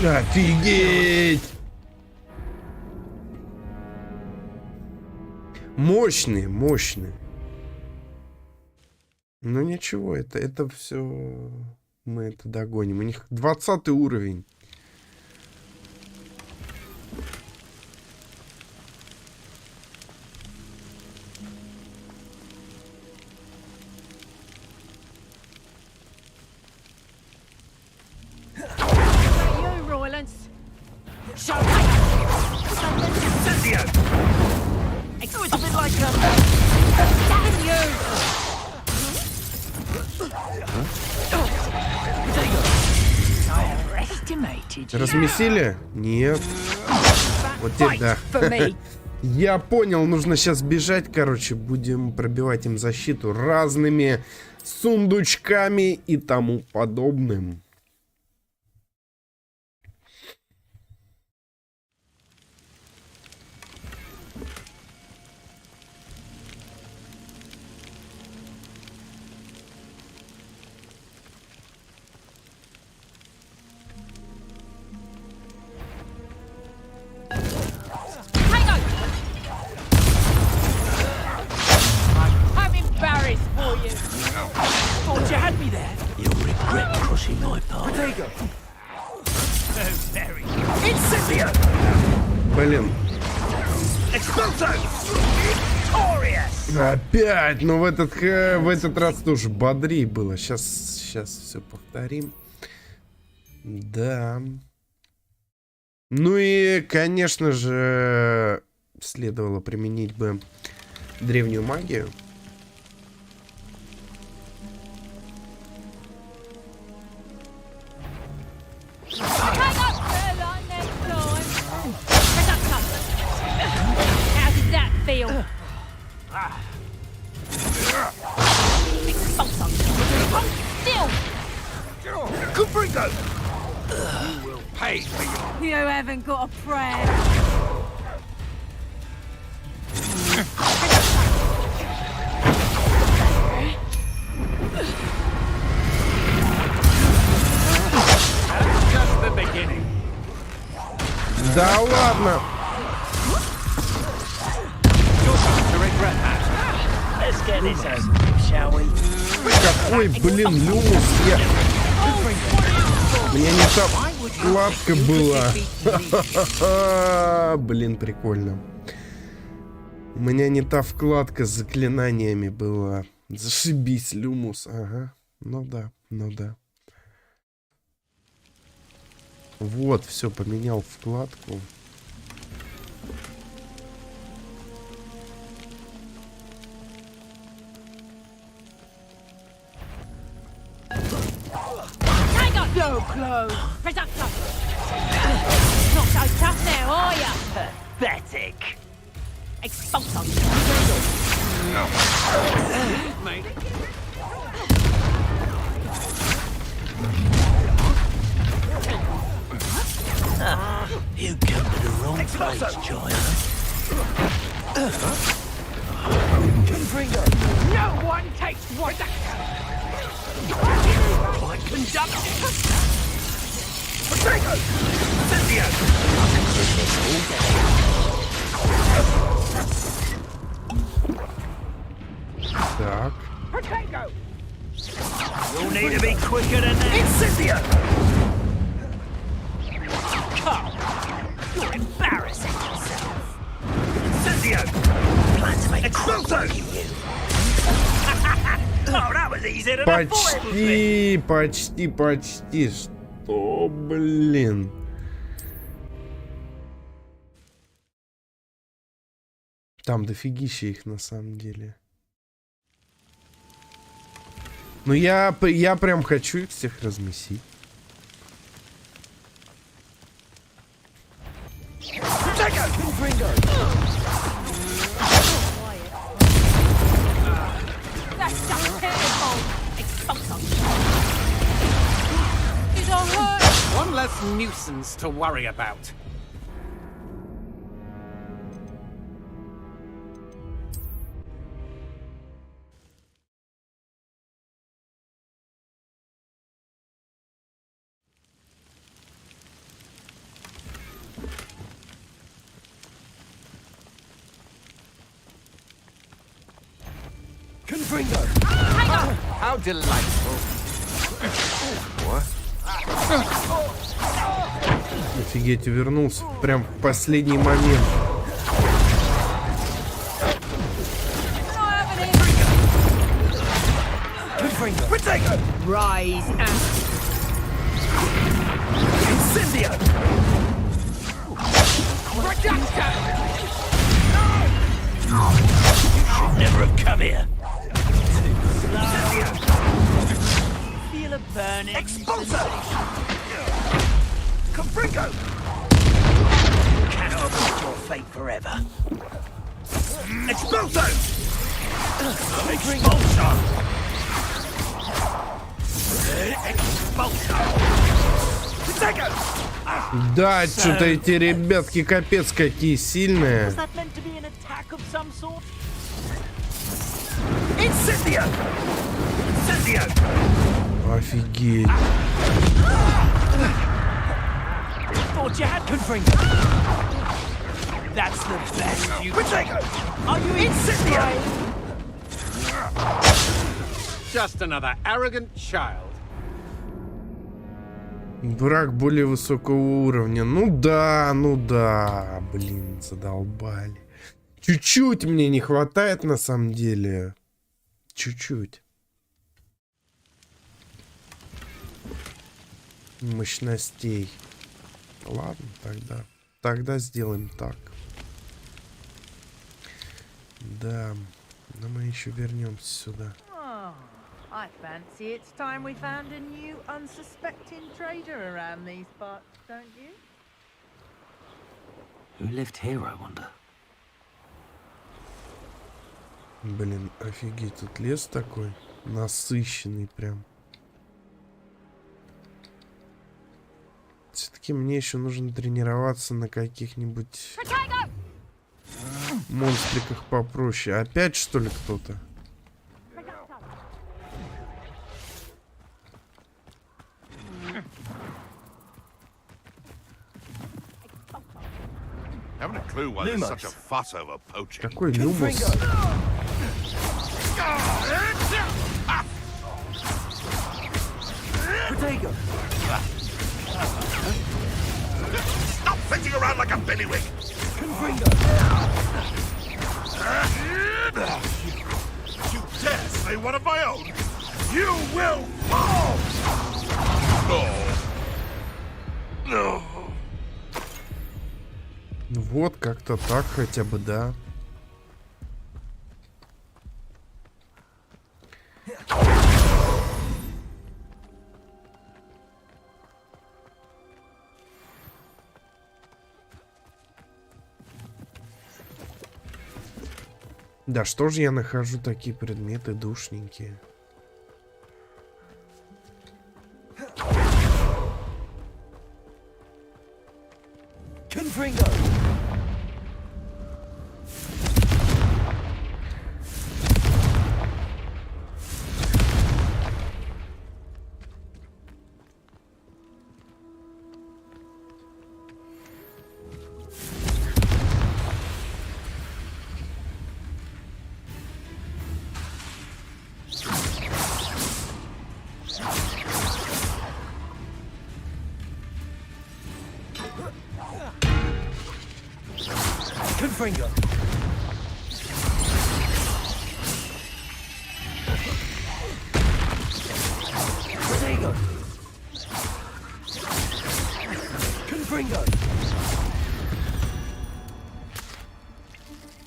Офигеть! Мощные, мощные. Ну ничего, это все мы это догоним. У них 20 уровень. Размесили? Нет. Вот теперь да. Я понял, нужно сейчас бежать, короче. Будем пробивать им защиту разными сундучками и тому подобным. Блин. Опять, но в этот раз тоже бодрее было. Сейчас все повторим. Да. Ну и, конечно же, следовало применить бы древнюю магию. You haven't got a prayer. That's just the beginning. Да ладно. Какой, блин, люмус я... У меня не та вкладка была. Блин, прикольно. У меня не та вкладка с заклинаниями была. Зашибись, люмус. Ага. Ну да, ну да. Вот, все, поменял вкладку. So close. Production. Not so tough now, are ya? Pathetic. Expulsion. No. Mate. You come to the wrong place, child. No one takes one. Like conducting. Potato! Cynthia! Так. Potato! You'll need to be quicker than that. It's Cynthia! Come! You're embarrassing yourself. Cynthia! Plan to make Expulso! Oh, that was easier than I thought it would be. Почти. Что, блин? Там дофигища их на самом деле. Ну я прям хочу их всех размесить. One less nuisance to worry about. Confringo! How delightful. What? Офигеть, увернулся прям в последний момент. Rise and Incendio! You should never have come here. feel a burning Expulso! Confringo! Cannot avoid your fate forever. Expulso! Expulso! Expulso! Да, что-то эти ребятки капец какие сильные. Was that meant to be an attack of some sort? Incendio! Incendio! Офигеть. Thought you had Confringo. That's the best you can. Are you Incendio? Just another arrogant child. Враг более высокого уровня. Ну да, блин, задолбали. Чуть-чуть мне не хватает на самом деле. Чуть-чуть. Мощностей. Ладно, тогда сделаем так. Да, но мы еще вернемся сюда. I fancy it's time we found a new unsuspecting trader around these parts, don't you? Who lived here, I wonder? Блин, офигеть, тут лес такой насыщенный прям. Все-таки мне еще нужно тренироваться на каких-нибудь монстриках попроще. Опять что ли кто-то? Haven't a clue why there's such a fuss over poaching. Какой люмус? Stop flitting around like a bellywig! You dare say one of my own? You will fall! No. Вот как-то так хотя бы, да. Да что же я нахожу такие предметы душненькие?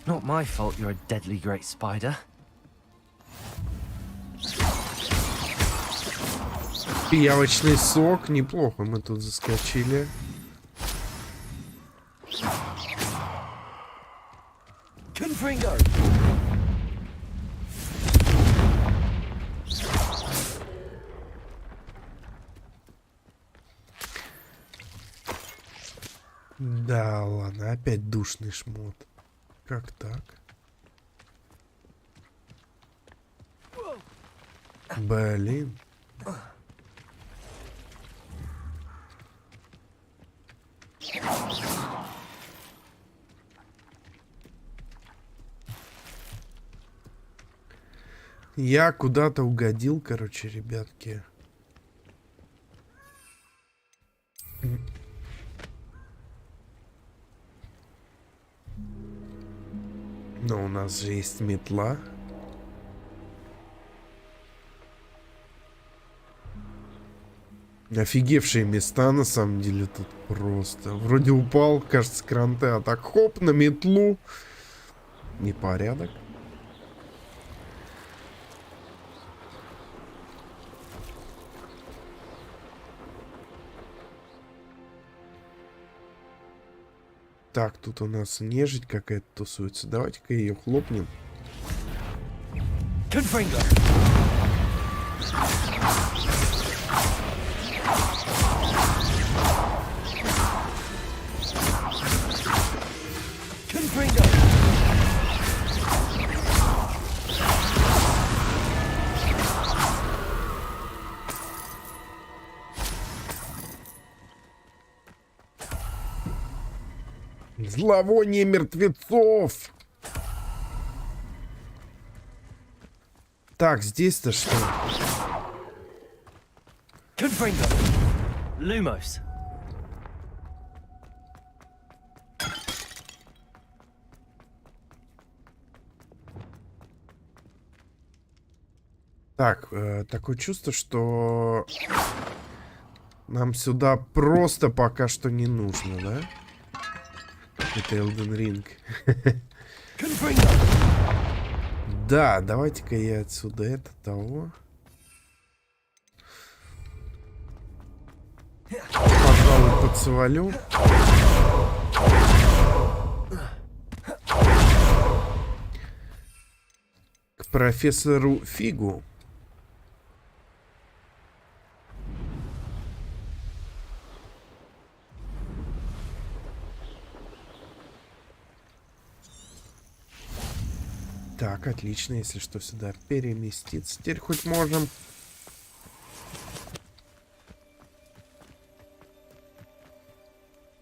Not my fault you're a deadly great spider. Пиявочный сок, неплохо мы тут заскочили. Да ладно, опять душный шмот. Как так? Блин. Я куда-то угодил, короче, ребятки. Но у нас же есть метла. Офигевшие места, на самом деле, тут просто. Вроде упал, кажется, кранты, а так хоп, на метлу. Непорядок. Так, тут у нас нежить какая-то тусуется. Давайте-ка ее хлопнем. Зловоние мертвецов. Так, здесь-то что? Lumos. Так, такое чувство, что нам сюда просто пока что не нужно, да? Это Elden Ring. Да, давайте-ка я отсюда это того. Пожалуй, подсвалю. К профессору Фигу. Так, отлично, если что, сюда переместиться. Теперь хоть можем.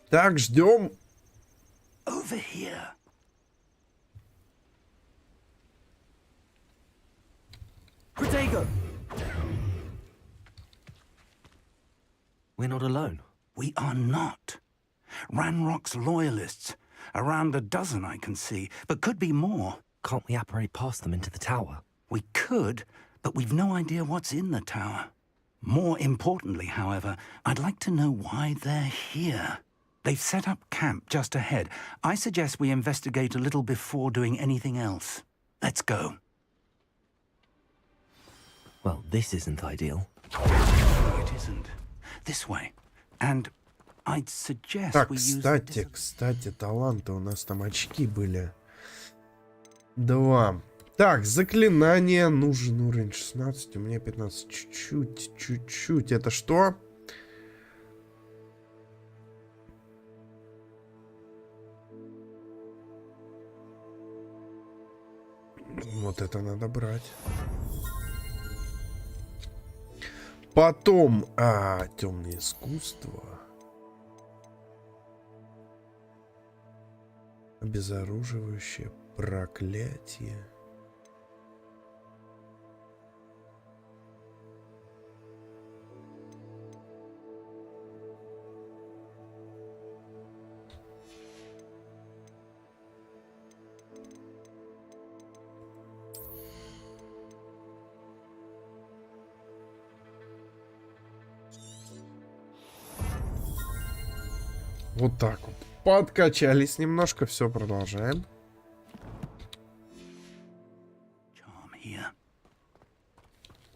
Так, ждем. We're not alone. We are not. Ranrock's loyalists. Around a dozen I can see, but could be more. Can't we apparate past them into the tower? We could, but we've no idea what's in the tower. More importantly, however, I'd like to know why they're here. They've set up camp just ahead. I suggest we investigate a little before doing anything else. Let's go. Well, this isn't ideal. No, it isn't. This way. And I'd suggest Так, we use... кстати, таланты у нас там очки были. 2. Так, заклинание. Нужен уровень 16. У меня 15. Чуть-чуть. Это что? Вот это надо брать. Потом, темное искусство. Обезоруживающее проклятие. Вот так вот. Подкачались немножко, все, продолжаем.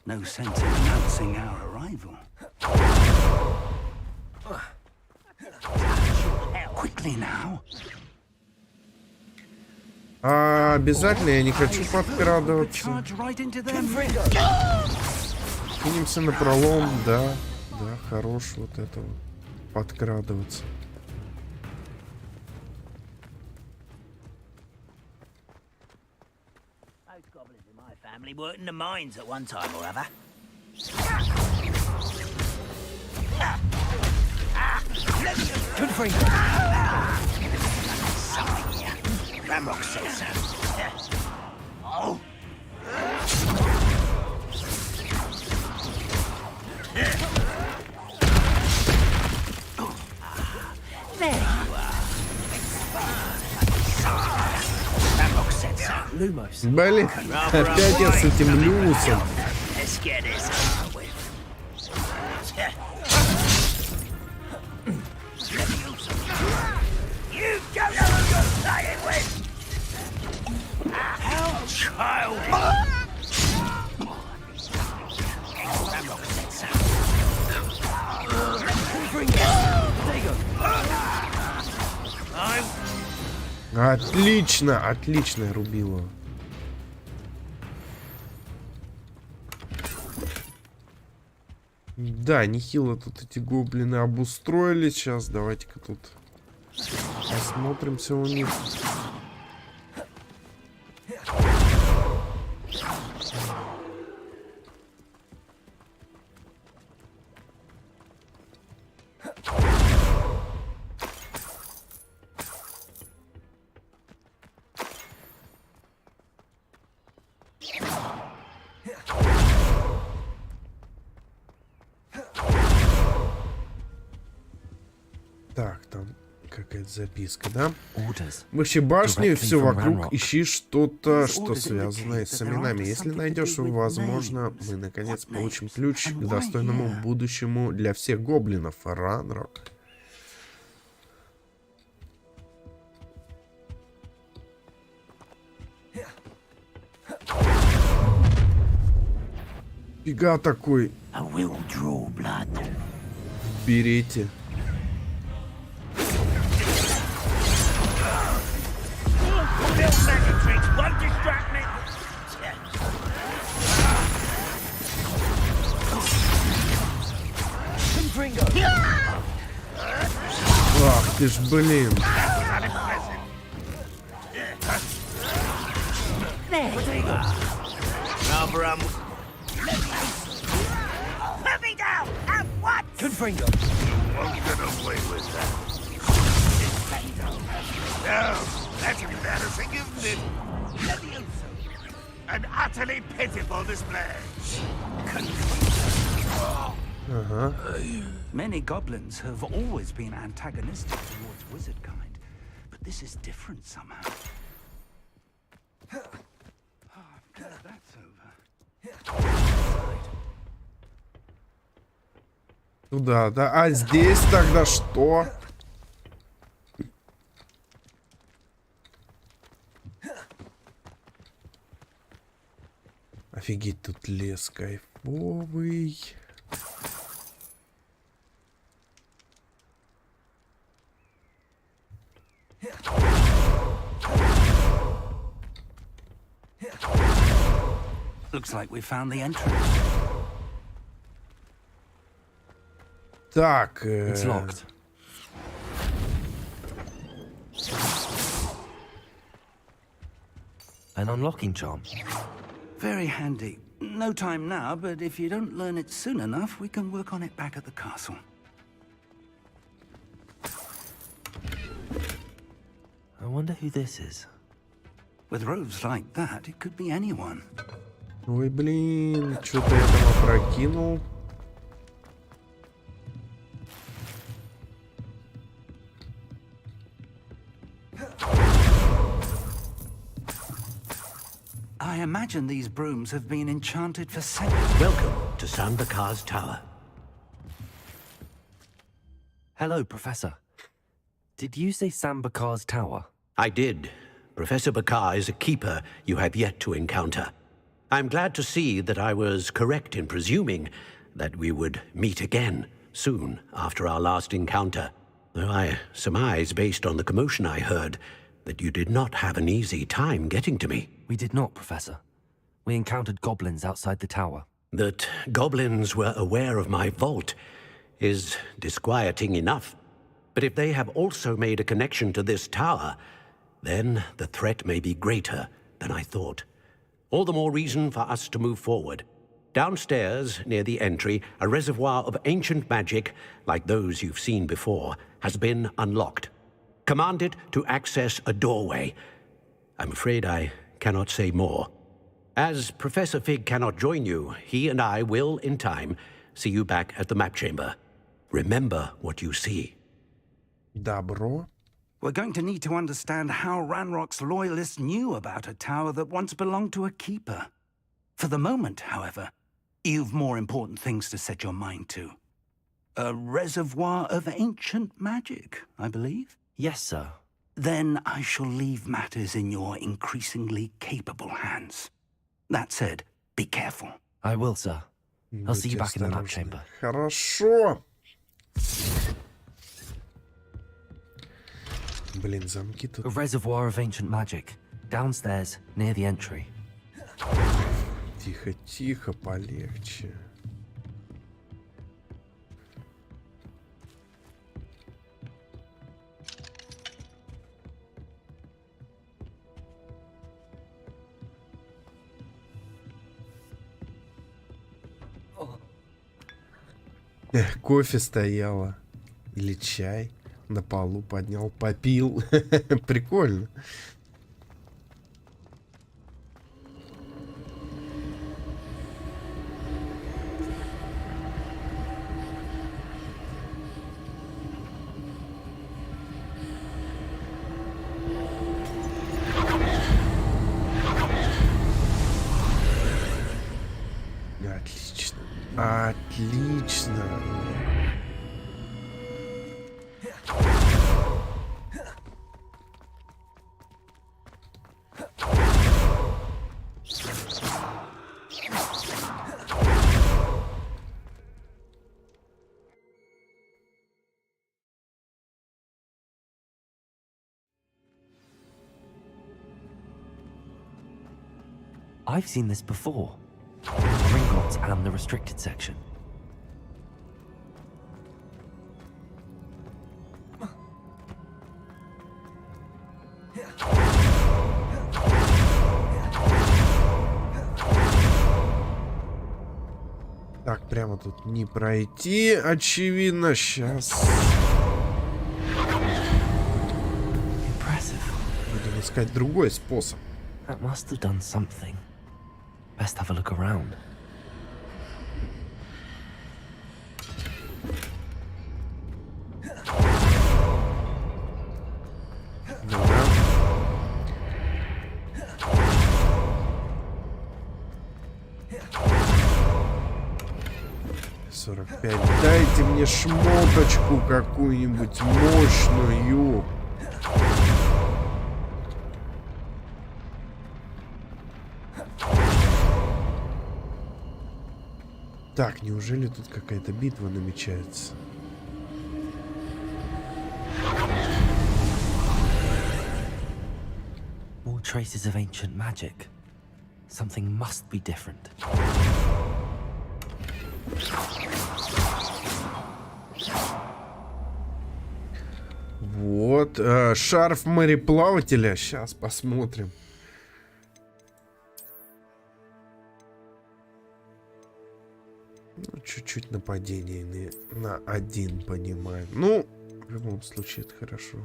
No sense in announcing our arrival. Quickly now. Обязательно я не хочу подкрадываться. Кинемся на пролом, да, хорош вот это вот. Подкрадываться. Family worked in the mines at one time or other. Good for you. Something here. Ramrock says so. Oh. There you are. Ramrock said so. Lumos. Блин, опять я с этим Люмусом. Let's get this over with. You don't know who you're playing with! How childish! Ramrock said so. There you go. Отлично, отлично рубило. Да, нехило тут эти гоблины обустроились. Сейчас давайте-ка тут осмотримся у них. Так, там какая-то записка, да? Выше башни, все вокруг, ищи что-то, что связанное с именами. Если найдешь, возможно, мы наконец получим ключ к достойному будущему для всех гоблинов. Ранрок. Фига такой. Берите. Ах ты ж, блин. Confringo. You won't get away with that. No, that's embarrassing, isn't it? An utterly pitiful display. Many goblins have always been antagonistic towards wizard kind, but this is different somehow. That's over. Туда, да. А здесь тогда что? Офигеть, тут лес кайфовый. Looks like we found the entrance. Так. It's locked. An unlocking charm. Very handy. No time now, but if you don't learn it soon enough, we can work on it back at the castle. I wonder who this is. With robes like that, it could be anyone. Ой, блин, что-то я там опрокинул. I imagine these brooms have been enchanted for centuries. Welcome to Sambakar's Tower. Hello, Professor. Did you say Sambakar's Tower? I did. Professor Bakar is a keeper you have yet to encounter. I'm glad to see that I was correct in presuming that we would meet again soon after our last encounter. Though I surmise, based on the commotion I heard, that you did not have an easy time getting to me. We did not, Professor. We encountered goblins outside the tower. That goblins were aware of my vault is disquieting enough. But if they have also made a connection to this tower, then the threat may be greater than I thought. All the more reason for us to move forward. Downstairs, near the entry, a reservoir of ancient magic, like those you've seen before, has been unlocked. Command it to access a doorway. I'm afraid I cannot say more. As Professor Fig cannot join you, he and I will, in time, see you back at the map chamber. Remember what you see. Добро. We're going to need to understand how Ranrock's loyalists knew about a tower that once belonged to a keeper. For the moment, however, you've more important things to set your mind to. A reservoir of ancient magic, I believe? Yes, sir. Then I shall leave matters in your increasingly capable hands. That said, be careful. I will, sir. I'll see you back in the map chamber. Хорошо. Блин, замки тут. A reservoir of ancient magic. Downstairs, near the entry. Тихо, тихо, полегче. Кофе стояло. Или чай. На полу поднял, попил. Прикольно. Отлично. Отлично. I've seen this before. Gringotts and the restricted section. Так, прямо тут не пройти, очевидно. Сейчас. Будем искать другой способ. That must have done something. Best have a look around. Дайте мне шмоточку какую-нибудь мощную. Так, неужели тут какая-то битва намечается? More traces of ancient magic. Something must be different. Вот, шарф мореплавателя. Сейчас посмотрим. Ну, чуть-чуть нападение на один понимаем. Ну, в любом случае, это хорошо.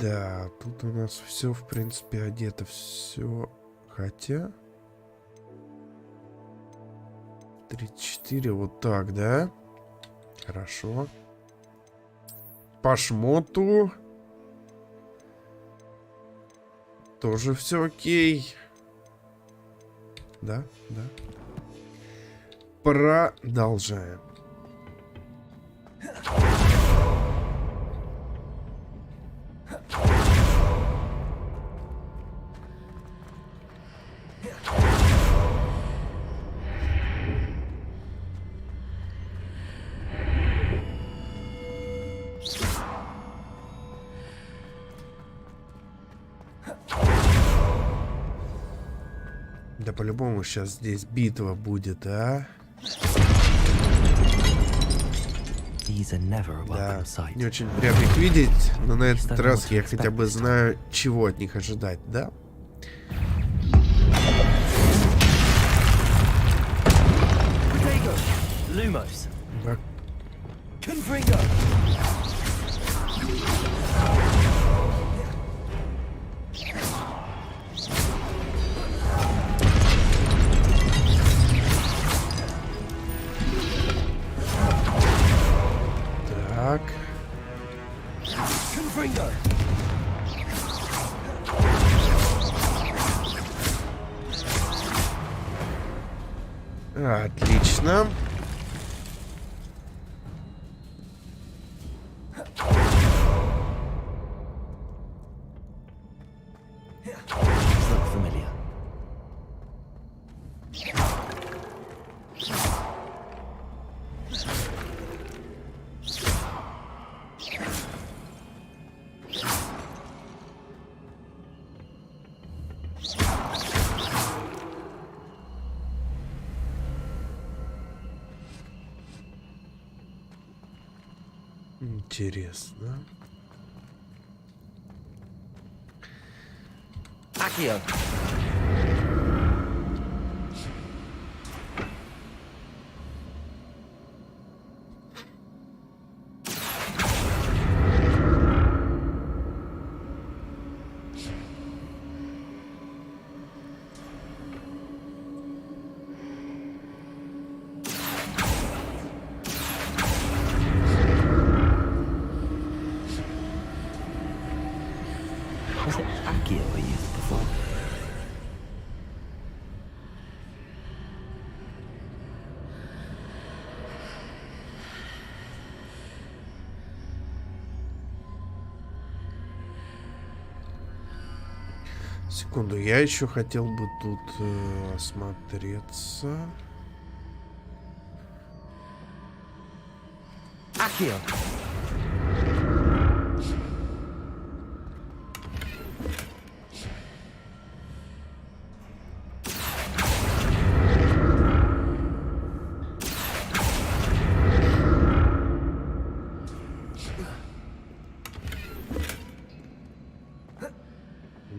Да, тут у нас все, в принципе, одето. Все. Хотя... 34, вот так, да? Хорошо. По шмоту. Тоже все окей. Да, да. Продолжаем. Да по-любому сейчас здесь битва будет, а? Да, не очень приятно их видеть, но на этот раз я хотя бы знаю, чего от них ожидать, да? Да. Так. Отлично. Интересно. Accio. Was it Accio we used before? Секунду, я еще хотел бы тут осмотреться. Accio.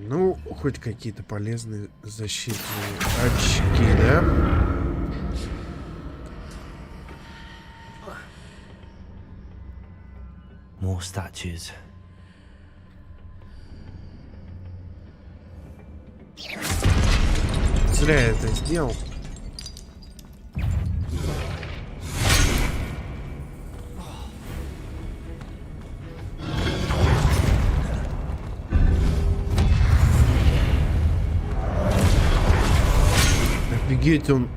Ну, хоть какие-то полезные защитные очки, да? More statues. Зря я это сделал. Офигеть, он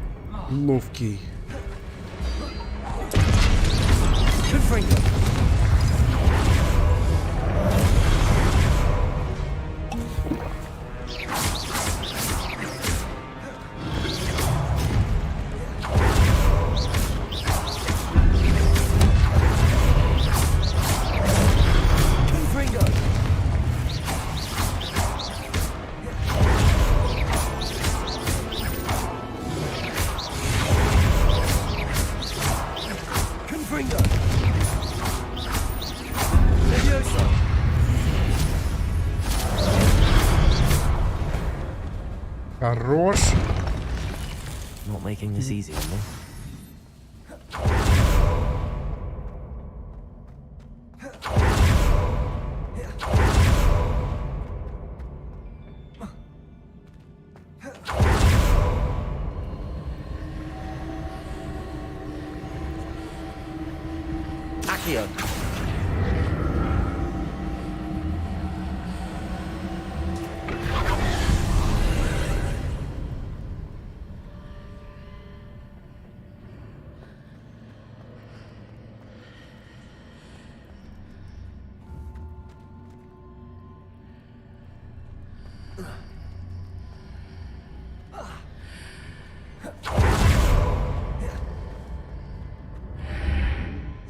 ловкий. Хорош. Not making this easy on me.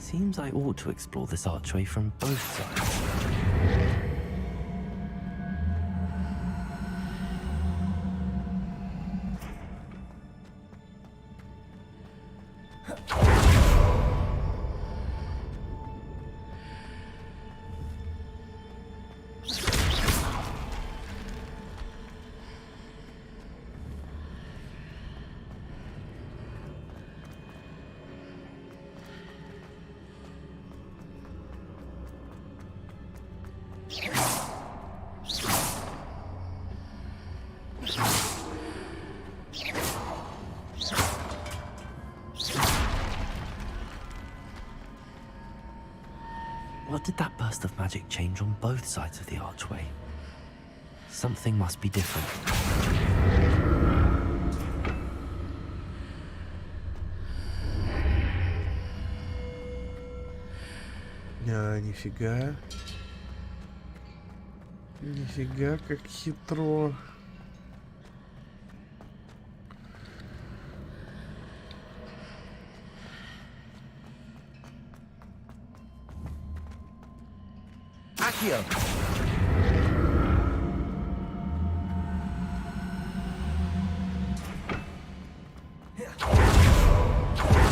Seems I ought to explore this archway from both sides. What did that burst of magic change on both sides of the archway? Something must be different. Нифига. Нифига, как хитро. Accio.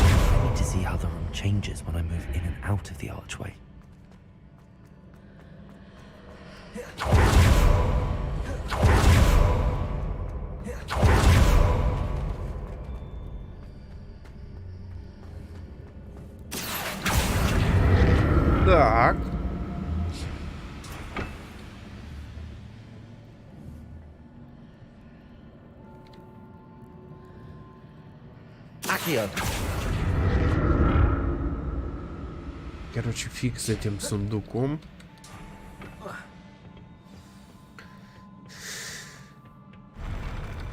I need to see how the room changes when I move in and out of the archway. Так. Accio. Короче, фиг с этим сундуком.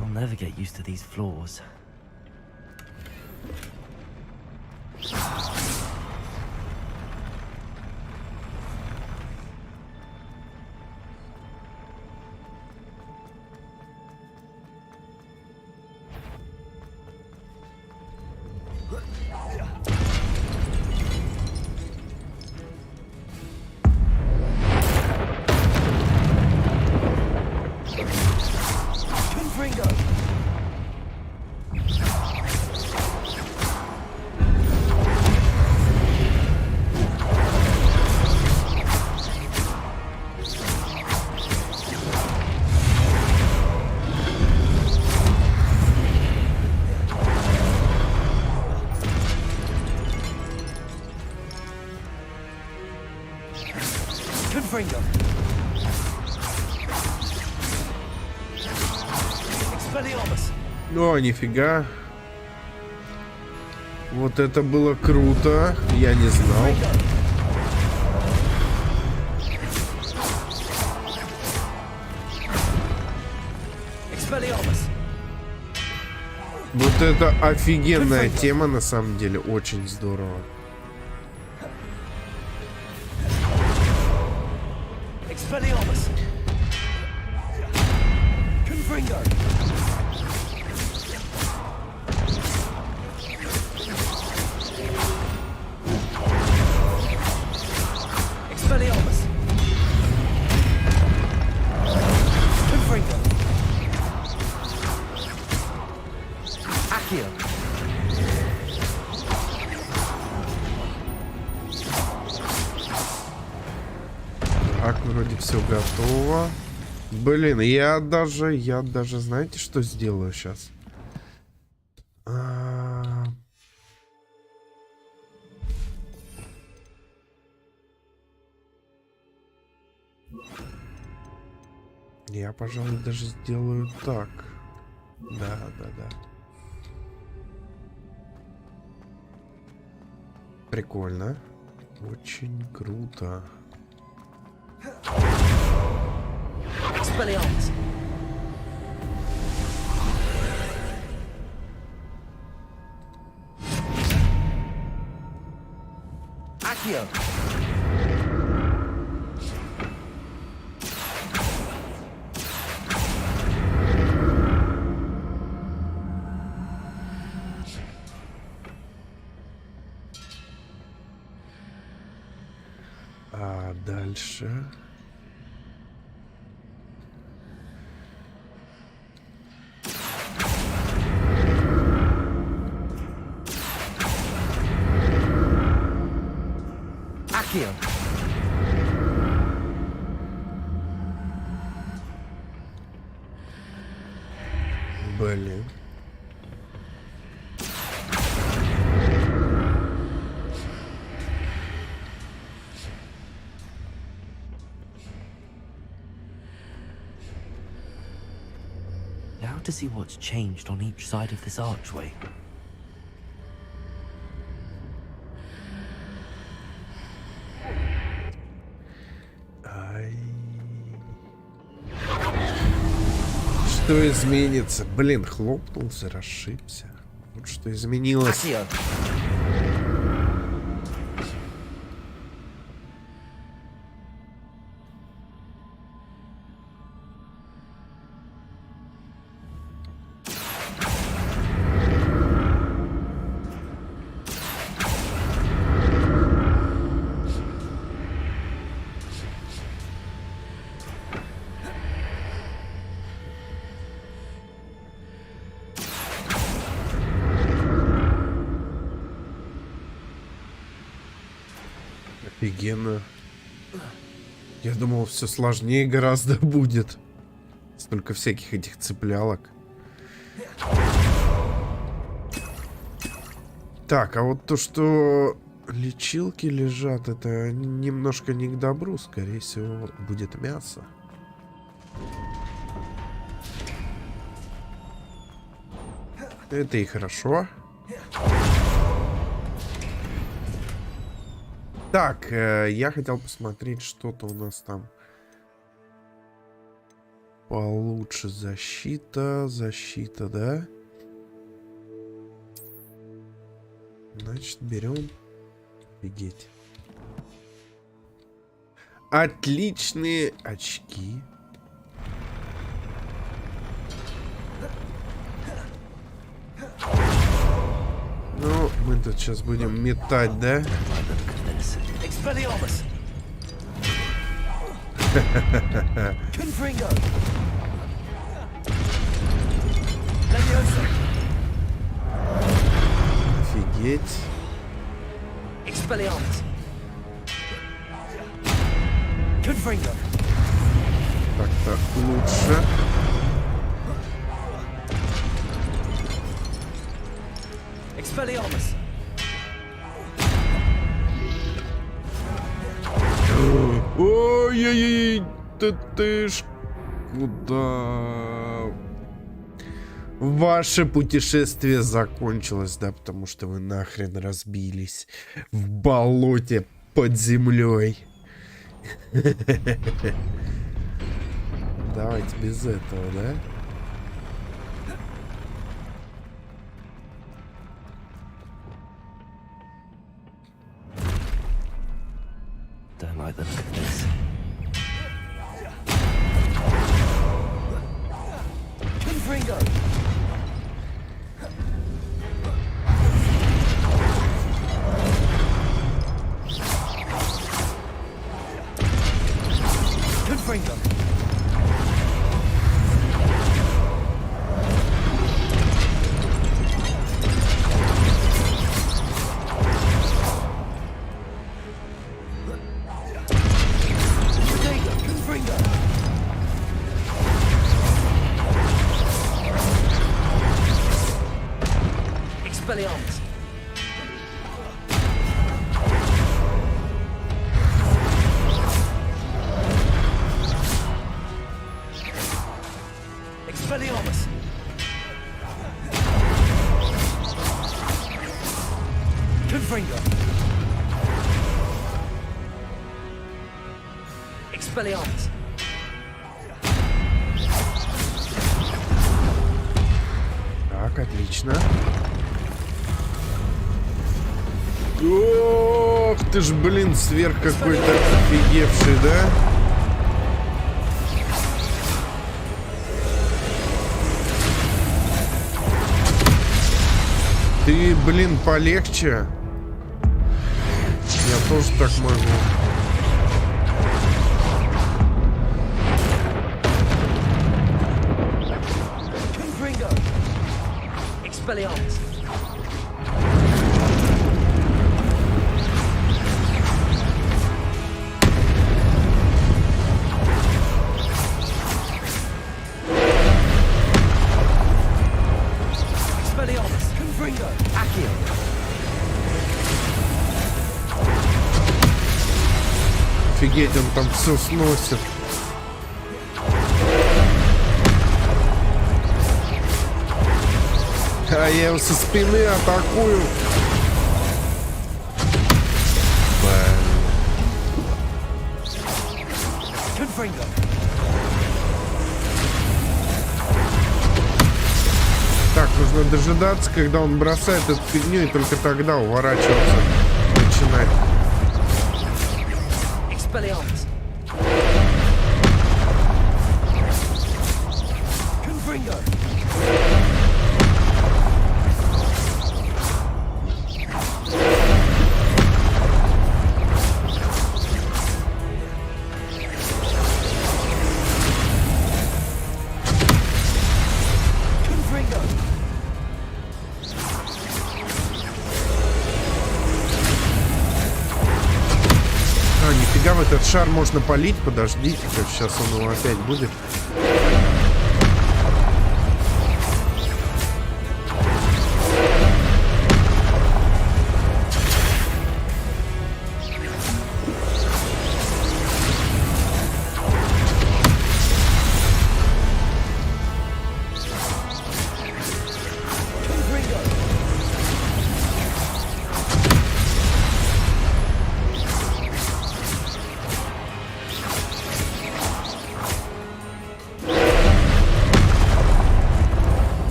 I'll never get used to these floors. Expelliarmus. О, нифига. Вот это было круто. Я не знал. Вот это офигенная тема, на самом деле. Очень здорово. Так, вроде все готово. Блин, я даже, знаете, что сделаю сейчас? Я, пожалуй, даже сделаю так. Да. Прикольно. Очень круто. А дальше... Блин. Now to see what's changed on each side of this archway. Что изменится? Блин, хлопнулся, расшибся. Вот что изменилось. Офигенно. Я думал, все сложнее гораздо будет. Столько всяких этих цеплялок. Так, а вот то, что лечилки лежат, это немножко не к добру. Скорее всего, будет мясо. Это и хорошо. Так, я хотел посмотреть, что-то у нас там получше. Защита, да? Значит, берем. Офигеть. Отличные очки. Ну, мы тут сейчас будем метать, да? Офигеть. Так-то лучше. Ой-ой-ой, ты ж куда? Ваше путешествие закончилось, да, потому что вы нахрен разбились в болоте под землей. Давайте без этого, да? Don't like the look of this. Confringo! Confringo! Expelliarmus. Expelliarmus! Confringo! Expelliarmus. Так, отлично. Ох ты ж, блин, сверх какой-то офигевший, да? Ты, блин, полегче. Я тоже так могу. Expelliarmus. Expelliarmus! Confringo! Accio! Офигеть, он там все сносит. А я его со спины атакую. Confringo! Так, нужно дожидаться, когда он бросает эту фигню, и только тогда уворачиваться начинать. Expelliarmus. Confringo! Нифига, в этот шар можно полить. Подождите-ка, сейчас он его опять будет.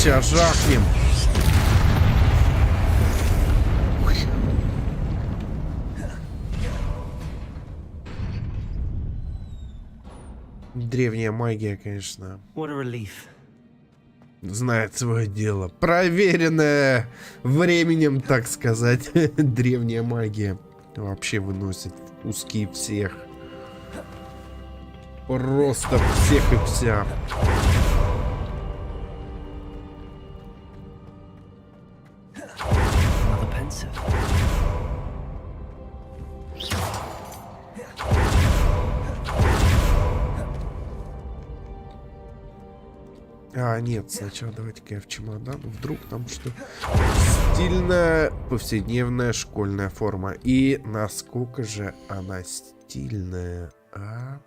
Сейчас жахнем. Древняя магия, конечно. Знает свое дело. Проверенная временем, так сказать. Древняя магия вообще выносит в куски всех. Просто всех и вся. А, нет, сначала давайте-ка я в чемодан. Вдруг там что? Стильная повседневная школьная форма. И насколько же она стильная, а?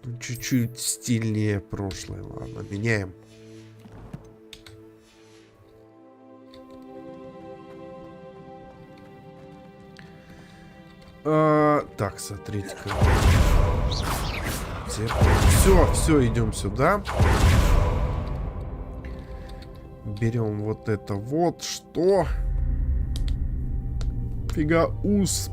Ну, чуть-чуть стильнее прошлое. Ладно, меняем. Так, смотрите-ка. Все, идем сюда. Берем вот это вот. Что? Фигаус.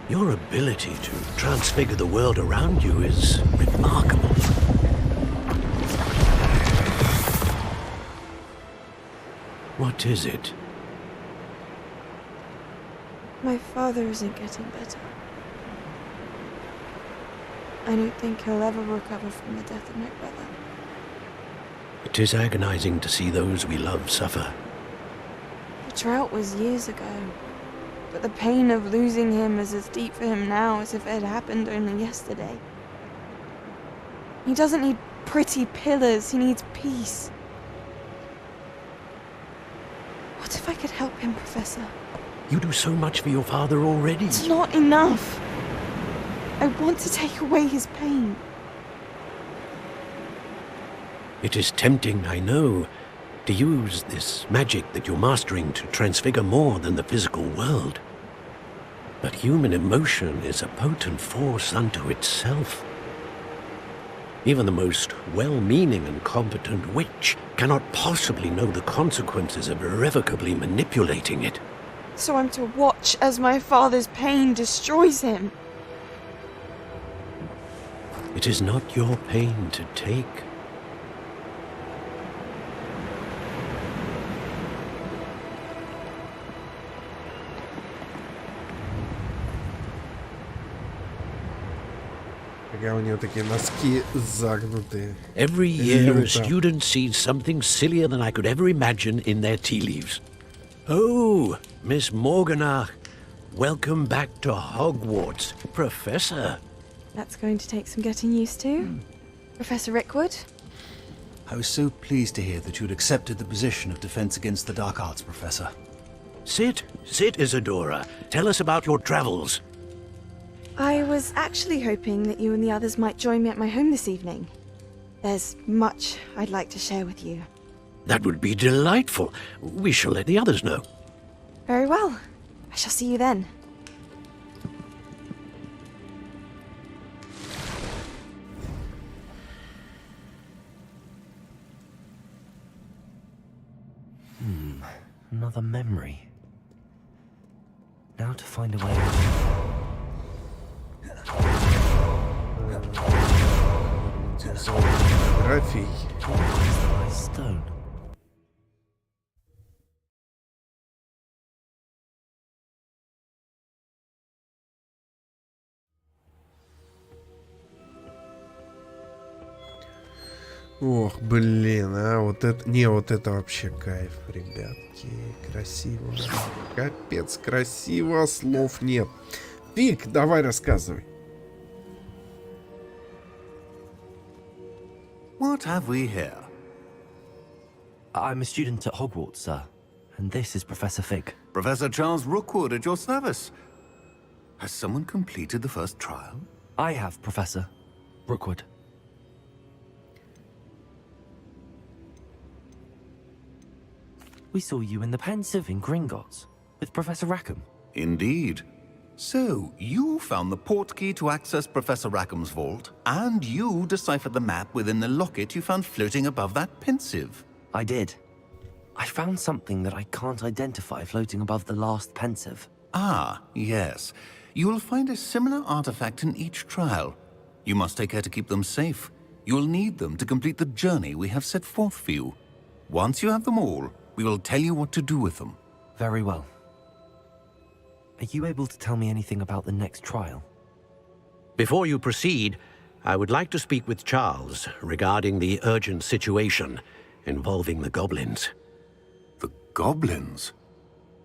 Your ability to transfigure the world around you is remarkable. What is it? My father isn't getting better. I don't think he'll ever recover from the death of my brother. It is agonizing to see those we love suffer. The drought was years ago, but the pain of losing him is as deep for him now as if it had happened only yesterday. He doesn't need pretty pillars, he needs peace. What if I could help him, Professor? You do so much for your father already. It's not enough. I want to take away his pain. It is tempting, I know, to use this magic that you're mastering to transfigure more than the physical world. But human emotion is a potent force unto itself. Even the most well-meaning and competent witch cannot possibly know the consequences of irrevocably manipulating it. So I'm to watch as my father's pain destroys him. It is not your pain to take. У него такие носки загнутые. Every year a student sees something sillier than I could ever imagine in their tea leaves. Oh, Miss Morganach, welcome back to Hogwarts, Professor. That's going to take some getting used to. Professor Rickwood? I was so pleased to hear that you'd accepted the position of Defense Against the Dark Arts, Professor. Sit, Isadora. Tell us about your travels. I was actually hoping that you and the others might join me at my home this evening. There's much I'd like to share with you. That would be delightful. We shall let the others know. Very well. I shall see you then. Another memory. Now to find a way out. Фотографий. Stone. Ох, блин, а вот это... Не, вот это вообще кайф, ребятки. Красиво. Капец, красиво, слов нет. Фиг, давай рассказывай. What have we here? I'm a student at Hogwarts, sir. And this is Professor Fig. Professor Charles Rookwood at your service. Has someone completed the first trial? I have, Professor Rookwood. We saw you in the Pensive in Gringotts with Professor Rackham. Indeed. So, you found the portkey to access Professor Rackham's vault, and you deciphered the map within the locket you found floating above that Pensive. I did. I found something that I can't identify floating above the last Pensive. Ah, yes. You will find a similar artifact in each trial. You must take care to keep them safe. You'll need them to complete the journey we have set forth for you. Once you have them all, we will tell you what to do with them. Very well. Are you able to tell me anything about the next trial? Before you proceed, I would like to speak with Charles regarding the urgent situation involving the goblins. The goblins?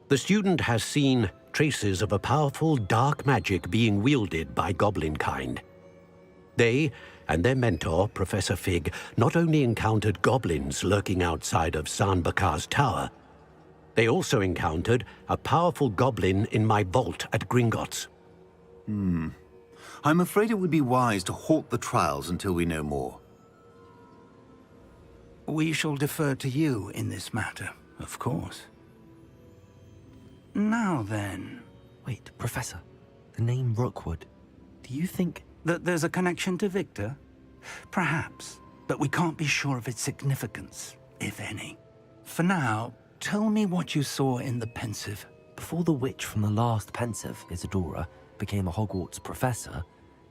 The student has seen traces of a powerful dark magic being wielded by goblin kind. They and their mentor, Professor Fig, not only encountered goblins lurking outside of Sanbakar's tower, they also encountered a powerful goblin in my vault at Gringotts. I'm afraid it would be wise to halt the trials until we know more. We shall defer to you in this matter, of course. Now then... Wait, Professor. The name Rookwood. Do you think... that there's a connection to Victor? Perhaps, but we can't be sure of its significance, if any. For now, tell me what you saw in the Pensive. Before the witch from the last Pensive, Isadora, became a Hogwarts professor,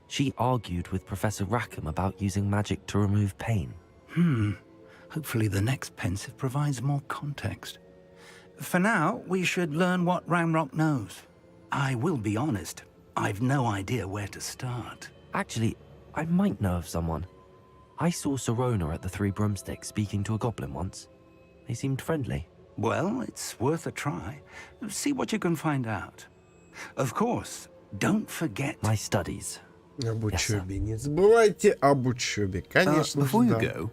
she argued with Professor Rackham about using magic to remove pain. Hopefully the next Pensive provides more context. For now, we should learn what Ramrock knows. I will be honest, I've no idea where to start. Actually, I might know of someone. I saw Serona at the Three Broomsticks speaking to a goblin once. They seemed friendly. Well, it's worth a try. See what you can find out. Of course, don't forget... my studies. Об учебе. Не забывайте об учебе. Конечно же, Before you да. go,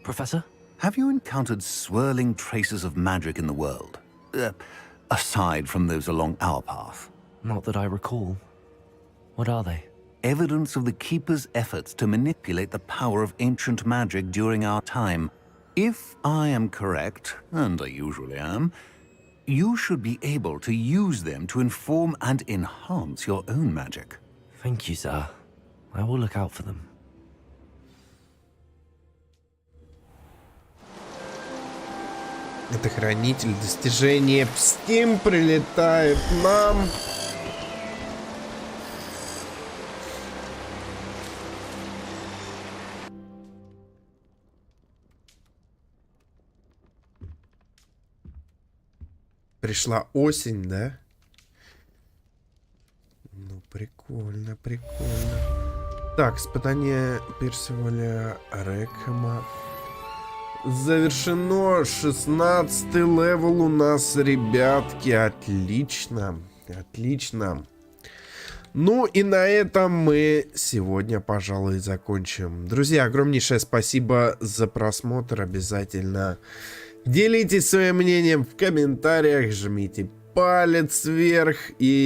Professor? have you encountered swirling traces of magic in the world? Aside from those along our path? Not that I recall. What are they? Evidence of the Keeper's efforts to manipulate the power of ancient magic during our time. If I am correct, and I usually am, you should be able to use them to inform and enhance your own magic. Thank you, sir. I will look out for them. Это хранитель достижения в Steam прилетает нам. Пришла осень, да? Ну, прикольно, прикольно. Так, испытание Персиваля Рэкхэма завершено. 16-й левел у нас, ребятки. Отлично, отлично. Ну и на этом мы сегодня, пожалуй, закончим. Друзья, огромнейшее спасибо за просмотр. Обязательно делитесь своим мнением в комментариях, жмите палец вверх и